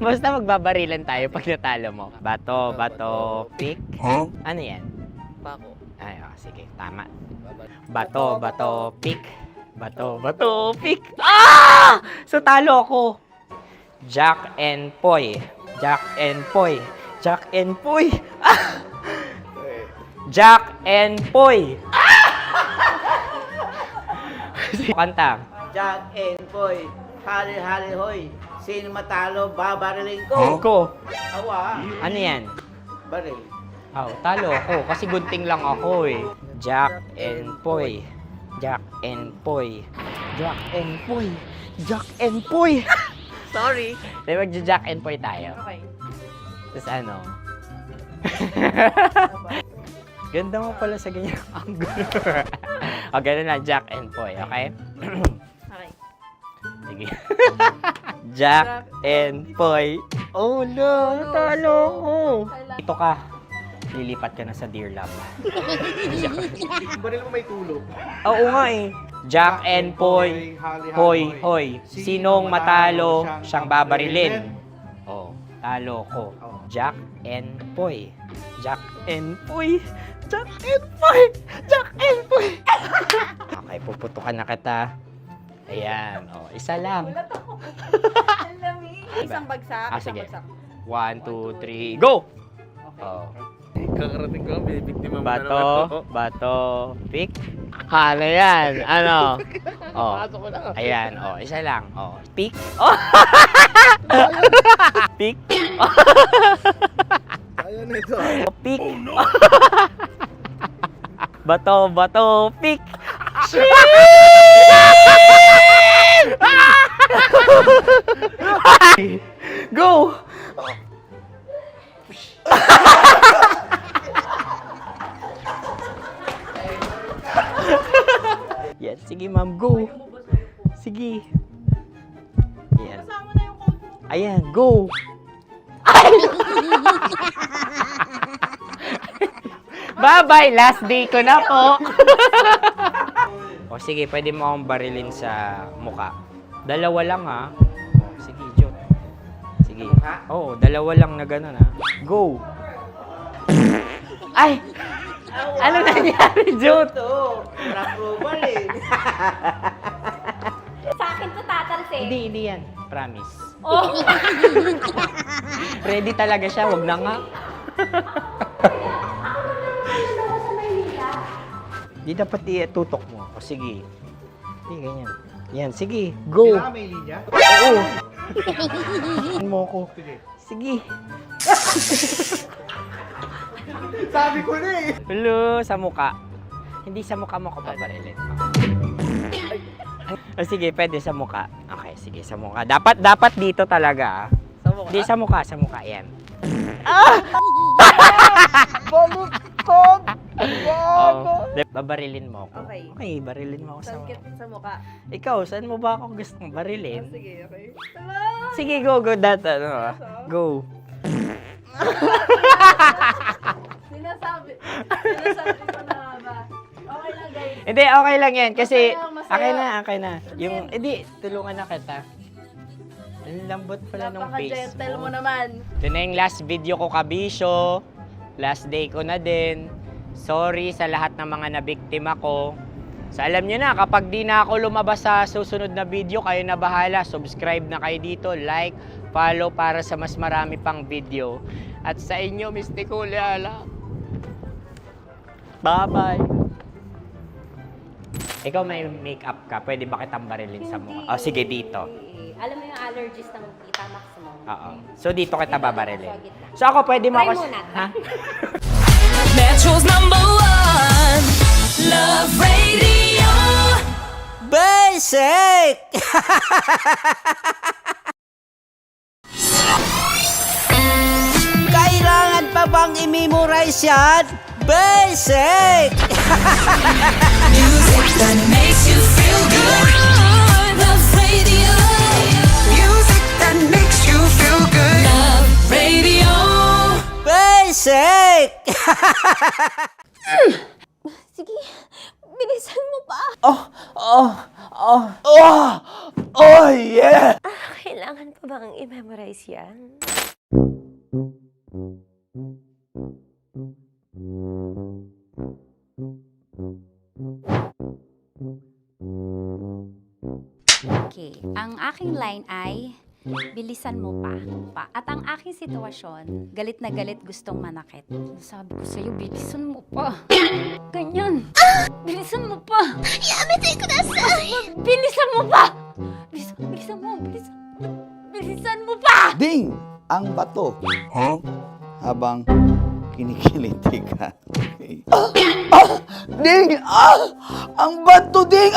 basta magbabarilan tayo pag natalo mo. Bato, pick. Huh? Ano yan? Bako. Ay, oh, sige, tama. Bato, pick. Bato, pick. Ah! So talo ako. Jack and Poy. Jack and Poy. Jack and Poy. Ah! Jack and Poy. Kanta. Jack and Poy, hali-hali hoy. Sino matalo, babariling ko. Ko. Awa. Ano yan? Baril. Oh, talo ako kasi gunting lang ako eh. Jack and Poy. Jack and Poy. Jack and Poy. Jack and Poy. Sorry. Dahil magja-Jack and Poy tayo. Okay. Tapos ano? Ganda mo pala sa ganyang angulo. O, ganun na, Jack and Poy, okay? Okay. Sige. Jack and Poy. Oh no, natalo ko. Ito ka. Lilipat ka na sa Deer Lab. Baril mo may tulog. Oo nga eh. Jack and Poy. Hoy, hoy. Sinong matalo, siyang babarilin. Oh, talo ko. Jack and Poy. Jack and Poy. Jack and Poy. Jack and Poy. Okay, puputukan na kita. Ayan. Oh, isa lang. Isang bagsak. Sige. 1, 2, 3, go! Oh. Kakarating ko, binibiktima mo Bato, pick. Ano yan? Ano? Oh. Ayan, oh, isa lang. Oh, pick. Oh. Pick. Ayan ito. Oh, pick. Bato, pick. Go! Sige, ma'am, go. Sige. Ayan. Ayan, go. Bye-bye, last day ko na po. O sige, pwede mo akong barilin sa muka. Dalawa lang ha. O, sige, Jot. Sige. Oo, dalawa lang na gano'n ha. Go. Ay! Ano nangyari, Jot? Approval eh. Sa akin to tatalsik. Hindi yan. Promise. Oh. Ready talaga siya, wag na nga. Di dapat itutok mo. O sige. Sige, ganyan. Yan, sige. Go. Kailangan may linya? Oo. mo ko. Sige. Sabi ko na eh. Hello, sa muka. Hindi sa muka mo ko paparilin. O sige, pwede sa muka. Okay, sige, sa muka. Dapat dito talaga. Sa muka? Hindi, sa muka. Yan. Ah! Baluktot! Oh, babarilin mo ako. Okay. Okay, barilin mo ako sa muka. Sa mukha. Ikaw, saan mo ba ako gustong barilin? Sige, okay. Sige, go. Go. Sinasabi ko na ba? Okay lang, guys. Hindi, okay lang yan. Kasi, Masaya. okay na. Yung, hindi, tulungan na kita. Ang lambot pala nung face Napaka-gentle mo. mo naman. Ito na yung last video ko, kabisyo. Last day ko na din. Sorry sa lahat ng mga nabiktima ko. So alam nyo na, kapag di na ako lumabas sa susunod na video, kayo na bahala. Subscribe na kayo dito, like, follow para sa mas marami pang video. At sa inyo, Mistiko Leala. Bye-bye. Ikaw may makeup ka, pwede ba kitang barilin sa mukha? O sige, dito. Alam mo yung allergies ng Tita Max mo? Oo. So dito kita babarilin. So ako, pwede mo Try ako... muna. Ha? Metro's #1 Love Radio. Basic! Kailangan pa bang i-memorize yan? Basic! Music that makes you feel good. Love Radio. Music that makes you feel good. Love Radio. Basic! Sige, bilisan mo pa. Oh, yeah! Kailangan pa bang i-memorize yan? Okay, ang aking line ay, bilisan mo pa. At ang aking sitwasyon, galit na galit gustong manakit. Sabi ko sa'yo, bilisan mo pa. Ganyan. Bilisan mo pa. Yamitay ko na sa... Bilisan mo pa! Bilisan mo pa! Ding! Ang bato. Habang kinikiliti ka. Ding! Ang bato, Ding!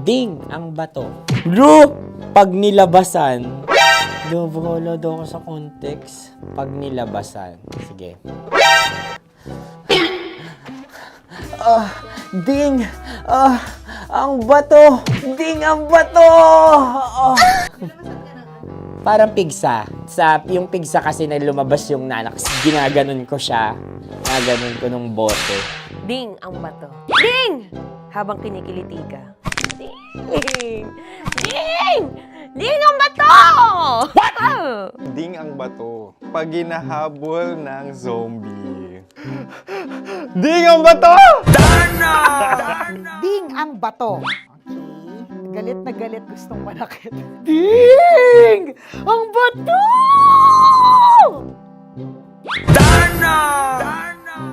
Ding ang bato. Bro! Pag nilabasan. Wala daw ako sa context. Pag nilabasan. Sige. Ding! Ang bato! Ding ang bato! Parang pigsa. Yung pigsa kasi na lumabas yung nanak. Ginaganon ko siya. Ginaganon ko nung bote. Ding ang bato. Ding! Habang kinikiliti ka. Ding! Ding! Ding ang bato! What? Ding ang bato. Pag hinahabol ng zombie. Ding ang bato! Ding ang bato. Okay. Galit na galit gustong manakit. Ding! Ang bato!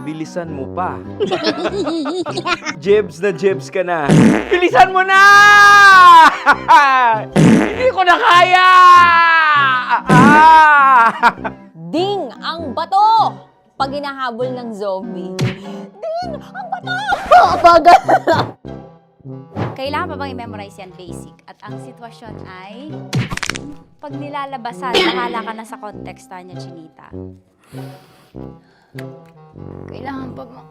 Bilisan mo pa. Jebs ka na. Bilisan mo na! Hindi ko na kaya! Ding ang bato! Pag hinahabol ng zombie. Ding ang bato! Apagal! Kailangan pa bang i-memorize yan basic? At ang sitwasyon ay, pag nilalabasan, bahala ka na sa konteksta niya, Chinita. Kailangan pa bang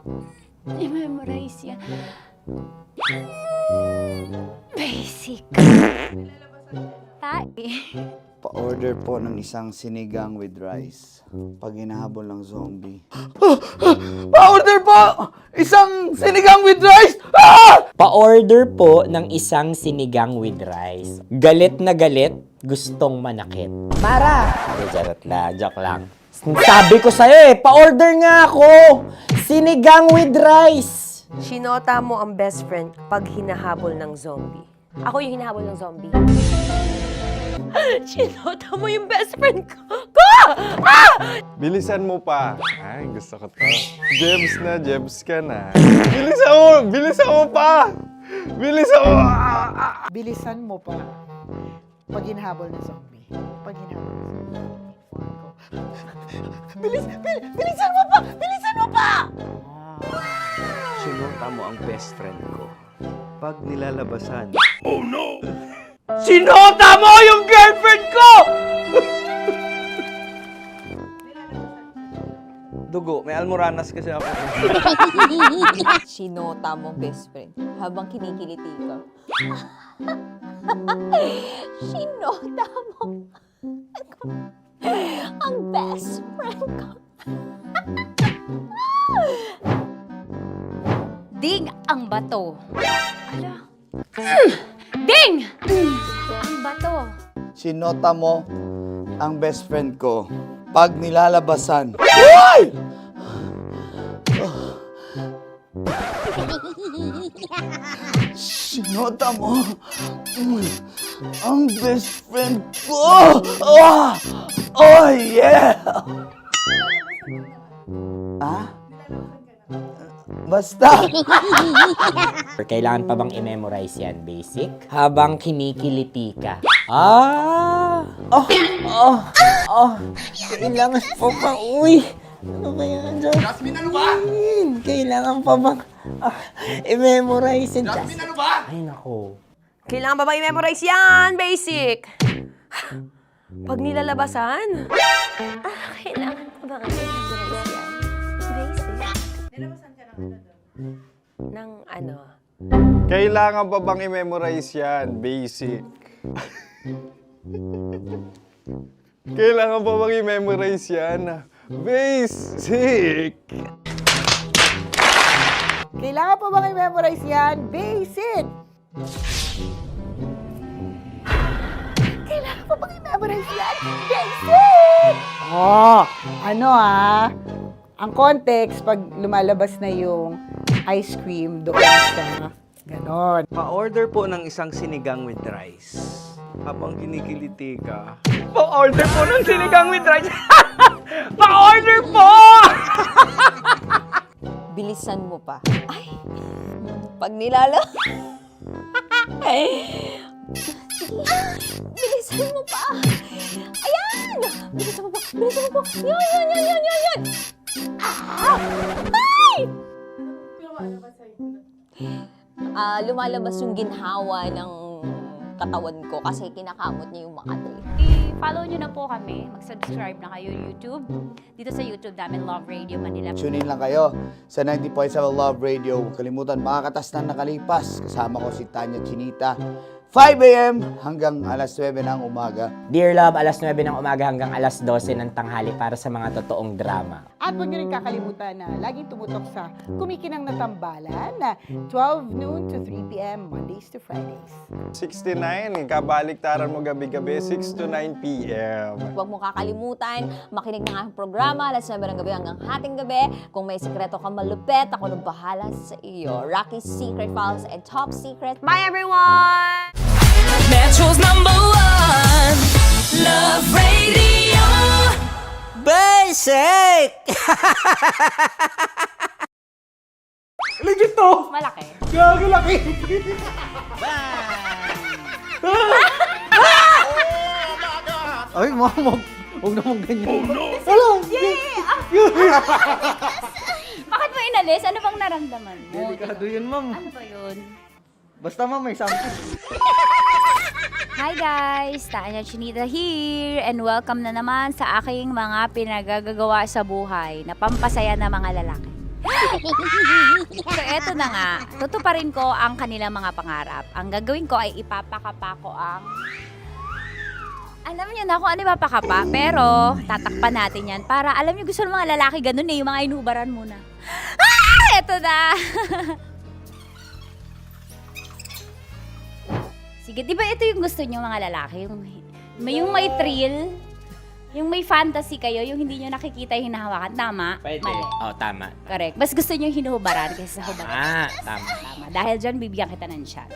i-memorize yan? Basic. Tae. Pa-order po ng isang sinigang with rice. Pag hinahabol ng zombie. Pa-order po! Isang sinigang with rice! Pa-order po ng isang sinigang with rice. Galit na galit, gustong manakit. Mara! Charot na, joke lang. Sabi ko sa'yo pa-order nga ako! Sinigang with rice! Sinota mo ang best friend pag hinahabol ng zombie. Ako yung hinahabol ng zombie. Sinota mo yung best friend ko! Bilisan mo pa. Ay, gusto ko to. Jebs ka na. Bilisan mo pa! Bilisan mo! Bilisan mo pa. Pag hinahabol ng zombie. Pag hinahabol ng zombie. Bilisan mo pa! Bilisan mo pa! Sinota mo ang best friend ko. Pag nilalabasan. Oh no! Sinota mo yung girlfriend ko! Dugo, may almoranas kasi ako. Sinota mo best friend habang kinikiliti ka. Sinota mo ang best friend ko. Ding ang bato. Ala. Ding! Ang bato. Sinota mo ang best friend ko pag nilalabasan. Hoy! Sinota mo ang best friend ko. Oh yeah! Basta! Kailangan pa bang i-memorize yan, basic? Habang kinikiliti ka. Kailangan pa bang, ano ba yan, Jasmine, ano ba? Kailangan pa bang i-memorize yan, Jasmine, ano ba? Ay, nako. Kailangan ba i-memorize yan? Basic! Pag nilalabasan? Kailangan pa ba i-memorize yan? Basic. Nilalabasan ka ng ano? Kailangan pa bang i-memorize yan? Basic. Kailangan pa bang i-memorize yan? Basic. Kailangan pa bang i-memorize yan? Basic! Kailangan pa bang i-memorize yan? Basic! Ang context, pag lumalabas na yung ice cream doon sa ganon. Pa-order po ng isang sinigang with rice. Habang kinikiliti ka. Pa-order po ng sinigang with rice! Pa-order po! Bilisan mo pa. Ay! Pag nilala... Bilisan mo pa! Ayan! Bilisan mo pa! Bilisan mo pa! Yan! Ay! Lumalabas yung ginhawa ng katawan ko kasi kinakamot niya yung Makati. I-follow nyo na po kami. Mag-subscribe na kayo YouTube. Dito sa YouTube namin, Love Radio Manila. Tune in lang kayo sa 90.7 Love Radio. Huwag kalimutan, makakatas na nakalipas. Kasama ko si Tanya Chinita. 5 a.m. hanggang alas 9 ng umaga. Dear Love, alas 9 ng umaga hanggang alas 12 ng tanghali para sa mga totoong drama. At huwag niyo rin kakalimutan na laging tumutok sa Kumikinang na Tambalan na 12 noon to 3 p.m. Mondays to Fridays. 69, kabaliktaran mo gabi-gabi, 6 to 9 p.m. Huwag mo kakalimutan, makinig ng aking programa, alas 9 ng gabi hanggang hating gabi. Kung may sekreto kang malupet, ako nang bahala sa iyo. Rocky's Secret Files and Top Secret. Bye, everyone! Metro's #1 Love Radio Basic! Legit to! Malaki. Gagi laki! Ay, mama, huwag naman ganyan. Oh no! Bakit mo inalis? Ano bang naramdaman mo? Delikado yun, ma'am. Ano ba yun? Basta, ma'am, may something. Hi guys! Tanya Chinita here and welcome na naman sa aking mga pinagagagawa sa buhay na pampasaya ng mga lalaki. So eto na nga, tutuparin ko ang kanilang mga pangarap. Ang gagawin ko ay ipapakapa ko ang... Alam niyo na kung ano ipapakapa, pero tatakpan natin yan para, alam niyo, gusto ng mga lalaki ganun eh, yung mga inubaran muna. Eto na! Sige, di ba ito yung gusto niyo mga lalaki? Yung may thrill, yung may fantasy kayo, yung hindi nyo nakikita yung hinahawakan. Tama? Pwede. Mali. Tama. Correct. Mas gusto nyo yung hinuhubaran kaysa sa hubaran. Tama. Tama. Dahil dyan, bibigyan kita ng shot.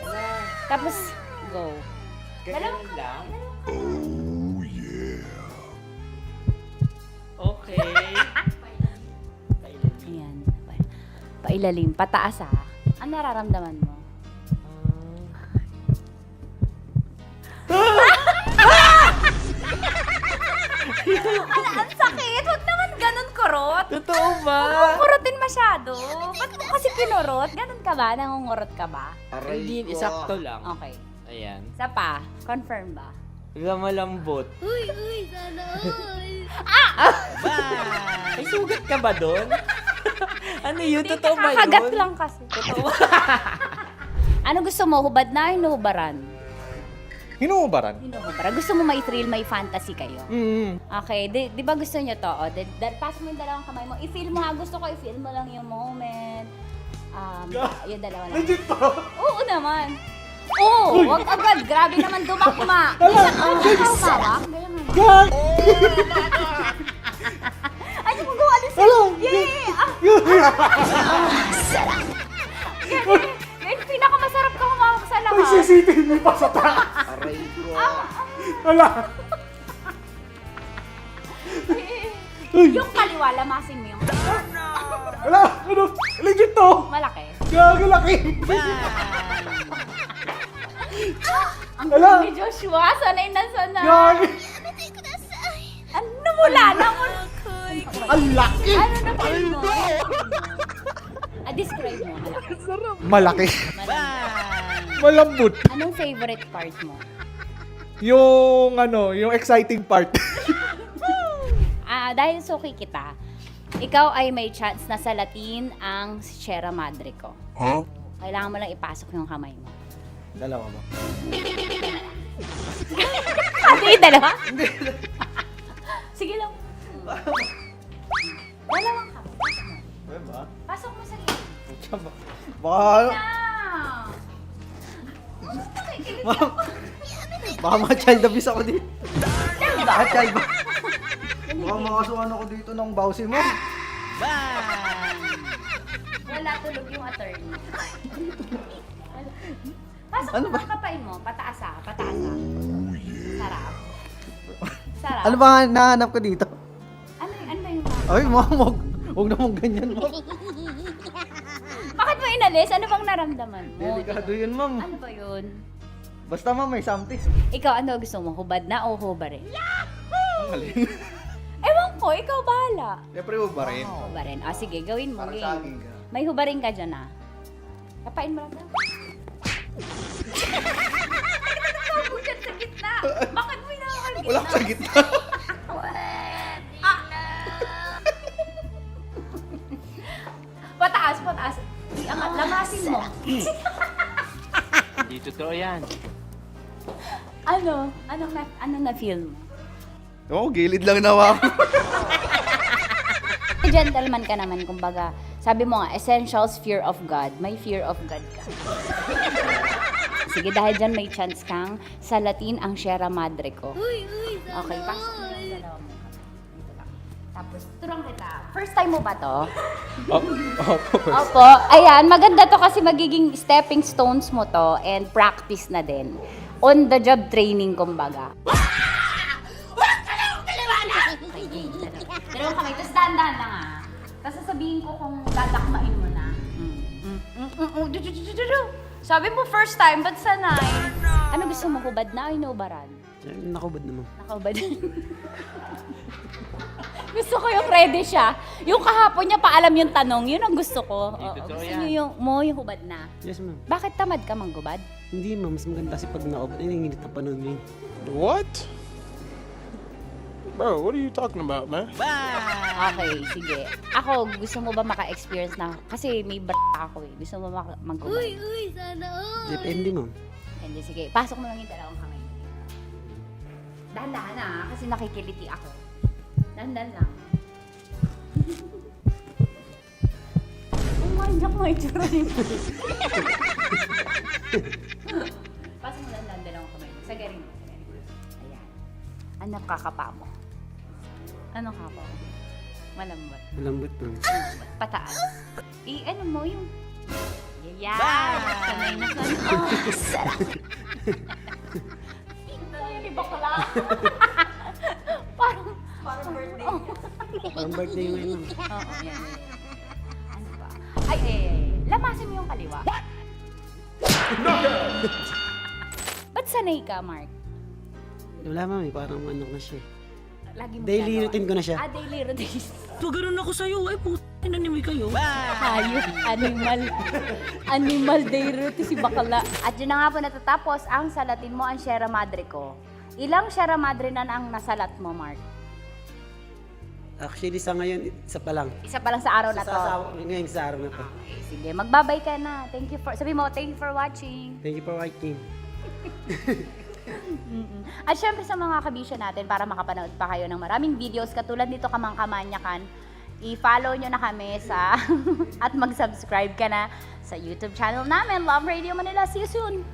Tapos, go. Ganun lang. Oh, yeah. Okay. Ayan. Pailalim. Pataas ah. Ano nararamdaman mo? Ang sakit! Huwag naman ganun kurot! Totoo ba? Huwag mong kurotin masyado. Ba't mo kasi pinurot? Ganun ka ba? Nangungurot ka ba? Hindi, sakto lang. Okay. Ayan. Isa pa. Confirm ba? Malambot. Uy, sana all. May sugat ka ba doon? Ano yun? Totoo ba yun? Kakagat lang kasi. Totoo. Ano gusto mo? Hubad na o hinuhubaran? Hinuhubaran. Hinuhubaran. Gusto mo may thrill, may fantasy kayo? Okay. Di ba gusto nyo to? O, pass mo yung dalawang kamay mo. I-feel mo ha. Gusto ko i-feel mo lang yung moment. Yung dalawa lang. Legit to? Oo naman. Oo, wag agad. Grabe naman dumakma. Hawak. God! Ay, mo gawa din sa'yo. Yeah! Yan, pinakamasarap ka humawak sa lahat. May CCTV pa sa taas. Aray ko. Wala. Yung kaliwa, lamasin mo yung Wala. Ano? Legit to. malaki. Gagalaki. Ang Wala. gulo ni Joshua, sanay na sanay. Gagi. Ano mula na mo? Ang laki. Ano na feel mo? Describe mo, Malaki. malaki. Malambot. Anong favorite part mo? Yung yung exciting part. Dahil suki kita, ikaw ay may chance na salatin ang Sierra Madre ko. Huh? Kailangan mo lang ipasok yung kamay mo. Dalawa ba? Hindi, dalawa? Sige lang. Dalawang kamay. Pasok mo sa gilid. Baka, baka ma-child abuse ako dito. Child ba? Baka makasuhan ako dito ng bawsi mo. Wala tulog yung attorney. Pasok Ano mo ba? ang kapay mo. Pataas ah. Pataas ah. Sarap. Sarap. Ano ba nahanap ko dito? Ano ba yung... Ay, huwag namang ganyan, ma'am. Bakit mo inalis? Ano bang naramdaman mo? Delikado yun, ma'am. Ano ba yun? Basta, ma'am, may something. Ikaw, ano gusto mo? Hubad na o hubarin? Ang galing. Ewan ko, ikaw bahala. Siyempre ba rin? Hubarin. Sige, gawin mo. Parang Game. saging ka. May hubarin ka dyan ah. Kapain mo lang daw. Nakakabog dyan sa gitna. Bakit mo inakakal Wala ka sa gitna. Pataas, pataas. Iangat, lamasin mo. Hindi totoo yan. Anong na-feel mo? Oo, gilid lang nawa ako. Gentleman ka naman, kumbaga. Sabi mo nga, essentials, fear of God. May fear of God ka. Sige, dahil dyan may chance kang salatin ang Sierra Madre ko. Okay, pasok mo yung dalawa mo. Dito lang. Tapos, turang kita. First time mo ba to? Opo. Ayan, maganda to kasi magiging stepping stones mo to and practice na din. On the job training, kumbaga. Dalawang kamay. Tapos dahan-dahan lang ah. Tapos sasabihin ko kung dadakmain mo na. Sabi mo first time, ba't sanay? Ano gusto mo, hubad na o inubaran? Nakubad naman. Nakahubad. Gusto ko yung ready siya. Yung kahapon niya paalam yung tanong, yun ang gusto ko. Gusto niyo yung hubad na. Yes, ma'am. Bakit tamad ka manggubad? Hindi, ma'am. Mas maganda kasi pag naubad. Ay, nanginit na pa nun eh. What? Bro, what are you talking about, man? Okay, sige. Ako, gusto mo ba maka-experience na? Kasi may ako eh. Gusto mo mag-ubay? Uy, sana all. Depende, ma'am. Hindi, sige. Pasok mo lang yung dalawang kamay. Dahan-dahan na, kasi nakikiliti ako. Dahan-dahan lang. Umanyak mo yung tsura niyo. Pasok mo lang dalawang kamay. Sagarin mo. Ayan. Ano kakapa mo? Ano kakapa mo? Malambot. Malambot, ma'am. Pataas. Ano mo yung... Yeah! Sanay na sanay. Oh, sarap. Hindi bakla. Parang birthday. Parang birthday mo yun, ma'am. Oo, yan. Ano ba? Ay. Lamasin mo yung kaliwa. Ba't sanay ka, Mark? Wala, ma'am. Parang ano na siya. Lagi mo Daily ginagawa. routine ko na siya. Daily routine. So, ganun ako sa'yo. Ay, nanimay kayo. Hayop, animal day routine si bakla. At yun na nga po natatapos ang salatin mo ang Sierra Madre ko. Ilang Sierra Madre na ang nasalat mo, Mark? Actually, sa ngayon, isa pa lang. Isa pa lang sa araw na to. Ngayon sa araw na to. Okay, sige, magbabay ka na. Sabi mo, thank you for watching. Thank you for watching. At syempre sa mga kabisyo natin, para makapanood pa kayo ng maraming videos katulad nito Kamangkamanyakan, i-follow nyo na kami sa at mag-subscribe ka na sa YouTube channel namin, Love Radio Manila. See you soon!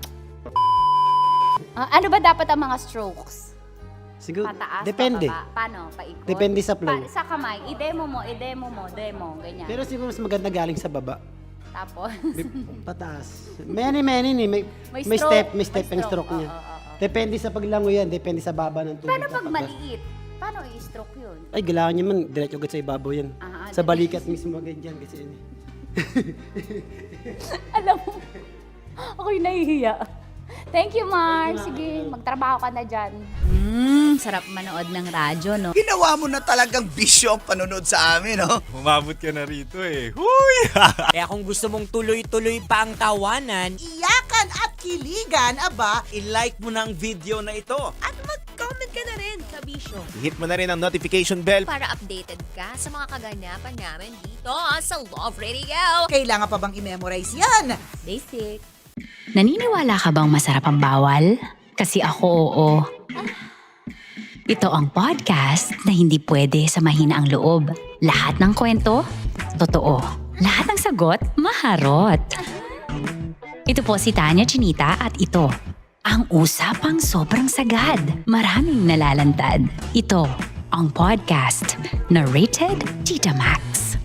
Ano ba dapat ang mga strokes? Siguro, Pataas, depende. pababa? Paano? Paikot? Depende sa flow. Sa kamay, i-demo mo, ganyan. Pero siguro mas maganda galing sa baba. Tapos? Pataas. Many ni. May stroke. stepping stroke niya. Depende sa paglango yan. Depende sa baba ng tubig. Paano pag maliit? Paano i-stroke yun? Ay, kailangan niya man. Diretso agad sa ibabaw yan. Sa balikat mismo agad yan. Kasi yun. Alam mo, ako'y nahihiya. Thank you, Mark. Sige, magtrabaho ka na dyan. Sarap manood ng radyo, no? Ginawa mo na talagang bisyo ang panonood sa amin, no? Umabot ka na rito eh. Huy! Kaya kung gusto mong tuloy-tuloy pa ang tawanan, Iyakan at kiligan, aba, i-like mo na ang video na ito. At mag-comment ka na rin, kabisyo. Hit mo na rin ang notification bell. Para updated ka sa mga kaganapan namin dito sa Love Radio. kailangan pa bang i-memorize yan? Basic. Naniniwala ka bang masarap ang bawal? Kasi ako oo. Ito ang podcast na hindi pwede sa mahina ang loob. Lahat ng kwento, totoo. Lahat ng sagot, maharot. Ito po si Tanya Chinita at ito, ang usapang sobrang sagad. Maraming nalalantad. Ito, ang podcast na rated Tita Max.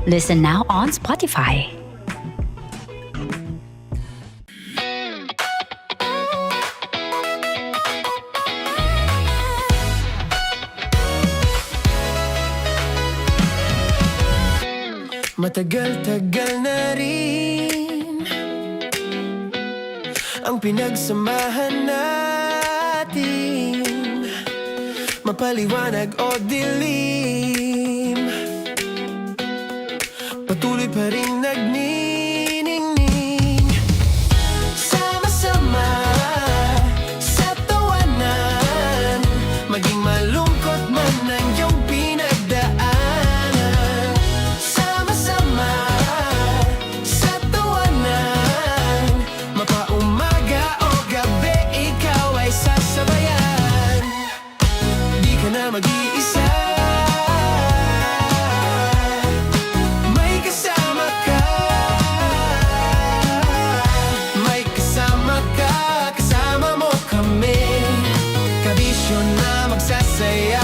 Listen now on Spotify. Matagal-tagal na rin ang pinagsamahan natin, mapaliwanag o dilim, patuloy pa rin nagniningning. Sama-sama sa tawanan, maging malungkot man ang iyong pinagdaanan. Sama-sama sa tawanan, mapaumaga o gabi, ikaw ay sasabayan. Di ka na mag-iisa, may kasama ka. May kasama ka, kasama mo kami. Kabisyo na magsasaya,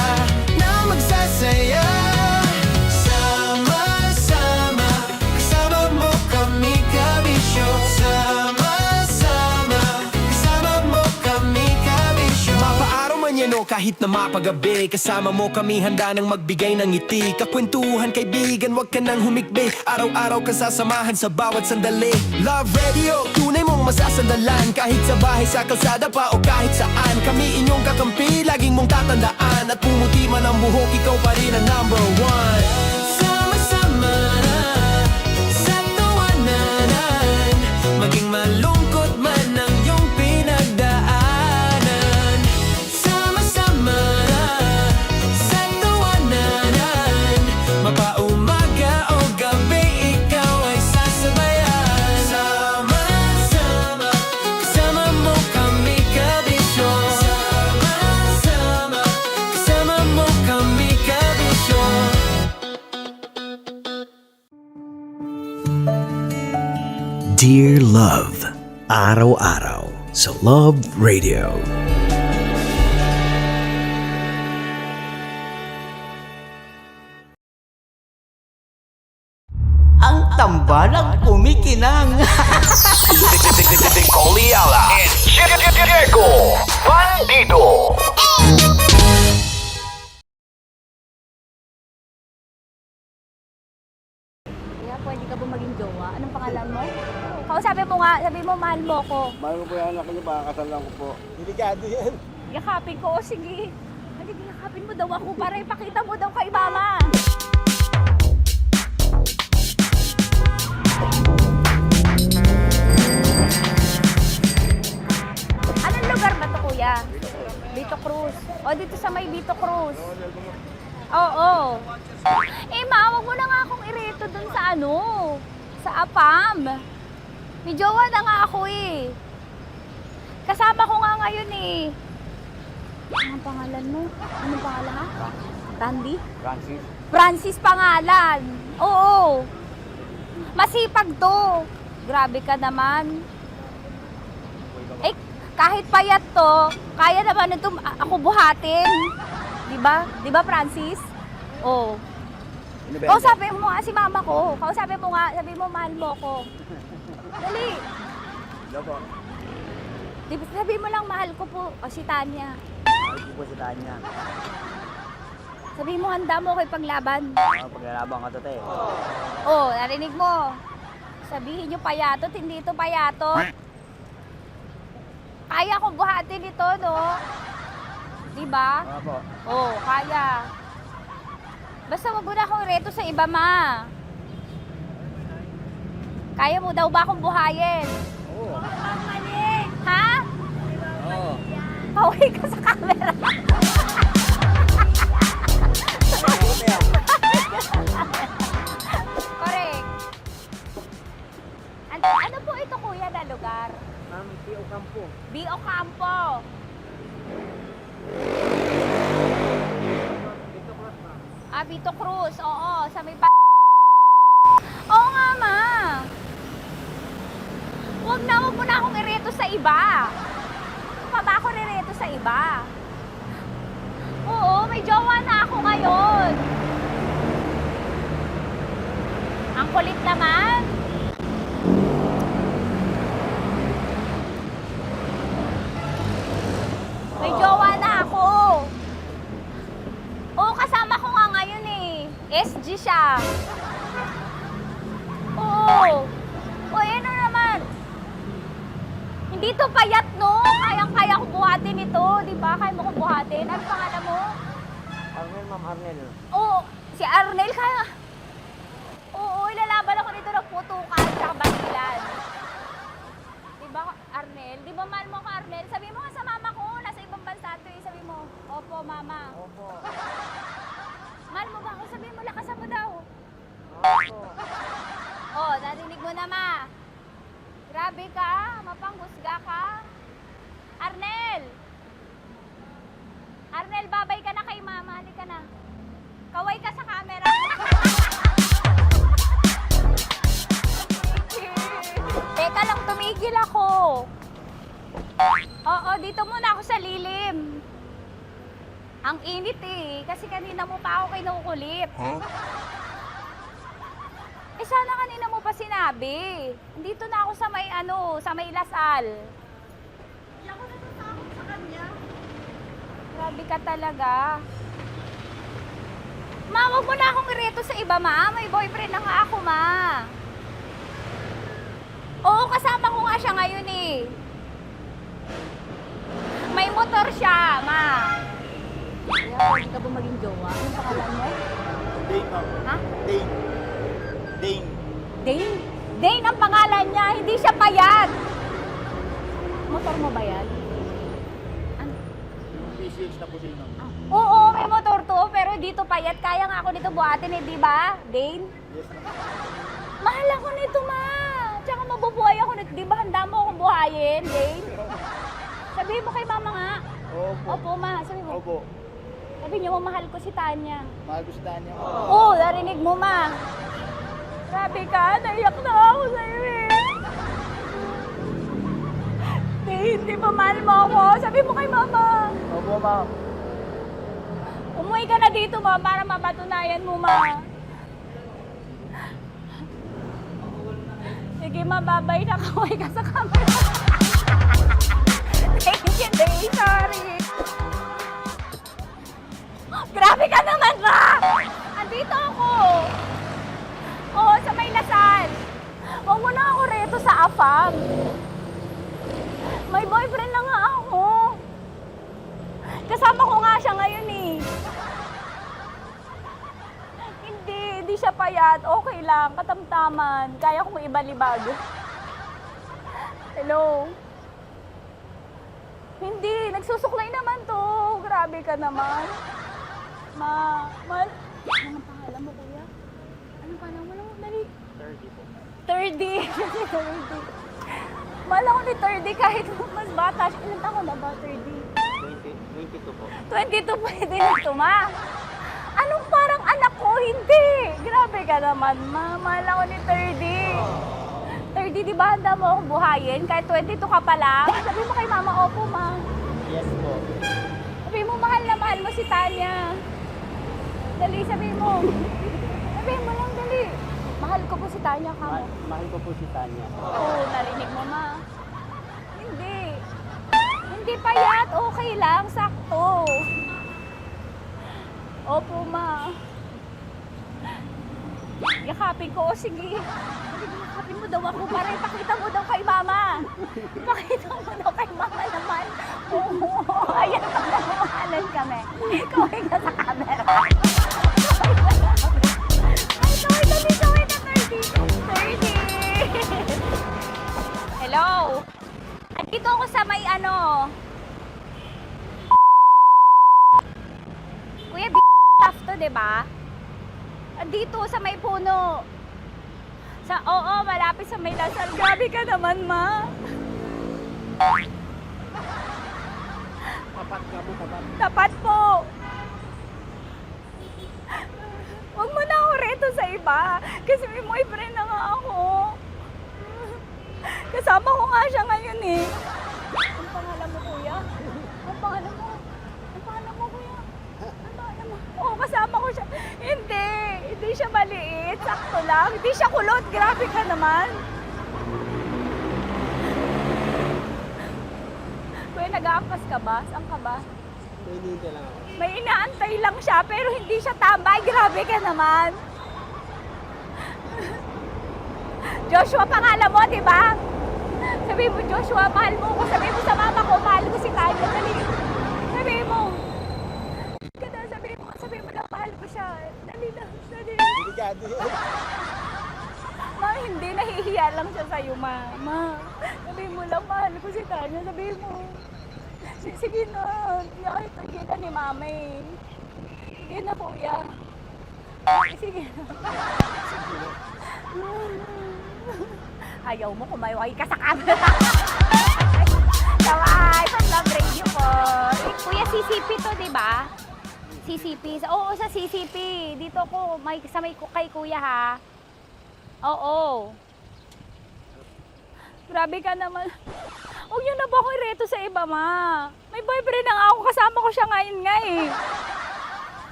na magsasaya. Sama-sama, kasama mo kami, kabisyo. Sama-sama, kasama mo kami, kabisyo. Mapaaraw man yan o kahit na mapagabi, kasama mo kami, handa nang magbigay ng ngiti. Kakwentuhan, kaibigan, wag ka nang humikbi. Araw-araw ka sasamahan sa bawat sandali. Love Radio, tunay mong masasandalan. Kahit sa bahay, sa kalsada pa o kahit saan, kami inyong kakampi, laging mong tatandaan. At pumuti man ang buhok, ikaw pa rin ang number one. Sama-sama sa tawanan, maging malungkot man ang iyong pinagdaanan. Sama-sama sa Dear Love, araw-araw sa Love Radio. Ang tambalang kumikinang. Coliala and Diego Bandido. Kaya pwede ka ba maging jowa? Anong pangalan mo? Kausapin mo nga, sabi mo mahal mo ko. Mahal ko po yung anak niyo, pakakasal lang ko po. Delikado yan. Yakapin ko, o sige. Halika, yakapin mo daw ako para ipakita mo daw kay mama. Anong lugar ba to, kuya? Vito Cruz. O, dito sa may Vito Cruz. Oo. Eh, ma, wag mo na nga akong ireto dun sa ano, sa APAM. May jowa na nga ako eh. Kasama ko nga ngayon eh. Anong pangalan mo? Anong pangalan ha? Randy? Francis. Francis pangalan. Oo. Masipag to. Grabe ka naman. Eh, kahit payat to, kaya naman ito ako buhatin. Diba? Diba, Francis? Oo. Kausapin mo nga si mama ko. Kausapin mo nga, sabi mo mahal mo ko. Dali. Sabi mo lang mahal ko po. O, si Tanya. Mahal ko po si Tanya. Sabi mo handa mo kay paglaban. Paglalaban ka to, te. Oh, narinig mo. Sabihin nyo payatot, hindi ito payatot. Kaya kong buhatin ito, no? Diba? Opo. Oh, kaya. Basta wag mo na akong reto sa iba, ma. Kaya mo daw ba akong buhayin? Oo. Ha? Oo. Pauwi ka sa camera. Correct. Ano po ito, kuya, na lugar? B.O. Campo. B.O. Campo. Vito Cruz. Oo, sa may Oo nga, ma. Wag mo na akong ireto sa iba. Pa ba ako nireto sa iba? Oo, may jowa na ako ngayon. Ang kulit naman. May jowa na ako. Oo, kasama ko nga ngayon eh. SG siya. Oo. O, ano naman? Hindi to payat, no? Kayang-kaya ko buhatin ito. Di ba? Kaya mo kong buhatin. Ano pangalan mo? Arnel, ma'am, Arnel. Oo, si Arnel kaya. Oo, ilalaban ako nito ng putukan sa basilan. Di ba, Arnel? Di ba mahal mo ko, Arnel? Sabi mo nga sa mama ko, nasa ibang bansa to eh. Sabi mo, opo, mama. Opo. Mahal mo ba ako? Sabi mo, lakasan mo daw. Opo. Oh, narinig mo na, ma. Grabe ka, mapanghusga ka. Arnel! Arnel, babay ka na kay mama. Halika na. Kaway ka sa camera. Teka lang, tumigil ako. Oo, dito muna ako sa lilim. Ang init eh, kasi kanina mo pa ako kinukulit. Huh? Eh sana kanina mo pa sinabi. Dito na ako sa may sa may Lasal. Hindi ako natatakot sa kanya. Grabe ka talaga. Ma, wag mo na akong ireto sa iba, ma. May boyfriend na nga ako, ma. Oo, kasama ko nga siya ngayon eh. May motor siya, ma. Kaya pwede ka ba maging jowa? Anong pangalan mo? Dane, ma'am. Ha? Dane. Dane. Dane? Dane ang pangalan niya, hindi siya payat. Motor mo ba yan? PCH na po sila, ma'am. Oo, may motor to, pero dito payat. Kaya nga ako nito buhatin eh, di ba? Dane? Yes, ma'am. Mahal ako nito, ma. Tsaka mabubuhay ako nito. Di ba handa mo akong buhayin, Dane? Sabihin mo kay mama nga. Opo. Opo, ma. Sabi mo. Opo. Sabi niyo, mahal ko si Tanya. Mahal ko si Tanya. Oo, narinig mo, ma. Grabe ka, naiyak na ako sa'yo eh. Hindi ba mahal mo ako? Sabi mo kay mama. Opo, ma'am. Umuwi ka na dito, ma, para mapatunayan mo, ma. Sige, ma, babay na. Kaway ka sa camera. Thank you, Day. Sorry. Grabe ka naman, Ra! Andito ako. Oo, sa may Lasal. Huwag mo na ako reto sa AFAM. May boyfriend na nga ako. Kasama ko nga siya ngayon eh. Hindi siya payat. Okay lang, katamtaman. Kaya kong ibalibag. Hello? Hindi, nagsusuklay naman to. Grabe ka naman. Anong pangalan mo, kuya? Anong pangalan mo lang? Dali. 30 po. 30. Mahal ako ni 30 kahit mas bata siya. Ilan taon na ba, 30? 22 po. 22 pwede na ito, ma. Anong parang anak ko? Hindi. Grabe ka naman, ma. Mahal ako ni 30. 30, di ba handa mo akong buhayin? Kahit 22 ka pa lang. Sabi mo kay mama, opo, ma. Yes po. Sabi mo, mahal na mahal mo si Tanya. Dali, sabi mo. Sabi mo lang, dali. Mahal ko po si Tanya, ka mo. Mahal ko po si Tanya. Oo, narinig mo, ma. Hindi. Hindi payat. Okay lang, sakto. Opo, ma. Yakapin ko. O, sige. Yakapin mo daw ako para ipakita mo daw kay mama. Ipakita mo daw kay mama naman. Oo, ayan, nagmamahalan kami. Kaway ka sa camera. Kaway na 30. Hello? Andito ako sa may Kuya, tough to, diba? Andito sa may puno. Oo, malapit sa may Lasal. Grabe ka naman, ma. Tapat ka mo, tapat. Tapat po. Huwag mo na ako reto sa iba. Kasi may boyfriend na nga ako. Kasama ko nga siya ngayon eh. Ang pangalan mo, kuya? Ang pangalan mo? Ang pangalan mo, kuya? Ang pangalan mo? Oo, kasama ko siya. Hindi siya maliit. Sakto lang. Hindi siya kulot. Grabe ka naman. Kuya, nag-aangkas ka ba? Saan ka ba? Pwede ka lang ako. May inaantay lang siya, pero hindi siya tambay. Grabe ka naman. Joshua, pangalan mo, di ba? Sabi mo, Joshua, mahal mo ko. Sabi mo sa mama ko, mahal ko si Tanya. Dali. Sabi mo. Sabi mo lang, mahal ko siya. Dali lang. Delikado. Ma, hindi. Nahihiya lang siya sa'yo, ma. Sabi mo lang, mahal ko si Tanya. Sabi mo. Sige na. Sige na ni mama eh. Sige na, kuya. Sige na. Ayaw mo, kumayaway ka sa camera. Kaway, from Love Radio po. Kuya, CCP to, di ba? CCP. Oo, sa CCP. Dito ko, kay kuya ha. Oo. Grabe ka naman. Huwag niyo na ba ako ireto sa iba, ma? May boyfriend na nga ako. Kasama ko siya ngayon nga eh.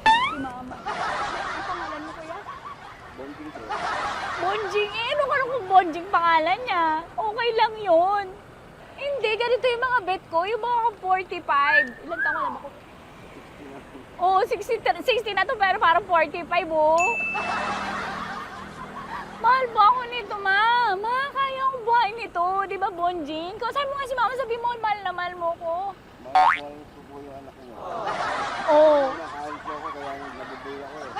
Si mama. Ang pangalan mo, kuya? Bonjing po. Bonjing? Ano ka kung Bonjing pangalan niya? Okay lang yun. Hindi, ganito yung mga bet ko. Yung mga 45. Ilan taon lang ako? Oo, 60 na to, pero parang 45, oh. Mahal ba ako nito, ma? Ma, kaya akong buhay nito. Di ba, Bonjing? Sabi mo nga si mama, sabi mo, mahal na mahal mo ko. Mahal ko po yung anak niyo. Oo. Nakain po ako, kaya nabubuhay ako eh.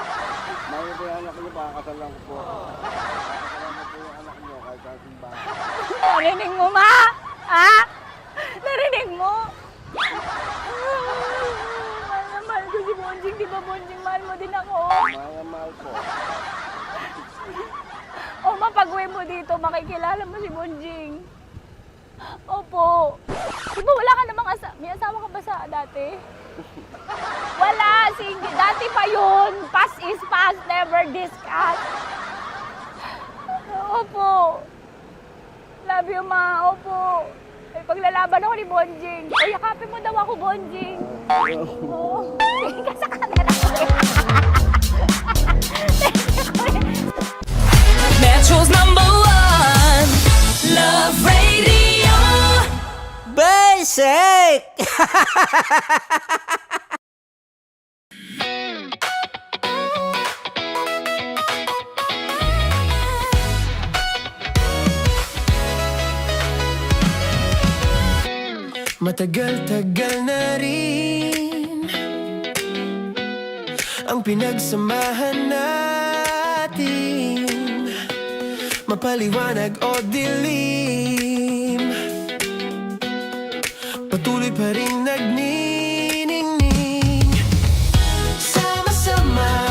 Mahal ko yung anak niyo, pakakasal lang ko po. Pakakasal mo po yung anak niyo, kahit sa simbahan. Narinig mo, ma? Ha? Narinig mo? Mahal na mahal ko si Bonjing. Di ba, Bonjing, mahal mo din ako? Mahal po. O, mapag-uwi mo dito, makikilala mo si Bonjing. Opo. Di ba wala ka namang may asawa ka ba sa dati? Wala, dati pa yun. Past is past, never discuss. Opo. Love you, ma. Opo. May paglalaban ako ni Bonjing. O, yakapin mo daw ako, Bonjing. Oo. Tingin ka sa camera. Metro's #1 Love Radio. Basic! Matagal-tagal na rin ang pinagsamahan natin, mapaliwanag o dilim, patuloy pa rin nagniningning, sama-sama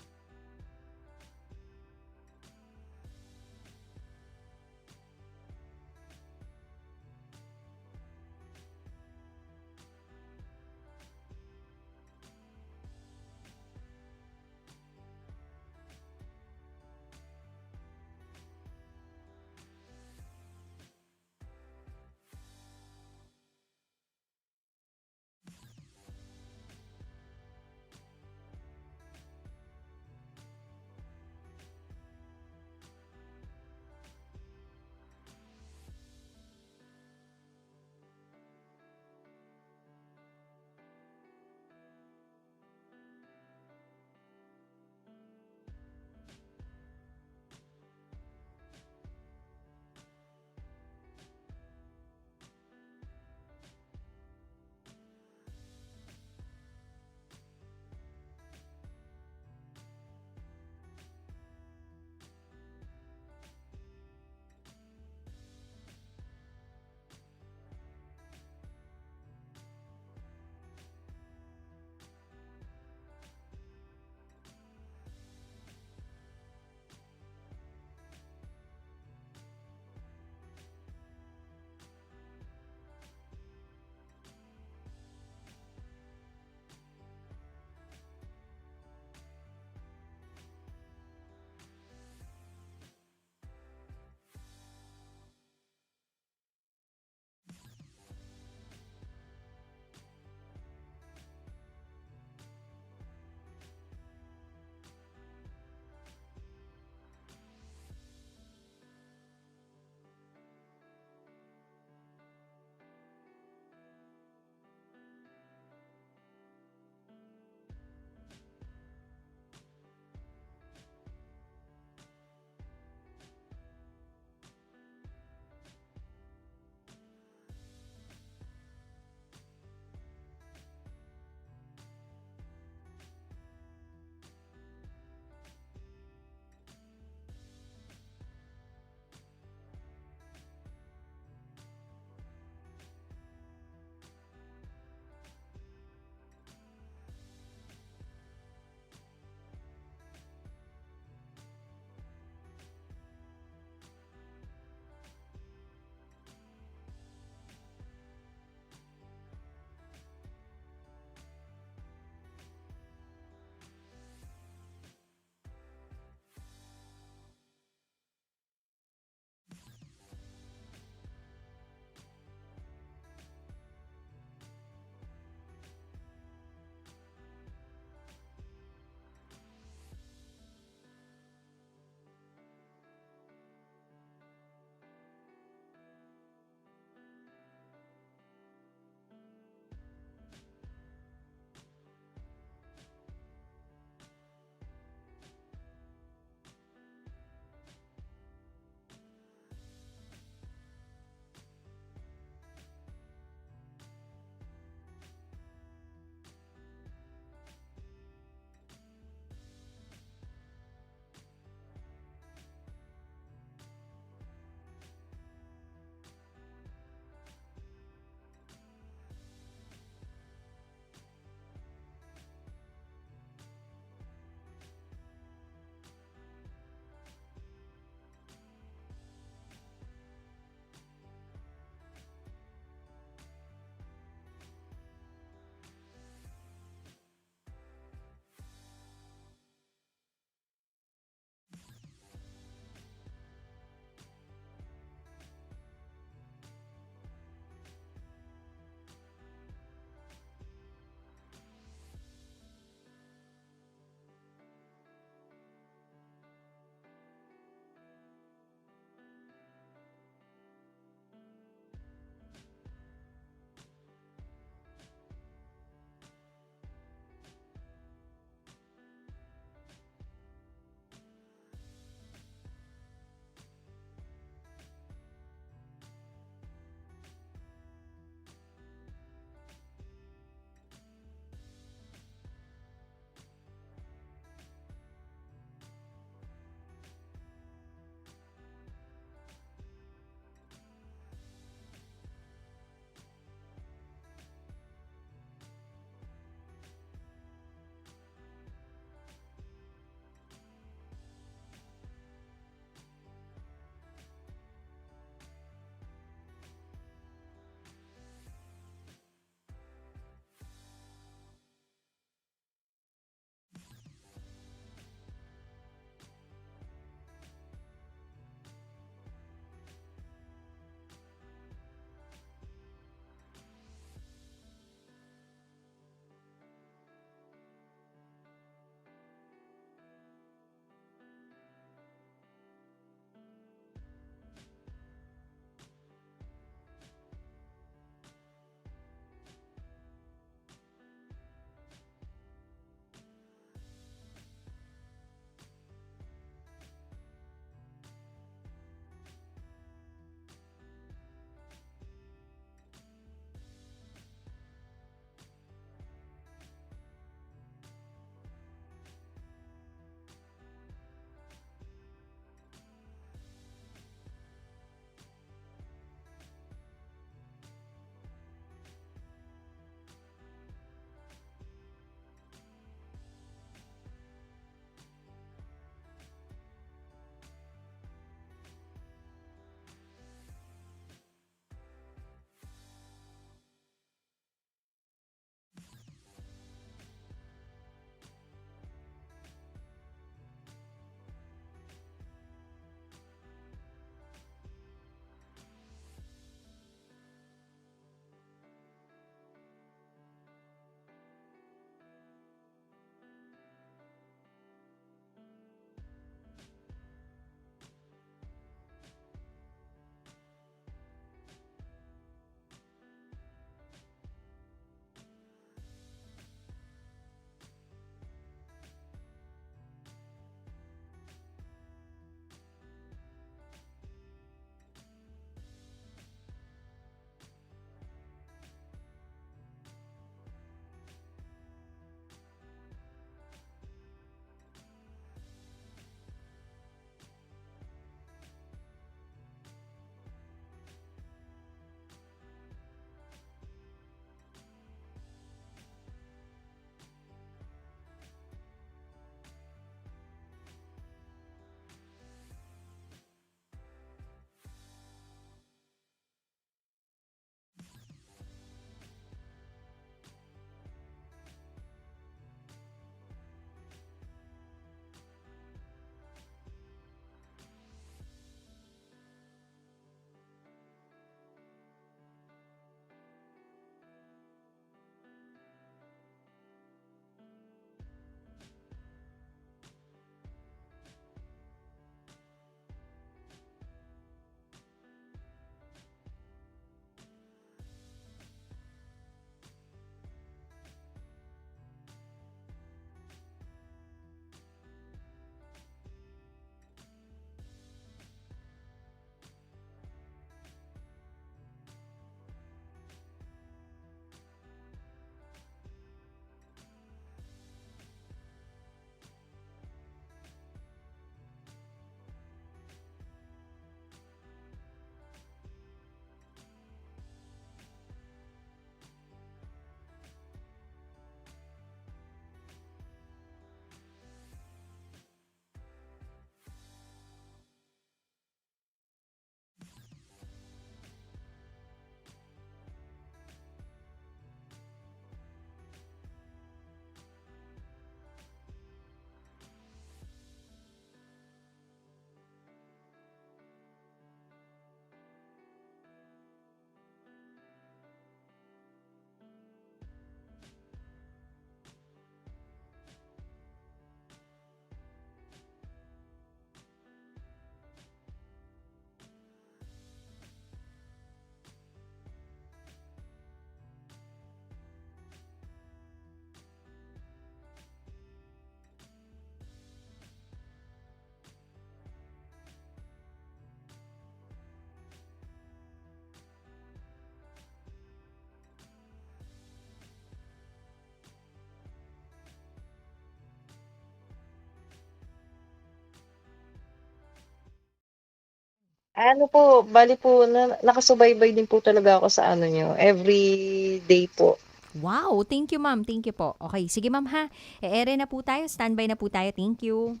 Ano po, bali po, nakasubaybay din po talaga ako sa ano nyo. Every day po. Wow, thank you ma'am. Thank you po. Okay, sige ma'am ha. E-ere na po tayo. Standby na po tayo. Thank you.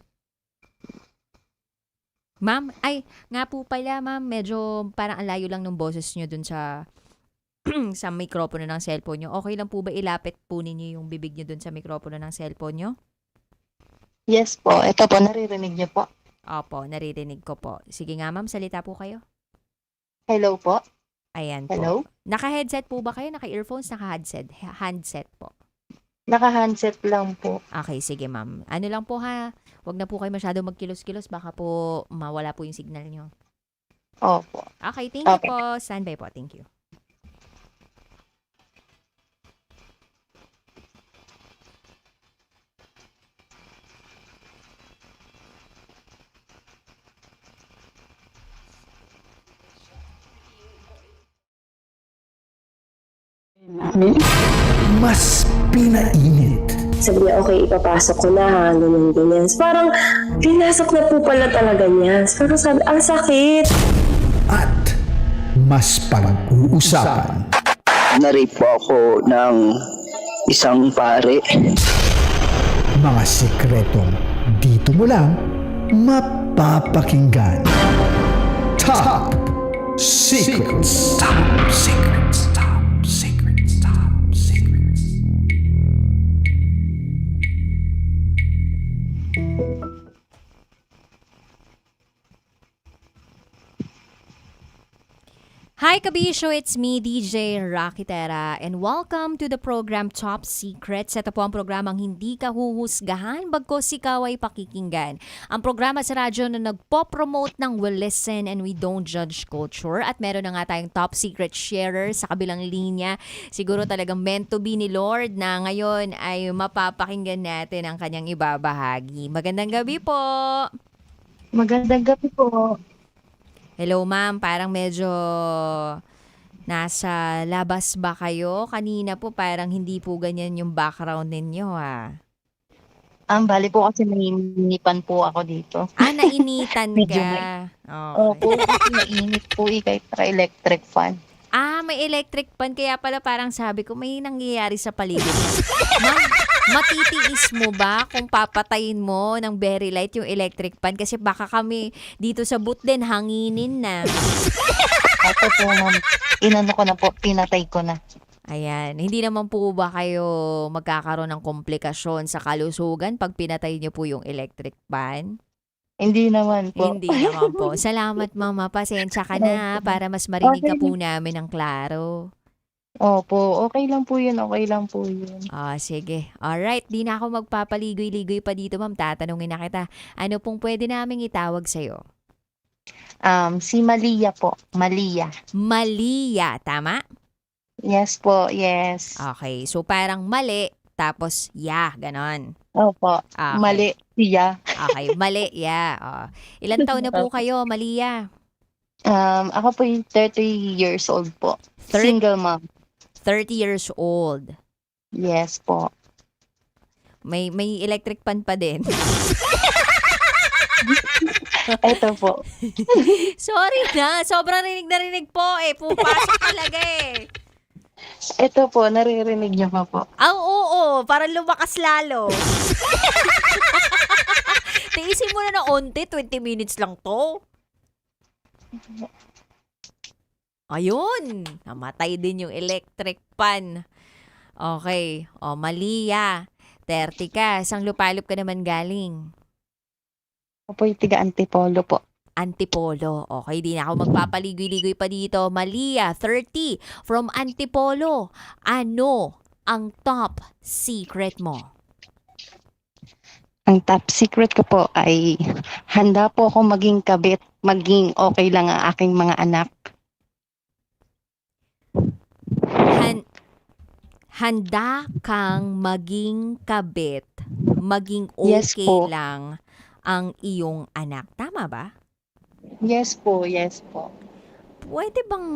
Ma'am, ay, nga po pala ma'am, medyo parang ang layo lang ng boses nyo dun sa sa mikropono ng cellphone nyo. Okay lang po ba ilapit po ninyo yung bibig nyo dun sa mikropono ng cellphone nyo? Yes po, ito po, naririnig niyo po. Opo, naririnig ko po. Sige nga ma'am, salita po kayo. Hello po. Ayan po. Hello? Naka-headset po ba kayo? Naka-earphones? Naka-headset? Handset po. Naka-handset lang po. Okay, sige ma'am. Ano lang po ha, wag na po kayo masyado magkilos-kilos. Baka po mawala po yung signal nyo. Opo. Okay, thank you po. Standby po. Thank you. Mas pinainit. Sabi niya, okay, ipapasok ko na ha, ganyan. Parang, pinasok na po pala talaga niya. Parang sabi, ang sakit. At mas pag-uusapan. Narip po ako ng isang pare. Mga sikretong dito mo lang mapapakinggan. Top Secrets. Top Secrets. Top Secrets. Top Secrets. Hi Kabisyo, it's me DJ Rakitera and welcome to the program Top Secrets. Ito po ang programang hindi ka huhusgahan bagkos ikaw ay pakikinggan. Ang programa sa radyo na nagpo-promote ng we listen and we don't judge culture at meron na nga tayong top secret sharer sa kabilang linya. Siguro talagang meant to be ni Lord na ngayon ay mapapakinggan natin ang kanyang ibabahagi. Magandang gabi po! Magandang gabi po. Hello ma'am, parang medyo nasa labas ba kayo? Kanina po parang hindi po ganyan yung background ninyo Ang bali po kasi nainipan po ako dito. Nainitan Medyo ka. Opo, kasi mainit po kahit electric fan. May electric pan kaya pala parang sabi ko may nangyayari sa paligid mo. Ma'am, matitiis mo ba kung papatayin mo ng very light yung electric pan? Kasi baka kami dito sa booth din hanginin na. Ako po ma'am, inano ko na po, pinatay ko na. Ayan, hindi naman po ba kayo magkakaroon ng komplikasyon sa kalusugan pag pinatay niyo po yung electric pan? Hindi naman po. Hindi naman po. Salamat mama, pasensya ka na para mas marinig ka po namin ng klaro. Opo, okay lang po yun, okay lang po yun. Sige. Alright, di na ako magpapaligoy-ligoy pa dito ma'am. Tatanungin na kita, ano pong pwede naming itawag sa'yo? Si Malia po, Malia. Malia, tama? Yes po, yes. Okay, so parang mali, tapos ganon. Opo, Okay. mali, siya. Okay, mali, Ilan taon na po kayo, Malia? Ako po yung 30 years old po. Single mom. 30 years old. Yes po. May electric pan pa din. Ito po. Sorry na, sobrang rinig na rinig po pupasok talaga Ito po, naririnig niyo pa po. Oo, parang lumakas lalo. Tiisin mo na ng onti, 20 minutes lang to. Ayun, namatay din yung electric pan. Okay, Malia, 30 ka, sang lupalop ka naman galing? Ako po yung tiga Antipolo po. Antipolo. Okay, di na ako magpapaligoy-ligoy pa dito. Malia, 30, from Antipolo. Ano ang top secret mo? Ang top secret ko po ay handa po ako maging kabit, maging okay lang ang aking mga anak. Handa kang maging kabit, maging Yes okay po. lang ang iyong anak. Tama ba? Yes po, yes po. Pwede bang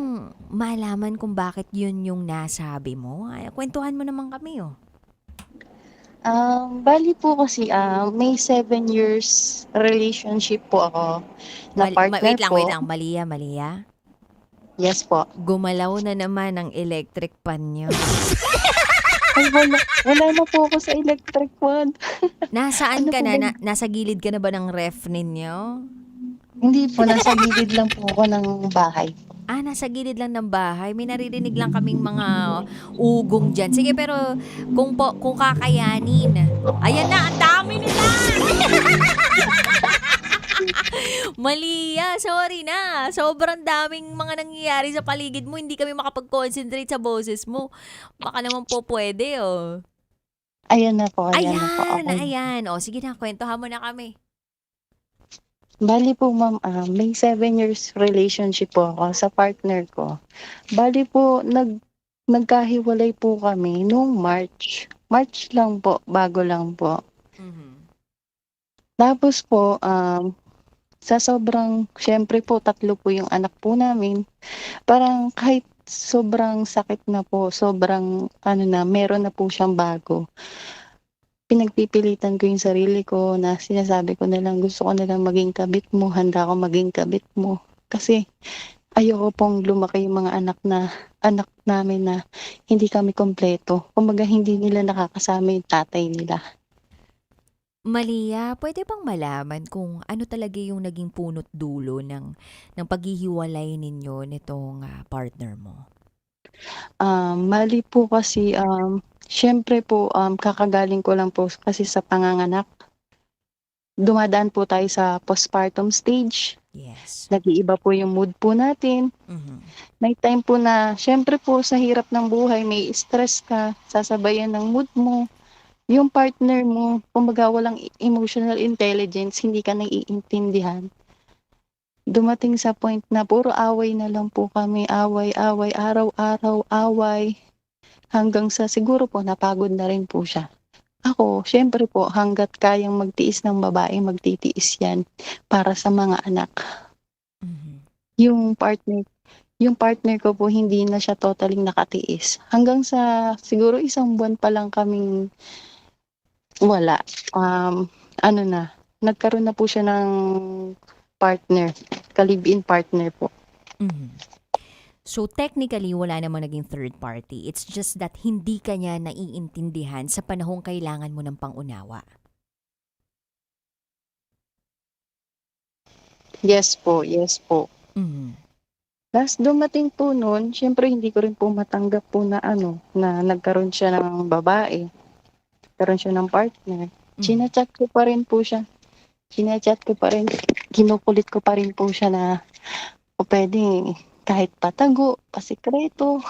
malaman kung bakit yun yung nasabi mo? Kwentuhan mo naman kami, Bali po kasi may 7 years relationship po ako na partner Wait po. lang, Malia. Yes po. Gumalaw na naman ang electric pan niyo. Ay, wala na po ako sa electric one. Nasaan Ano ka po na? ba yun? Nasa gilid ka na ba ng ref ninyo? Hindi po, nasa gilid lang po ako ng bahay. Nasa gilid lang ng bahay. May naririnig lang kaming mga ugong dyan. Sige, pero kung kakayanin. Ayan na, ang dami nila! Malia, sorry na. Sobrang daming mga nangyayari sa paligid mo. Hindi kami makapag-concentrate sa boses mo. Baka naman po pwede, oh. Ayan na po, ayan na po. Ayan, Okay. ayan. O, sige na, kwentuhan mo na kami. Bali po ma'am, may 7 years relationship po ako sa partner ko. Bali po, nagkahiwalay po kami noong March. March lang po, bago lang po. Tapos po, sa sobrang, syempre po, 3 po yung anak po namin. Parang kahit sobrang sakit na po, sobrang, meron na po siyang bago. Pinagpipilitan ko yung sarili ko na sinasabi ko na lang, gusto ko na lang maging kabit mo, handa ako maging kabit mo. Kasi ayoko pong lumaki yung mga anak namin na hindi kami kompleto. Kumbaga hindi nila nakakasama yung tatay nila. Malia, pwede bang malaman kung ano talaga yung naging punot dulo ng paghihiwalay ninyo nitong partner mo? Mali po kasi, syempre po, kakagaling ko lang po kasi sa panganganak. Dumadaan po tayo sa postpartum stage. Yes. Nag-iiba po yung mood po natin. May time po na, syempre po sa hirap ng buhay, may stress ka, sasabayan ng mood mo. Yung partner mo, kumbaga walang emotional intelligence, hindi ka naiintindihan. Dumating sa point na puro away na lang po kami, away, araw-araw, away. Hanggang sa siguro po napagod na rin po siya. Ako, syempre po, hanggat kayang magtiis ng babae, magtitiis yan para sa mga anak. Yung partner ko po, hindi na siya totally nakatiis. Hanggang sa siguro 1 buwan pa lang kaming wala. Nagkaroon na po siya ng partner, ka-live-in partner po. So technically, wala namang naging third party. It's just that hindi ka niya naiintindihan sa panahong kailangan mo ng pangunawa. Yes po, yes po. Last dumating po noon, syempre hindi ko rin po matanggap po na na nagkaroon siya ng babae. Nagkaroon siya ng partner. Chinachat ko pa rin po siya. Kinukulit ko pa rin po siya na o pwede kahit patago, pasikreto.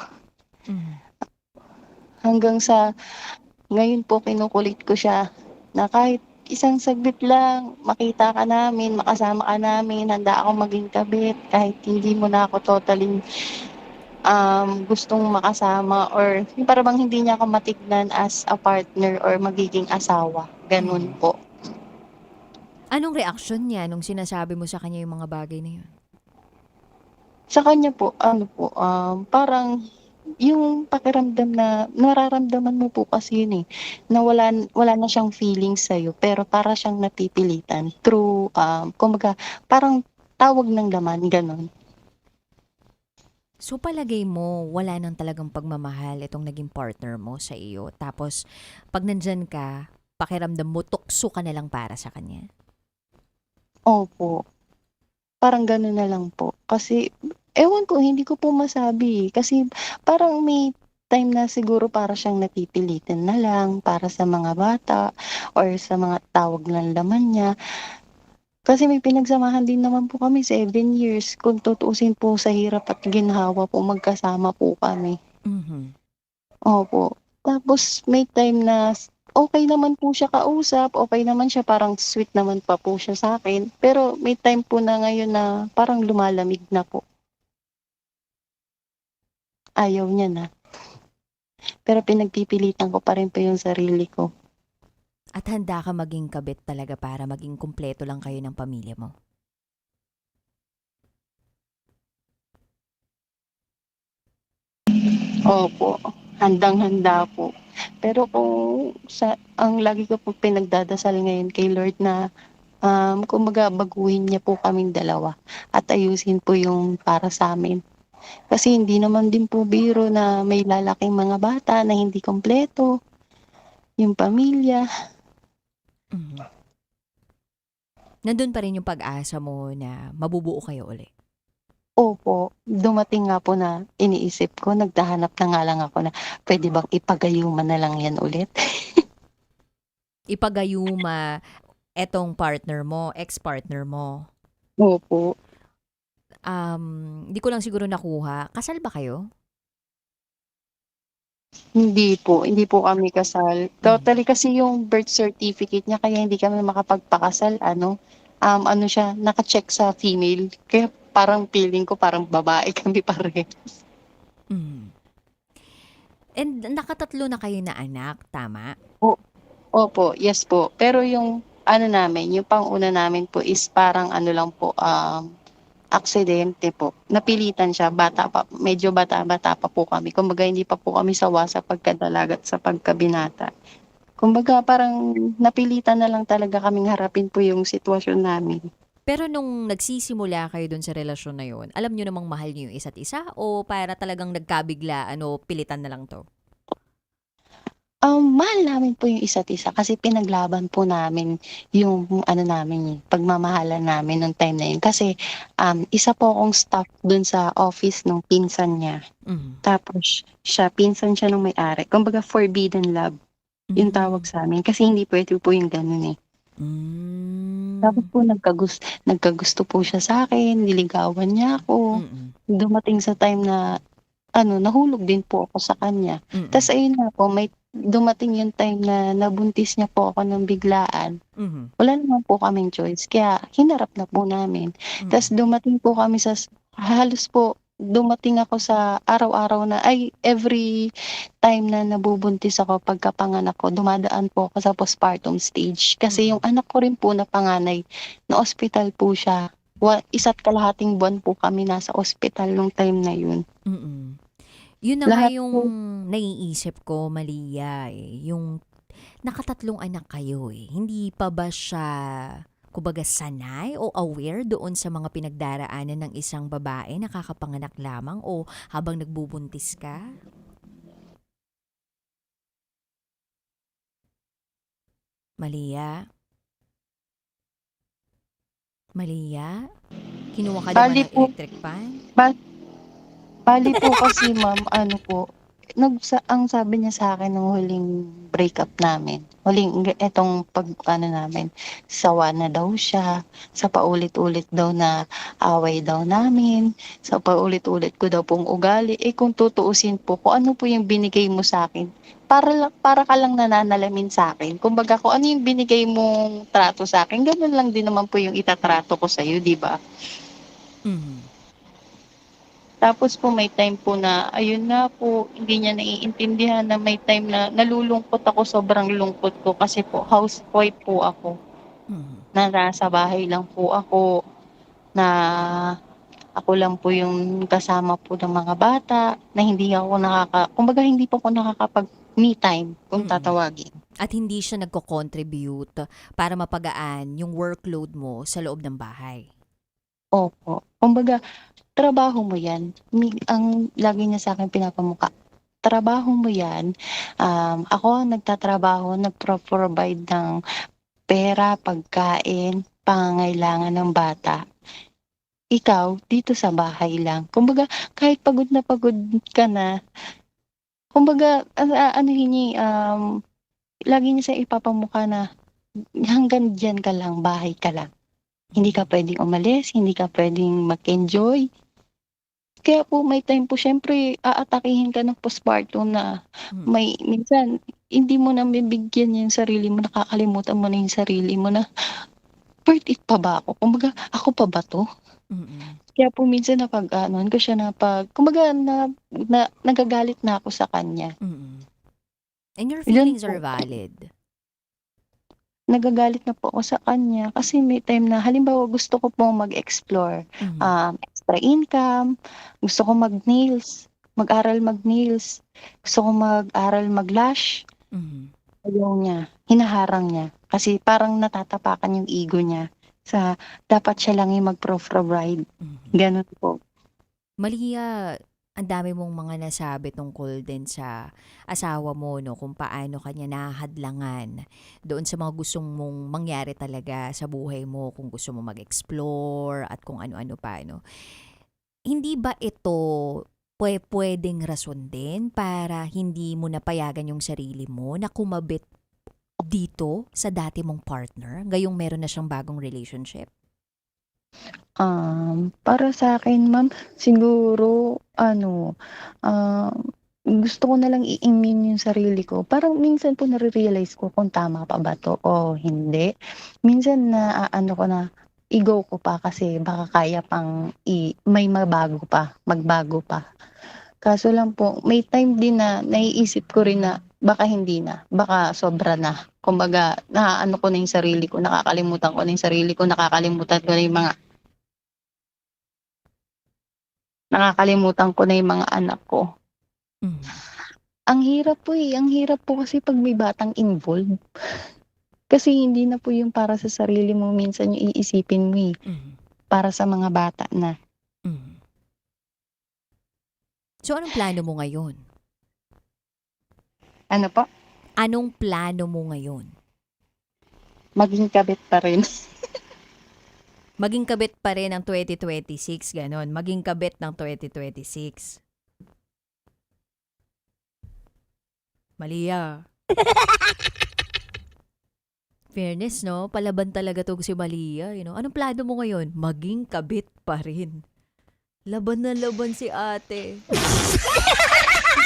Hanggang sa ngayon po kinukulit ko siya na kahit isang saglit lang, makita ka namin, makasama ka namin, handa ako maging kabit kahit hindi mo na ako totally gustong makasama or para bang hindi niya ako matignan as a partner or magiging asawa. Ganun po. Anong reaksyon niya nung sinasabi mo sa kanya yung mga bagay na yun? Sa kanya po, parang yung pakiramdam na nararamdaman mo po kasi yun na wala na siyang feelings sa'yo pero para siyang napipilitan through, kumbaga, parang tawag ng laman, ganon. So palagay mo, wala nang talagang pagmamahal itong naging partner mo sa iyo. Tapos, pag nandyan ka, pakiramdam mo, tukso ka na lang para sa kanya. Opo. Parang gano'n na lang po. Kasi, ewan ko, hindi ko po masabi. Kasi parang may time na siguro para siyang napipilitan na lang para sa mga bata or sa mga tawag ng laman niya. Kasi may pinagsamahan din naman po kami 7 years. Kung tutuusin po sa hirap at ginhawa po, magkasama po kami. Opo. Tapos may time na okay naman po siya kausap, okay naman siya, parang sweet naman pa po siya sa akin. Pero may time po na ngayon na parang lumalamig na po. Ayaw niya na. Pero pinagpipilitan ko pa rin po yung sarili ko. At handa ka maging kabit talaga para maging kumpleto lang kayo ng pamilya mo. Opo. Handang-handa po. Pero kung ang lagi ko po pinagdadasal ngayon kay Lord na kumbaga baguhin niya po kaming dalawa at ayusin po yung para sa amin. Kasi hindi naman din po biro na may lalaking mga bata na hindi kompleto, yung pamilya. Nandun pa rin yung pag-asa mo na mabubuo kayo uli. Opo, dumating nga po na iniisip ko, naghahanap na nga lang ako na pwede bang ipagayuman na lang yan ulit. Ipagayuma etong partner mo, ex-partner mo. Opo. Hindi ko lang siguro nakuha. Kasal ba kayo? Hindi po kami kasal. Totally kasi yung birth certificate niya kaya hindi kami makapagpakasal, ano siya, naka-check sa female. Kaya parang feeling ko parang babae kami parehas. And nakatatlo na kayo na anak, tama? Opo, yes po. Pero yung yung pang-una namin po is parang lang po, aksidente po. Napilitan siya, medyo bata-bata pa po kami. Kumbaga hindi pa po kami sawa sa pagkadalaga at sa pagkabinata. Kumbaga parang napilitan na lang talaga kaming harapin po yung sitwasyon namin. Pero nung nagsisimula kayo dun sa relasyon na yun, alam nyo namang mahal nyo yung isa't isa o para talagang nagkabigla, pilitan na lang to? Mahal namin po yung isa't isa kasi pinaglaban po namin yung pagmamahalan namin nung time na yun. Kasi isa po akong staff dun sa office nung pinsan niya. Tapos pinsan siya nung may-ari. Kumbaga forbidden love yung tawag sa amin. Kasi hindi pwede po yung ganun eh. Tapos po nagkagusto po siya sa akin, niligawan niya ako. Dumating sa time na nahulog din po ako sa kanya. Tapos ayun nga po, may dumating yung time na nabuntis niya po ako ng biglaan. Wala naman po kaming choice. Kaya hinarap na po namin. Tapos dumating po kami dumating ako sa araw-araw na, every time na nabubuntis ako pagkapanganak ko, dumadaan po ako sa postpartum stage. Kasi yung anak ko rin po na panganay, na ospital po siya. 1.5 buwan po kami nasa ospital nung time na yun. Yun na nga yung naiisip ko, Malia, yung nakatatlong anak kayo Hindi pa ba siya, kumbaga, sanay o aware doon sa mga pinagdaraanan ng isang babae na kakapanganak lamang o habang nagbubuntis ka? Malia? Kinuha ka naman ng electric fan? Bali po kasi ma'am, ang sabi niya sa akin nung huling breakup namin, etong namin, sawa na daw siya, sa paulit-ulit daw na away daw namin, sa paulit-ulit ko daw pong ugali, kung tutuusin po, kung ano po yung binigay mo sa akin, para ka lang nananalamin sa akin. Kumbaga, kung ano yung binigay mong trato sa akin, ganun lang din naman po yung itatrato ko sa'yo, di ba? Tapos po may time po na, ayun nga po, hindi niya naiintindihan na may time na nalulungkot ako, sobrang lungkot ko kasi po housewife po ako. Na nasa bahay lang po ako, na ako lang po yung kasama po ng mga bata, na hindi po ako nakakapag me time kung tatawagin. At hindi siya nagko-contribute para mapagaan yung workload mo sa loob ng bahay. Opo. Kumbaga, trabaho mo yan. Ang lagi niya sa akin pinapamuka. Trabaho mo yan. Ako nagtatrabaho, nagpro-provide ng pera, pagkain, pangangailangan ng bata. Ikaw, dito sa bahay lang. Kumbaga, kahit pagod na pagod ka na, kumbaga, lagi niya sa ipapamuka na hanggang dyan ka lang, bahay ka lang. Hindi ka pwedeng umalis, hindi ka pwedeng mag-enjoy. Kaya po may time po, syempre, aatakihin ka ng postpartum na minsan, hindi mo na mabigyan yung sarili mo, nakakalimutan mo na yung sarili mo na, worth it pa ba ako? Kumbaga, ako pa ba to? Kaya po minsan ko siya kumbaga, nagagalit na ako sa kanya. And your feelings are valid. Nagagalit na po ako sa kanya kasi may time na halimbawa gusto ko pong mag-explore, extra income, gusto ko mag-nails, mag-aral mag-nails, gusto ko mag-aral mag-lash, Ayaw niya, hinaharang niya. Kasi parang natatapakan yung ego niya sa dapat siya lang yung mag-provide. Ganun po. Malia, ang dami mong mga nasabi tungkol din sa asawa mo, no, kung paano kanya nahadlangan doon sa mga gustong mong mangyari talaga sa buhay mo, kung gusto mo mag-explore at kung ano-ano pa, no. Hindi ba ito pwedeng rason din para hindi mo napayagan yung sarili mo na kumabit dito sa dati mong partner, ngayong meron na siyang bagong relationship? Para sa akin, ma'am, siguro, gusto ko na lang i-immune yung sarili ko. Parang minsan po nare-realize ko kung tama pa ba to o hindi. Minsan na ano ko na, i-go ko pa kasi baka kaya pang may magbago pa. Kaso lang po, may time din na naiisip ko rin na baka hindi na, baka sobra na. Kumbaga, naano ko na yung sarili ko, nakakalimutan ko na yung sarili ko, nakakalimutan ko na yung mga anak ko. Ang hirap po kasi pag may batang involved. Kasi hindi na po yung para sa sarili mo, minsan yung iisipin mo para sa mga bata na. So, anong plano mo ngayon? Ano po? Anong plano mo ngayon? Maging kabit pa rin. Maging kabit pa rin ng 2026, ganon. Maging kabit ng 2026. Malia. Fairness, no? Palaban talaga to si Malia. You know? Anong plano mo ngayon? Maging kabit pa rin. Laban na laban si ate.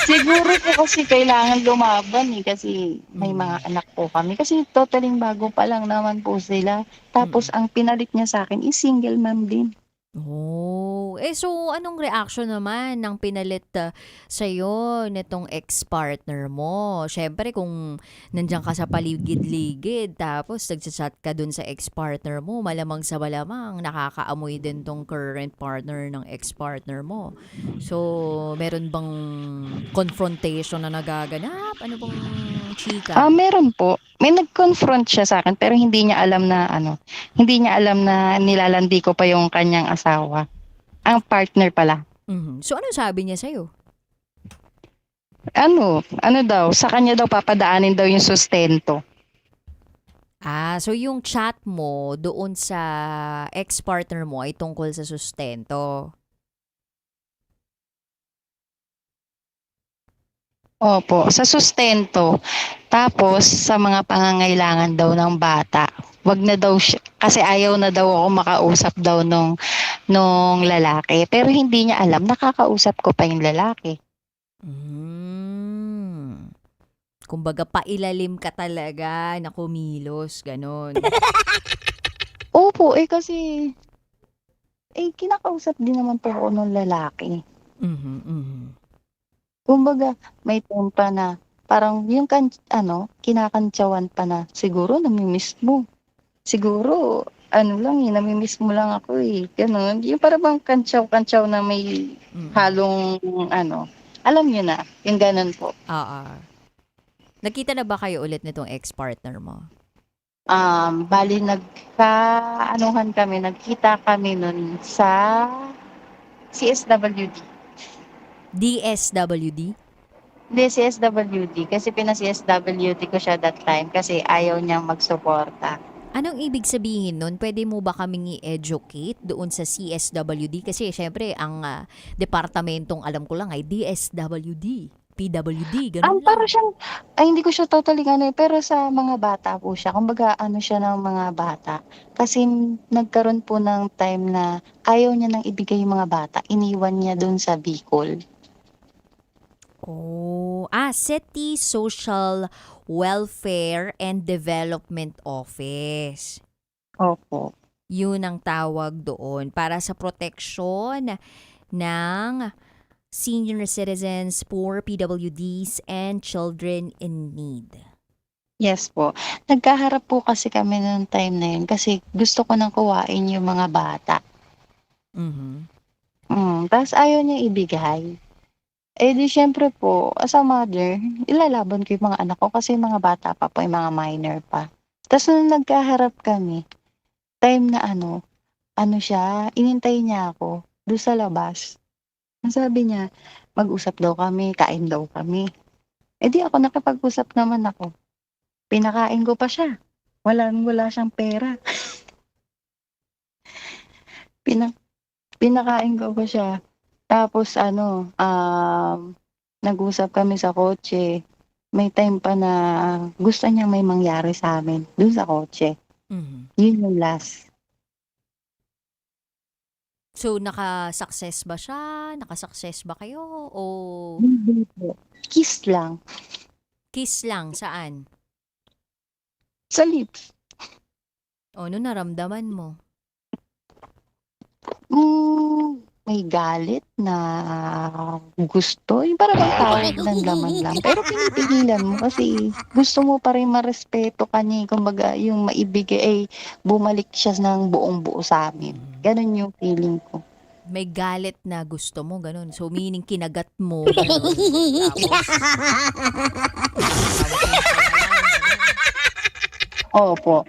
Siguro po kasi kailangan lumaban kasi may mga anak po kami. Kasi totaling bago pa lang naman po sila. Tapos ang pinalit niya sa akin is single mom din. Oh, so anong reaction naman ng pinalit sa'yo nitong ex-partner mo? Siyempre kung nandiyan ka sa paligid-ligid tapos nagchat ka dun sa ex-partner mo, malamang sa malamang nakakaamoy din tong current partner ng ex-partner mo. So, meron bang confrontation na nagaganap? Ano bang chika? Meron po. May nag-confront siya sa akin pero hindi niya alam na nilalandi ko pa yung kanyang asawa. Ang partner pala. So, ano sabi niya sa'yo? Ano daw, sa kanya daw papadaanin daw yung sustento. So yung chat mo doon sa ex-partner mo ay tungkol sa sustento. Opo, sa sustento. Tapos sa mga pangangailangan daw ng bata. Wag na daw siya, kasi ayaw na daw ako makausap daw nung lalaki. Pero hindi niya alam, nakakausap ko pa yung lalaki. Kumbaga pailalim ka talaga na kumilos, ganon. Opo, kasi kinakausap din naman po ako ng lalaki. Kumbaga, may time pa na parang yung kinakantsawan pa na siguro namimiss mo. Siguro, namimiss mo lang ako Ganon. Yung parang bang kantsaw-kantsaw na may halong alam niyo na, yung ganon po. Nagkita na ba kayo ulit nitong ex-partner mo? Bali nagkita kami nun sa CSWD. DSWD? Hindi, CSWD. Kasi pina-CSWD ko siya that time kasi ayaw niyang magsuporta. Anong ibig sabihin nun? Pwede mo ba kaming i-educate doon sa CSWD? Kasi syempre, ang departamentong alam ko lang ay DSWD, PWD, ganun lang. Para siyang, hindi ko siya totally pero sa mga bata po siya. Kumbaga, siya ng mga bata. Kasi nagkaroon po ng time na ayaw niya nang ibigay yung mga bata. Iniwan niya doon sa Bicol. SETI Social Welfare and Development Office. Opo. Yun ang tawag doon para sa proteksyon ng senior citizens, poor PWDs, and children in need. Yes po. Nagkaharap po kasi kami noong time na yun kasi gusto ko nang kuwain yung mga bata. Tapos ayaw niya ibigay. Eh di syempre po, as a mother, ilalaban ko yung mga anak ko kasi mga bata pa po, yung mga minor pa. Tapos nung nagkaharap kami, time na ano siya, inintay niya ako doon sa labas. Ang sabi niya, mag-usap daw kami, kain daw kami. Eh di ako nakipag-usap naman ako. Pinakain ko pa siya. Wala siyang pera. Pina, pinakain ko pa siya. Tapos nag-usap kami sa kotse. May time pa na gusto niya may mangyari sa amin dun sa kotse. Yun yung last. So, naka-success ba siya? Naka-success ba kayo? O Hindi po. Kiss lang. kiss lang? Saan? Sa lips. O, ano naramdaman mo? May galit na gusto. Yung parang bang tawag ng laman lang. Pero pinipigilan mo kasi gusto mo pa rin marespeto ka niya. Kumbaga, yung maibigay ay bumalik siya ng buong buo sa amin. Ganon yung feeling ko. May galit na gusto mo, ganun. So, meaning kinagat mo, ganun. Opo.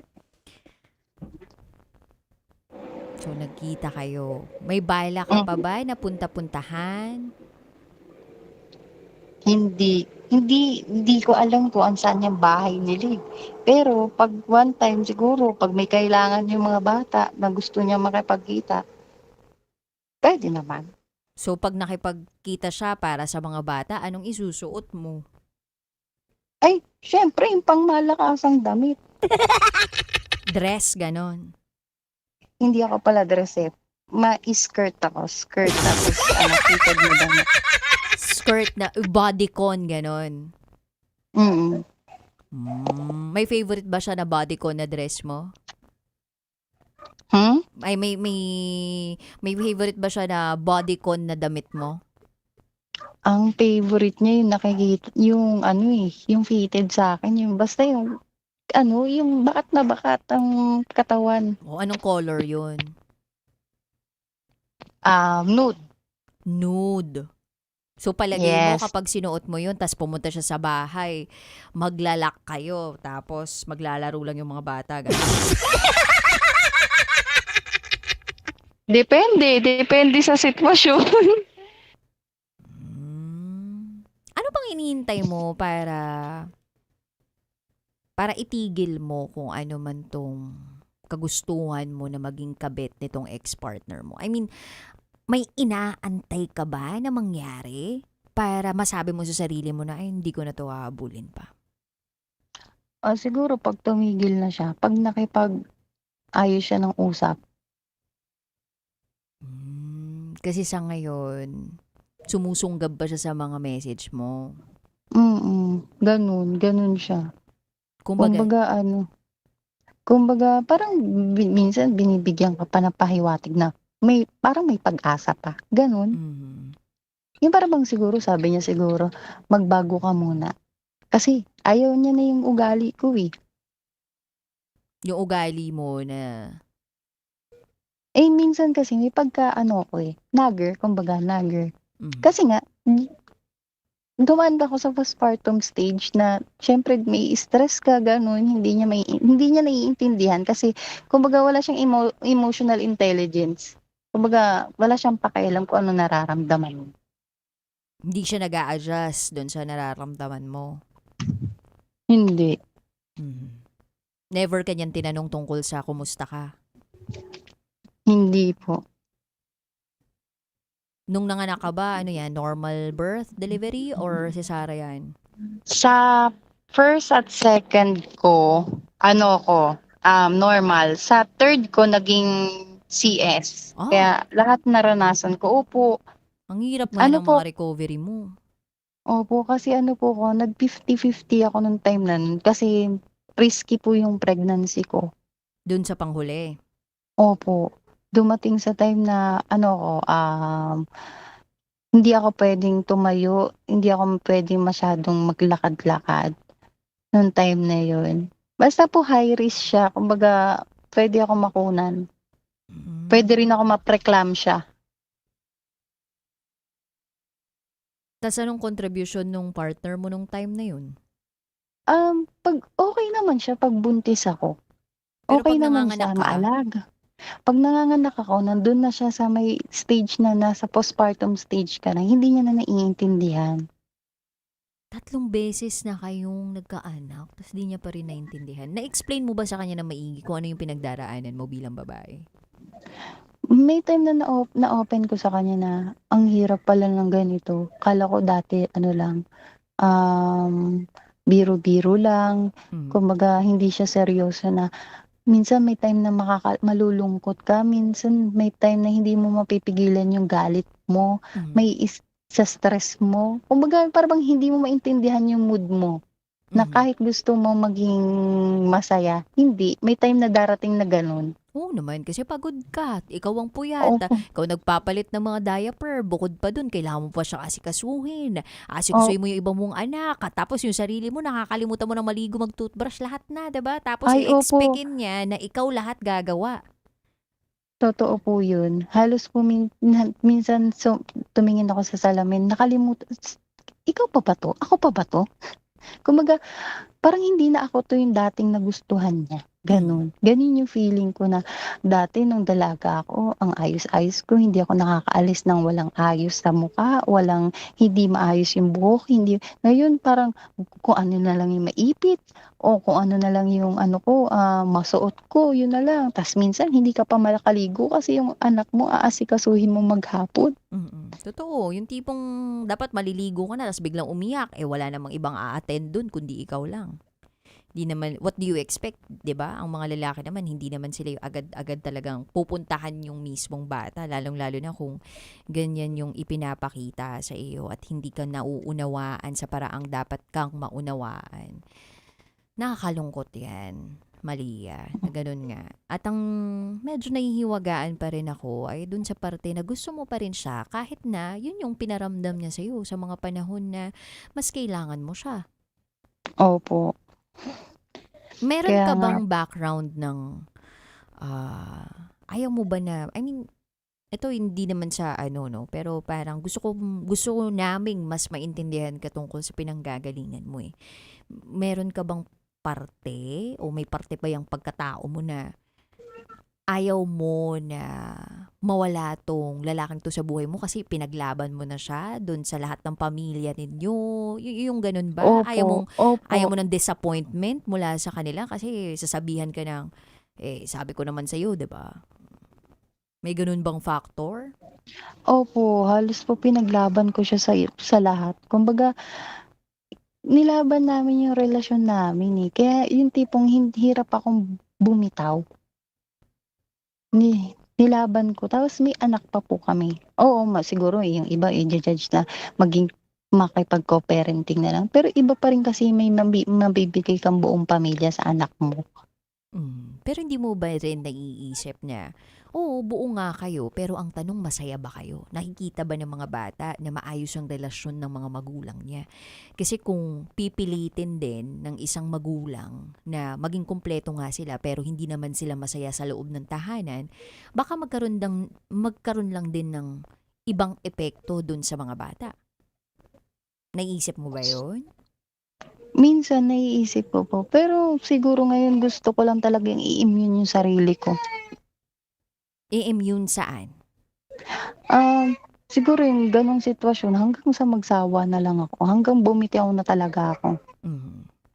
So, nagkita kayo. May bala ka pa ba na punta-puntahan? Hindi ko alam kung saan yung bahay nila. Pero pag one time siguro, pag may kailangan yung mga bata na gusto niya makipagkita, pwede naman. So, pag nakipagkita siya para sa mga bata, anong isusuot mo? Ay, syempre, yung pangmalakasang damit. Dress, ganon. Hindi ako pala dress eh. Ma-skirt ako. Skirt tapos fitted na damit. Skirt na, bodycon, ganon. Mm. May favorite ba siya na bodycon na dress mo? Ay, may favorite ba siya na bodycon na damit mo? Ang favorite niya yung nakikita, yung fitted sa akin, yung basta yung bakat na bakat ang katawan. O, anong color yun? Nude. Nude. So, palagay mo Yes. kapag sinuot mo yun, tapos pumunta siya sa bahay, maglalak kayo, tapos maglalaro lang yung mga bata. Depende sa sitwasyon. Ano bang iniintay mo para itigil mo kung ano man tong kagustuhan mo na maging kabit nitong ex-partner mo? I mean, may inaantay ka ba na mangyari para masabi mo sa sarili mo na, ay, hindi ko na to hahabulin pa? Siguro pag tumigil na siya, pag nakipag-ayos siya ng usap. Kasi sa ngayon, sumusunggab ba siya sa mga message mo? Ganun siya. Kumbaga, Kumbaga parang minsan binibigyan ka pa ng pahiwatig na parang may pag-asa pa. Ganun. Yung parang bang siguro, sabi niya siguro, magbago ka muna. Kasi ayaw niya na yung ugali ko eh. yung ugali mo na Eh, minsan kasi may ko eh. Nagger, kumbaga nagger. Kasi nga, dumaan ako sa postpartum stage na syempre may stress ka, ganun, hindi niya naiintindihan kasi kumbaga wala siyang emotional intelligence. Kumbaga wala siyang pakialam kung ano nararamdaman mo. hindi siya nag-a-adjust doon sa nararamdaman mo. Hindi. Never kanyang tinanong tungkol sa kumusta ka? Hindi po. Nung nanganak ka ba, ano yan, normal birth, delivery, or cesarean? Sa first at second ko, normal. Sa third ko, naging CS. Kaya lahat naranasan ko. Opo. Ang hirap mo ng mga recovery mo. Opo, kasi nag 50-50 ako nung time na nun. Kasi risky po yung pregnancy ko. Doon sa panghuli? Opo. Dumating sa time na, hindi ako pwedeng tumayo, hindi ako pwedeng masyadong maglakad-lakad nung time na yun. Basta po high risk siya, kumbaga pwede ako makunan. Pwede rin ako ma-preeclampsia. Tas anong contribution nung partner mo nung time na yun? Pag okay naman siya pag buntis ako. Pero Okay pag naman nanganganak siya, ka? maalaga. Pag nanganganak ako, nandun na siya sa may stage na nasa postpartum stage ka na, hindi niya na naiintindihan. 3 beses na kayong nagkaanak, tas di niya pa rin naintindihan. Na-explain mo ba sa kanya na maigi kung ano yung pinagdaraanan mo bilang babae? May time na na-open ko sa kanya na ang hirap pala ng ganito. Kala ko dati ano lang, biro-biro lang. Kumbaga hindi siya seryoso na minsan may time na malulungkot ka, minsan may time na hindi mo mapipigilan yung galit mo, sa stress mo. Kumbaga parang hindi mo maintindihan yung mood mo. Na kahit gusto mo maging masaya, hindi. May time na darating na ganun. Oo naman, kasi pagod ka. Ikaw ang puyat. Ikaw nagpapalit ng mga diaper. Bukod pa dun, kailangan mo pa siya asikasuhin. Asikasuhin mo yung ibang mong anak. Tapos yung sarili mo, nakakalimutan mo na maligo, mag-toothbrush, lahat na, diba? Tapos Ay, opo. i-expectin niya na ikaw lahat gagawa. Totoo po yun. Halos po minsan tumingin ako sa salamin, nakalimutan, ikaw pa ba to? Ako pa ba to? Kumbaga, parang hindi na ako to yung dating nagustuhan niya. Ganun. Ganun yung feeling ko na dati nung dalaga ako, ang ayos-ayos ko, hindi ako nakakaalis ng walang ayos sa mukha, hindi maayos yung buhok, hindi. Ngayon parang kung ano na lang yung maipit, o kung ano na lang yung masuot ko, yun na lang. Tas minsan hindi ka pa malakaligo kasi yung anak mo aasikasuhin mo maghapon. Totoo, yung tipong dapat maliligo ka na tapos biglang umiyak, wala namang ibang a-attend dun kundi ikaw lang. Di naman, what do you expect, 'di ba? Ang mga lalaki naman hindi naman sila yung agad-agad talagang pupuntahan yung mismong bata, lalong-lalo na kung ganyan yung ipinapakita sa iyo at hindi ka nauunawaan sa paraang dapat kang maunawaan. Nakakalungkot 'yan, Malia, na ganun nga. At ang medyo nahihiwagaan pa rin ako ay dun sa parte na gusto mo pa rin siya kahit na yun yung pinaramdam niya sa iyo sa mga panahon na mas kailangan mo siya. Opo. Meron Kaya ka nga. bang background ng ayaw mo ba na, I mean, ito hindi naman sa pero parang gusto ko naming mas maintindihan ka tungkol sa pinanggagalingan mo eh. Meron ka bang parte o may parte ba yung pagkatao mo na ayaw mo na mawala tong lalaking to sa buhay mo kasi pinaglaban mo na siya doon sa lahat ng pamilya ninyo? Yung ganun ba? Opo, Ayaw mo ng disappointment mula sa kanila kasi sasabihan ka ng, sabi ko naman sa'yo, diba? May ganun bang factor? Opo, halos po pinaglaban ko siya sa lahat. Kumbaga, nilaban namin yung relasyon namin eh. Kaya yung tipong hirap akong bumitaw. Nilaban ko. Tapos may anak pa po kami. Oo, siguro yung iba i-judge na maging makipag-co-parenting na lang. Pero iba pa rin kasi may mabibigay kang buong pamilya sa anak mo. Pero hindi mo ba rin naiisip na, buo nga kayo, pero ang tanong, masaya ba kayo? Nakikita ba ng mga bata na maayos ang relasyon ng mga magulang niya? Kasi kung pipilitin din ng isang magulang na maging kumpleto nga sila, pero hindi naman sila masaya sa loob ng tahanan, baka magkaroon lang din ng ibang epekto dun sa mga bata. Naisip mo ba yun? Minsan naiisip ko po. Pero siguro ngayon gusto ko lang talagang i-immune yung sarili ko. I-immune saan? Siguro yung ganong sitwasyon hanggang sa magsawa na lang ako. Hanggang bumitaw na talaga ako.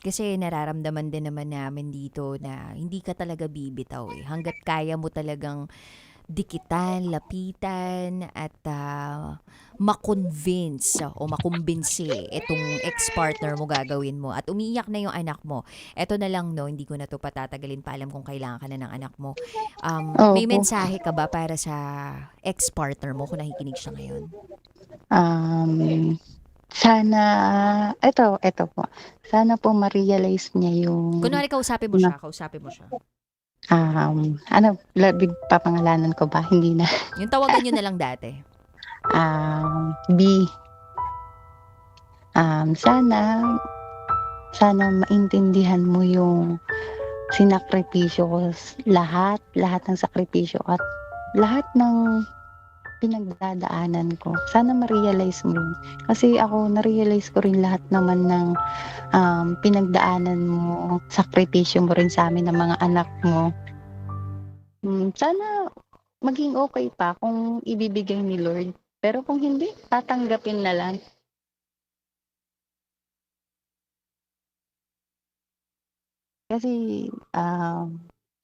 Kasi nararamdaman din naman namin dito na hindi ka talaga bibitaw eh. Hanggat kaya mo talagang dikitan, lapitan, at makonvince o makumbinsi itong ex-partner mo gagawin mo. At umiiyak na yung anak mo. Eto na lang, hindi ko na to patatagalin pa. Alam kong kailangan ka na ng anak mo. May mensahe ka ba para sa ex-partner mo kung nakikinig siya ngayon? Sana, eto po. Sana po ma-realize niya yung... Kunwari, kausapin mo siya. Papangalanan ko ba? Hindi na. Yung tawagan nyo na lang dati. Sana maintindihan mo yung sinakripisyo ko, lahat ng sakripisyo at lahat ng pinagdadaanan ko. Sana ma-realize mo yun. Kasi ako, na-realize ko rin lahat naman ng pinagdaanan mo, sakripisyo mo rin sa amin ng mga anak mo. Sana maging okay pa kung ibibigay ni Lord. Pero kung hindi, tatanggapin na lang. Kasi,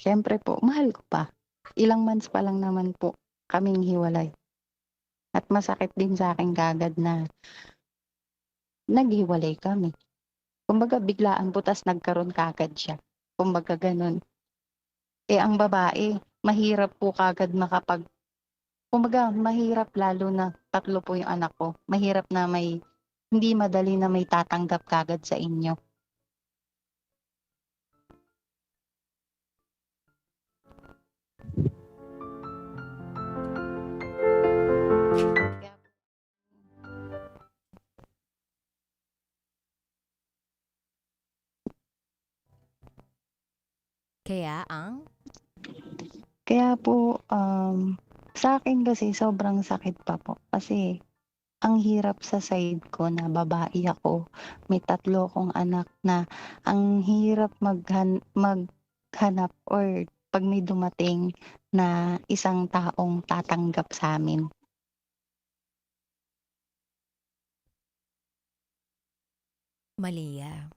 syempre po, mahal ko pa. Ilang months pa lang naman po kaming hiwalay. At masakit din sa akin kagad na naghiwalay kami. Kumbaga, biglaan po, tas nagkaroon kagad siya. Kumbaga, ganun. Ang babae, mahirap po kagad kumbaga, mahirap lalo na 3 po yung anak ko. Mahirap na hindi madali na may tatanggap kagad sa inyo. Kaya po, sa akin kasi sobrang sakit pa po. Kasi ang hirap sa side ko na babae ako, may 3 akong anak na ang hirap maghanap or 'pag may dumating na isang taong tatanggap sa'min. Malia,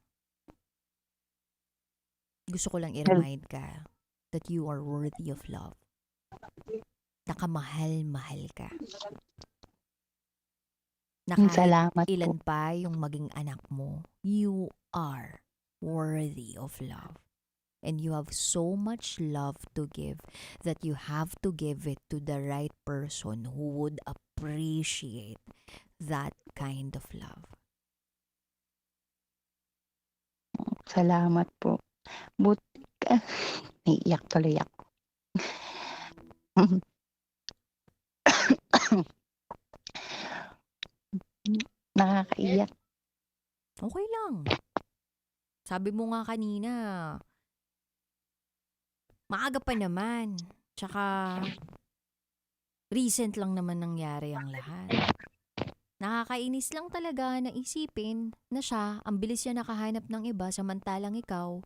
gusto ko lang i-remind ka that you are worthy of love. Nakamahal-mahal ka. Na kahit Salamat ilan po. pa yung maging anak mo, you are worthy of love. And you have so much love to give that you have to give it to the right person who would appreciate that kind of love. Salamat po. Naiiyak tuloy ako. Nakakaiyak. Okay lang. Sabi mo nga kanina, maaga pa naman. Tsaka, recent lang naman nangyari ang lahat. Nakakainis lang talaga na isipin na siya, ang bilis niya nakahanap ng iba samantalang ikaw,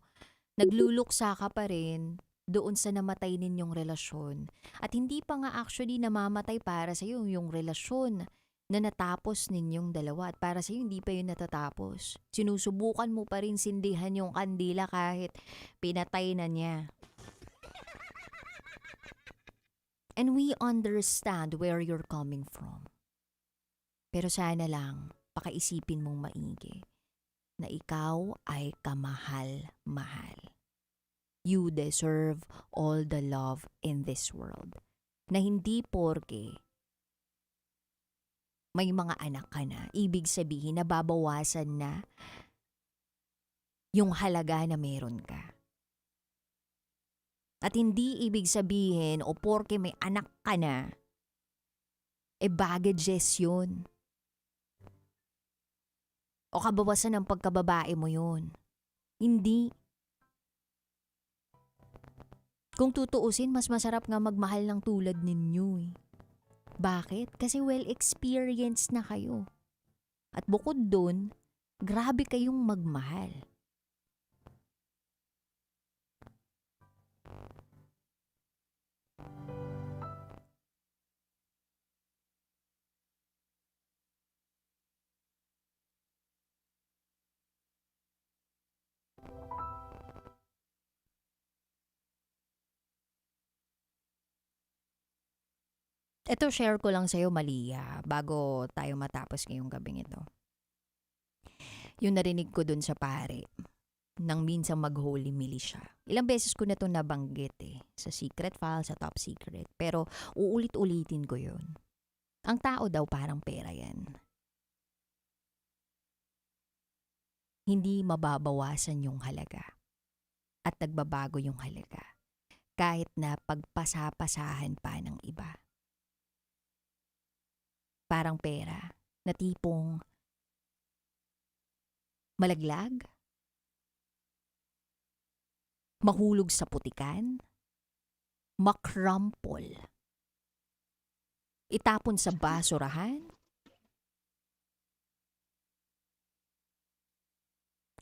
nagluluksa ka pa rin doon sa namatay ninyong relasyon. At hindi pa nga actually namamatay para sa iyo yung relasyon na natapos ninyong dalawa. At para sa iyo hindi pa yun natatapos. Sinusubukan mo pa rin sindihan yung kandila kahit pinatay na niya. And we understand where you're coming from. Pero sana lang, pakaisipin mong maigi na ikaw ay kamahal-mahal. You deserve all the love in this world. Na hindi porke may mga anak ka na, ibig sabihin na babawasan na yung halaga na meron ka. At hindi ibig sabihin o porke may anak ka na, baggages yun. O kabawasan ng pagkababae mo yun. Hindi. Kung tutuusin, mas masarap nga magmahal ng tulad ninyo eh. Bakit? Kasi well-experienced na kayo. At bukod dun, grabe kayong magmahal. Ito share ko lang sa'yo, Malia, bago tayo matapos ngayong gabing ito. Yung narinig ko dun sa pare, nang minsang mag-holy meal siya. Ilang beses ko na ito nabanggit sa secret file, sa top secret. Pero uulit-ulitin ko yun. Ang tao daw parang pera yan. Hindi mababawasan yung halaga. At nagbabago yung halaga. Kahit na pagpasapasahan pa ng iba. Parang pera na tipong malaglag, mahulog sa putikan, makrampol. Itapon sa basurahan?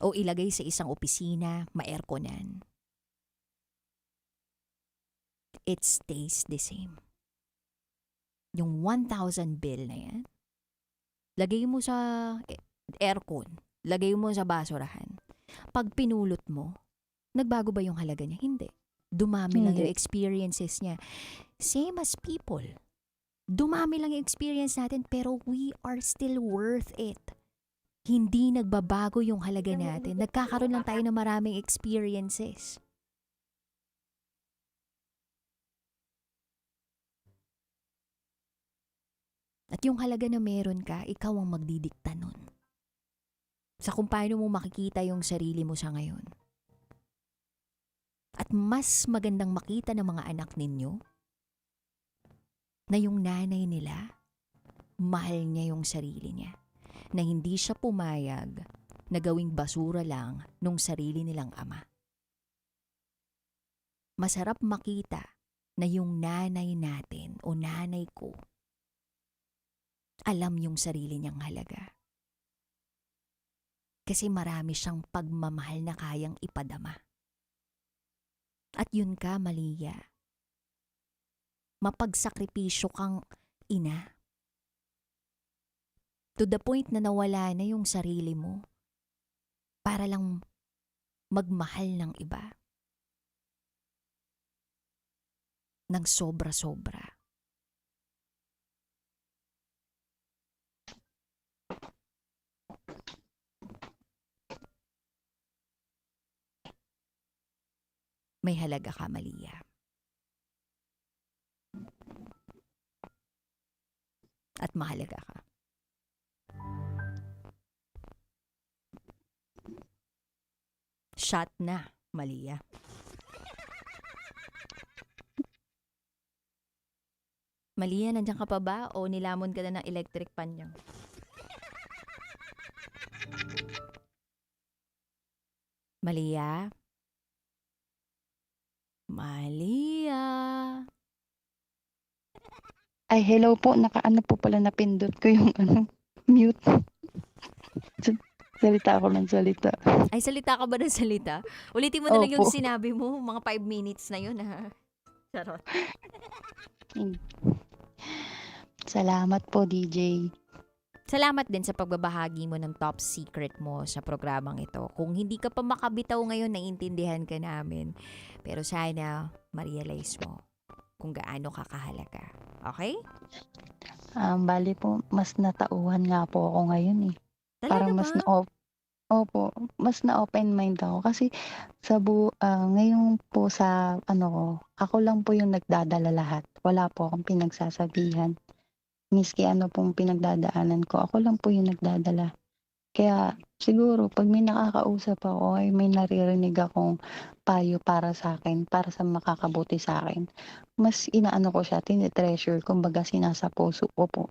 O ilagay sa isang opisina, ma-airconan? It stays the same. Yung 1,000 bill na yan, lagay mo sa aircon, lagay mo sa basurahan. Pag pinulot mo, nagbago ba yung halaga niya? Hindi. Dumami lang yung experiences niya. Same as people. Dumami lang yung experience natin pero we are still worth it. Hindi nagbabago yung halaga natin. Nagkakaroon lang tayo ng maraming experiences. At yung halaga na meron ka, ikaw ang magdidikta nun. Sa kung paano mo makikita yung sarili mo sa ngayon. At mas magandang makita ng mga anak ninyo na yung nanay nila, mahal niya yung sarili niya. Na hindi siya pumayag na gawing basura lang nung sarili nilang ama. Masarap makita na yung nanay natin o nanay ko, alam yung sarili niyang halaga. Kasi marami siyang pagmamahal na kayang ipadama. At yun ka, Malia. Mapagsakripisyo kang ina. To the point na nawala na yung sarili mo para lang magmahal ng iba. Nang sobra-sobra. May halaga ka, Malia. At mahalaga ka. Shot na, Malia. Malia, nandiyan ka pa ba o nilamon ka na ng electric pan niyo? Malia? Malia? Ay, hello po. Nakaano po pala napindot ko yung mute. Salita ako ng salita. Ay, salita ka ba ng salita? Ulitin mo na lang yung Opo. sinabi mo. Mga 5 minutes na yun, ha? Charot. Salamat po, DJ. Salamat din sa pagbabahagi mo ng top secret mo sa programang ito. Kung hindi ka pa makabitaw ngayon, naiintindihan ka namin. Pero sana ma-realize mo kung gaano ka kahalaga. Okay? Bali po, mas natauhan nga po ako ngayon eh. Talaga Parang mas ba? Opo, mas na-open mind ako kasi ngayon po sa ako lang po yung nagdadala lahat. Wala po akong pinagsasabihan. Miski ano pong pinagdadaanan ko, ako lang po yung nagdadala. Kaya siguro pag may nakakausap ako ay may naririnig akong payo para sa akin, para sa makakabuti sa akin. Mas inaano ko siya, tinitreasure, kumbaga sinasa puso ko po.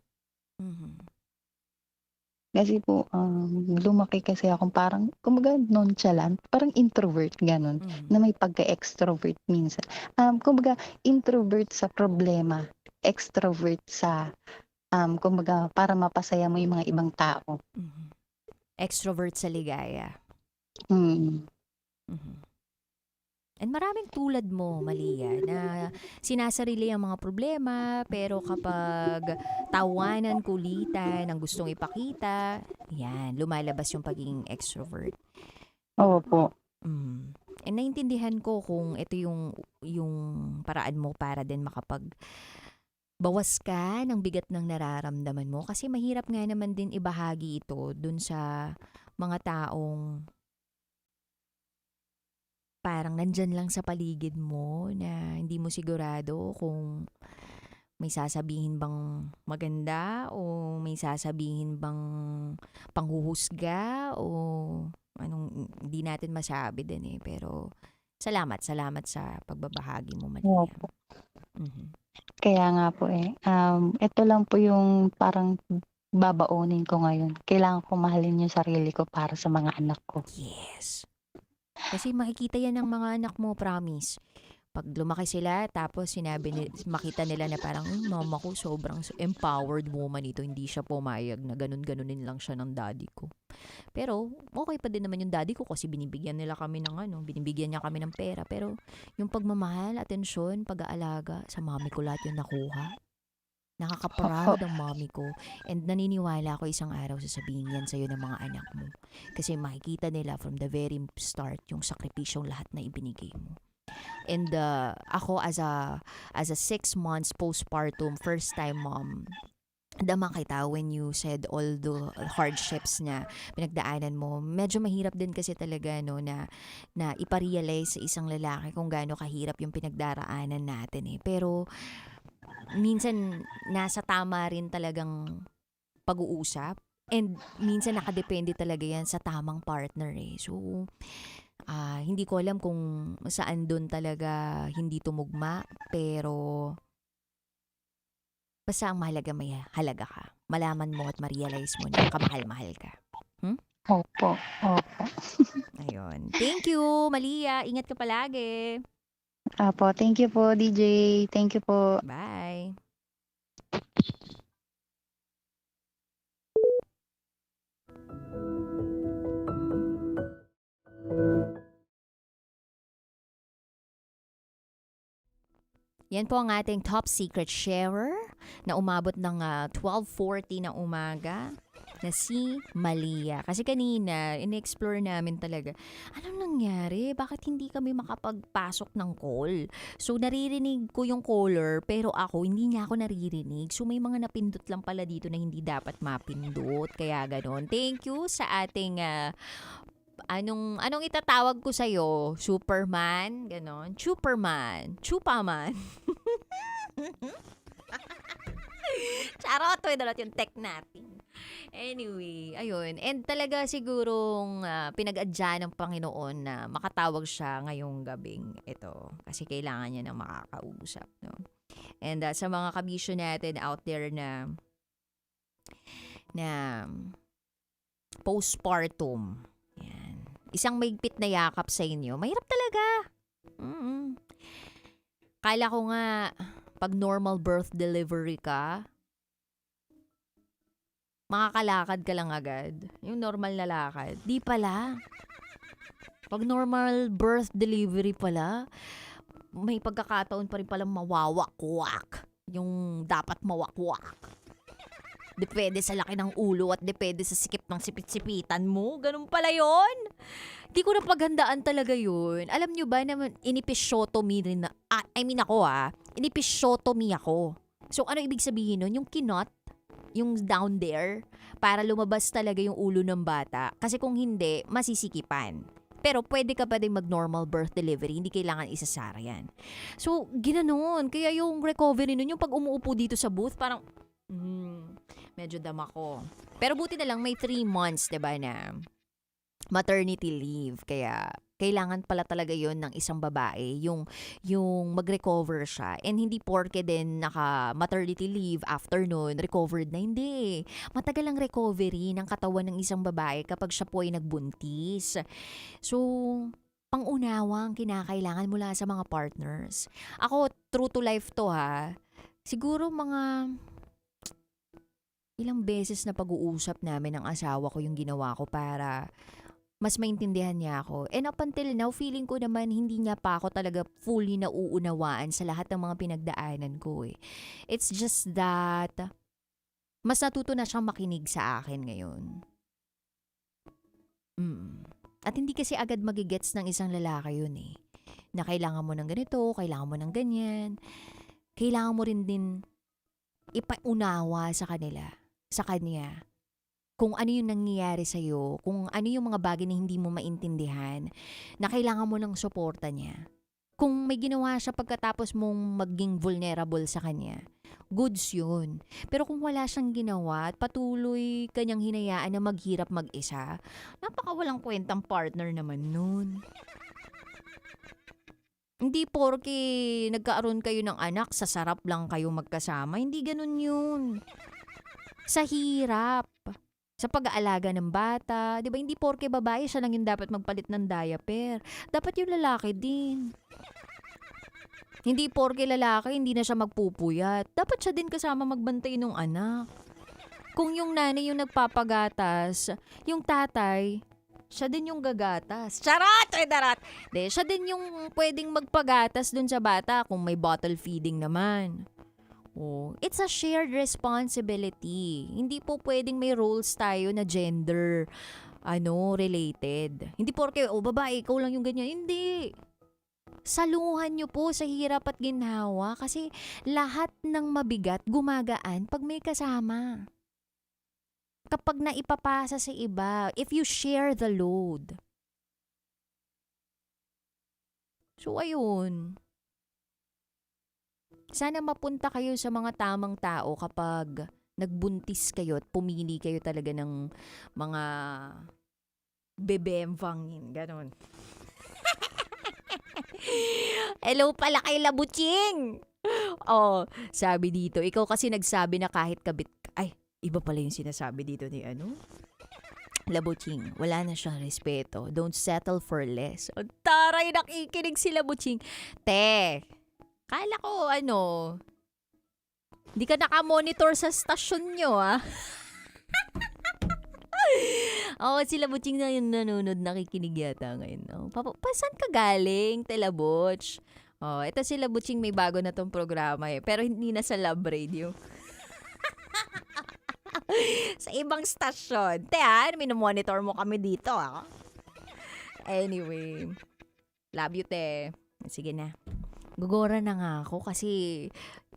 Kasi po, lumaki kasi akong parang, kumbaga nonchalant, parang introvert, ganun, na may pagka-extrovert minsan. Kumbaga, introvert sa problema, extrovert sa, kumbaga, para mapasaya mo yung mga ibang tao. Extrovert sa ligaya. Mm. And maraming tulad mo, Malia, na sinasarili ang mga problema, pero kapag tawanan, kulitan, ang gustong ipakita, yan, lumalabas yung pagiging extrovert. Opo. And naintindihan ko kung ito yung paraan mo para din bawas ka ng bigat ng nararamdaman mo. Kasi mahirap nga naman din ibahagi ito dun sa mga taong parang nandyan lang sa paligid mo na hindi mo sigurado kung may sasabihin bang maganda o may sasabihin bang panghuhusga o anong hindi natin masabi din eh. Pero salamat sa pagbabahagi mo, Malia. Opo. Kaya nga po ito lang po yung parang babaunin ko ngayon. Kailangan ko mahalin yung sarili ko para sa mga anak ko. Yes. Kasi makikita yan ng mga anak mo, promise. Pag lumaki sila, tapos makita nila na parang, mama ko sobrang empowered woman ito. Hindi siya pumayag na ganun-ganunin lang siya ng daddy ko. Pero, okay pa din naman yung daddy ko kasi binibigyan niya kami ng pera. Pero, yung pagmamahal, atensyon, pag-aalaga, sa mami ko lahat yung nakuha. Nakaka-proud ang mami ko. And naniniwala ko isang araw sasabihin yan sa'yo ng mga anak mo. Kasi makikita nila from the very start yung sakripisyong lahat na ibinigay mo. And ako as a 6 months postpartum, first time mom, dama kita when you said all the hardships na pinagdaanan mo. Medyo mahirap din kasi talaga na iparealize sa isang lalaki kung gaano kahirap yung pinagdaraanan natin Pero minsan nasa tama rin talagang pag-uusap. And minsan nakadepende talaga yan sa tamang partner So, hindi ko alam kung saan doon talaga hindi tumugma. Pero, basta ang mahalaga may halaga ka. Malaman mo at ma-realize mo na kamahal-mahal ka. Opo. Ayun. Thank you, Malia. Ingat ka palagi. Apo, thank you po, DJ. Thank you po. Bye. Yan po ang ating top secret sharer na umabot ng 12:40 ng umaga na si Malia. Kasi kanina, in-explore namin talaga, anong nangyari? Bakit hindi kami makapagpasok ng call? So, naririnig ko yung caller, pero ako, hindi niya ako naririnig. So, may mga napindot lang pala dito na hindi dapat mapindot. Kaya ganon. Thank you sa ating anong itatawag ko sa'yo? Superman? Ganon. Chupaman. Charot, dalot yung tech natin. Anyway, ayun. And talaga sigurong pinag-adya ng Panginoon na makatawag siya ngayong gabing ito. Kasi kailangan niya ng makakausap. No? And sa mga kabisyo natin out there na postpartum, yan. Isang maigpit na yakap sa inyo. Mahirap talaga. Kala ko nga, pag normal birth delivery ka, makakalakad ka lang agad. Yung normal na lakad. Di pala. Pag normal birth delivery pala, may pagkakataon pa rin pala mawawakwak. Yung dapat mawakwak. Depende sa laki ng ulo at depende sa sikip ng sipit-sipitan mo. Ganun pala yon. Di ko na paghandaan talaga yun. Alam nyo ba na inipisyotomy rin na, inipisyotomy ako. So, ano ibig sabihin nun? Yung kinot, yung down there, para lumabas talaga yung ulo ng bata. Kasi kung hindi, masisikipan. Pero pwede ka pa din mag-normal birth delivery, hindi kailangan isasara yan. So, ginanon. Kaya yung recovery nun, yung pag umuupo dito sa booth, parang, medyo dama ko. Pero buti na lang may 3 months, 'di ba, na maternity leave. Kaya kailangan pala talaga 'yon ng isang babae, yung mag-recover siya. And hindi porke din naka maternity leave after nun, recovered na, hindi. Matagal ang recovery ng katawan ng isang babae kapag siya po ay nagbuntis. So, pang-unawa ang kinakailangan mula sa mga partners. Ako, true to life to siguro mga ilang beses na pag-uusap namin ng asawa ko yung ginawa ko para mas maintindihan niya ako. And up until now, feeling ko naman hindi niya pa ako talaga fully nauunawaan sa lahat ng mga pinagdaanan ko It's just that mas natuto na siyang makinig sa akin ngayon. At hindi kasi agad magigets ng isang lalaki yun na kailangan mo ng ganito, kailangan mo ng ganyan. Kailangan mo rin din ipaunawa sa kanya, kung ano yung nangyayari sa'yo, kung ano yung mga bagay na hindi mo maintindihan, na kailangan mo ng suporta niya. Kung may ginawa siya pagkatapos mong maging vulnerable sa kanya, goods yun. Pero kung wala siyang ginawa at patuloy kanyang hinayaan na maghirap mag-isa, napakawalang kwentang partner naman nun. Hindi porke nagkaaroon kayo ng anak, sa sarap lang kayo magkasama. Hindi ganun yun. Sa hirap. Sa pag-aalaga ng bata. Di ba, hindi porke babae siya lang yung dapat magpalit ng diaper. Dapat yung lalaki din. Hindi porke lalaki, hindi na siya magpupuyat. Dapat siya din kasama magbantay ng anak. Kung yung nanay yung nagpapagatas, yung tatay, siya din yung gagatas. Charot! Charot! Siya din yung pwedeng magpagatas dun sa bata kung may bottle feeding naman. Oh, it's a shared responsibility. Hindi po pwedeng may roles tayo na gender related. Hindi porke babae, ikaw lang yung ganyan. Hindi. Saluhan nyo po sa hirap at ginhawa kasi lahat ng mabigat gumagaan pag may kasama. Kapag naipapasa sa iba, if you share the load. So ayun. Sana mapunta kayo sa mga tamang tao kapag nagbuntis kayo at pumili kayo talaga ng mga bebemvangin. Ganon. Hello pala kay Labuching! Oh, sabi dito, ikaw kasi nagsabi na kahit kabit... Ay, iba pala yung sinasabi dito ni Labuching, wala na siyang respeto. Don't settle for less. Oh, taray, nakikinig si Labuching. Te, kala ko hindi ka nakamonitor sa stasyon nyo, si Labuching na yung nanonood, nakikinig yata ngayon. Saan ka galing, Telabuch? Ito si Labuching, may bago na tong programa pero hindi na sa Love Radio. Sa ibang stasyon. Minomonitor mo kami dito, Anyway, love you, te. Sige na. Gugora na nga ako kasi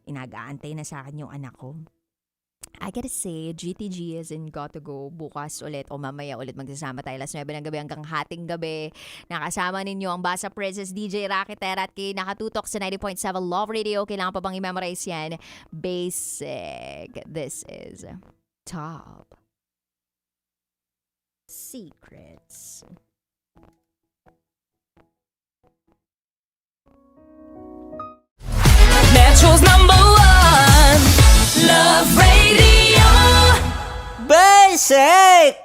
inagaantay na sa akin yung anak ko. I gotta say, GTG is in got to go. Bukas ulit o mamaya ulit magsasama tayo alas 9 ng gabi hanggang hating gabi. Nakasama ninyo ang Basa Princess DJ Rakitera at kay nakatutok sa 90.7 Love Radio. Kailangan pa bang i-memorize yan? Basic. This is Top Secrets. Metro's #1 Love Radio. Basic!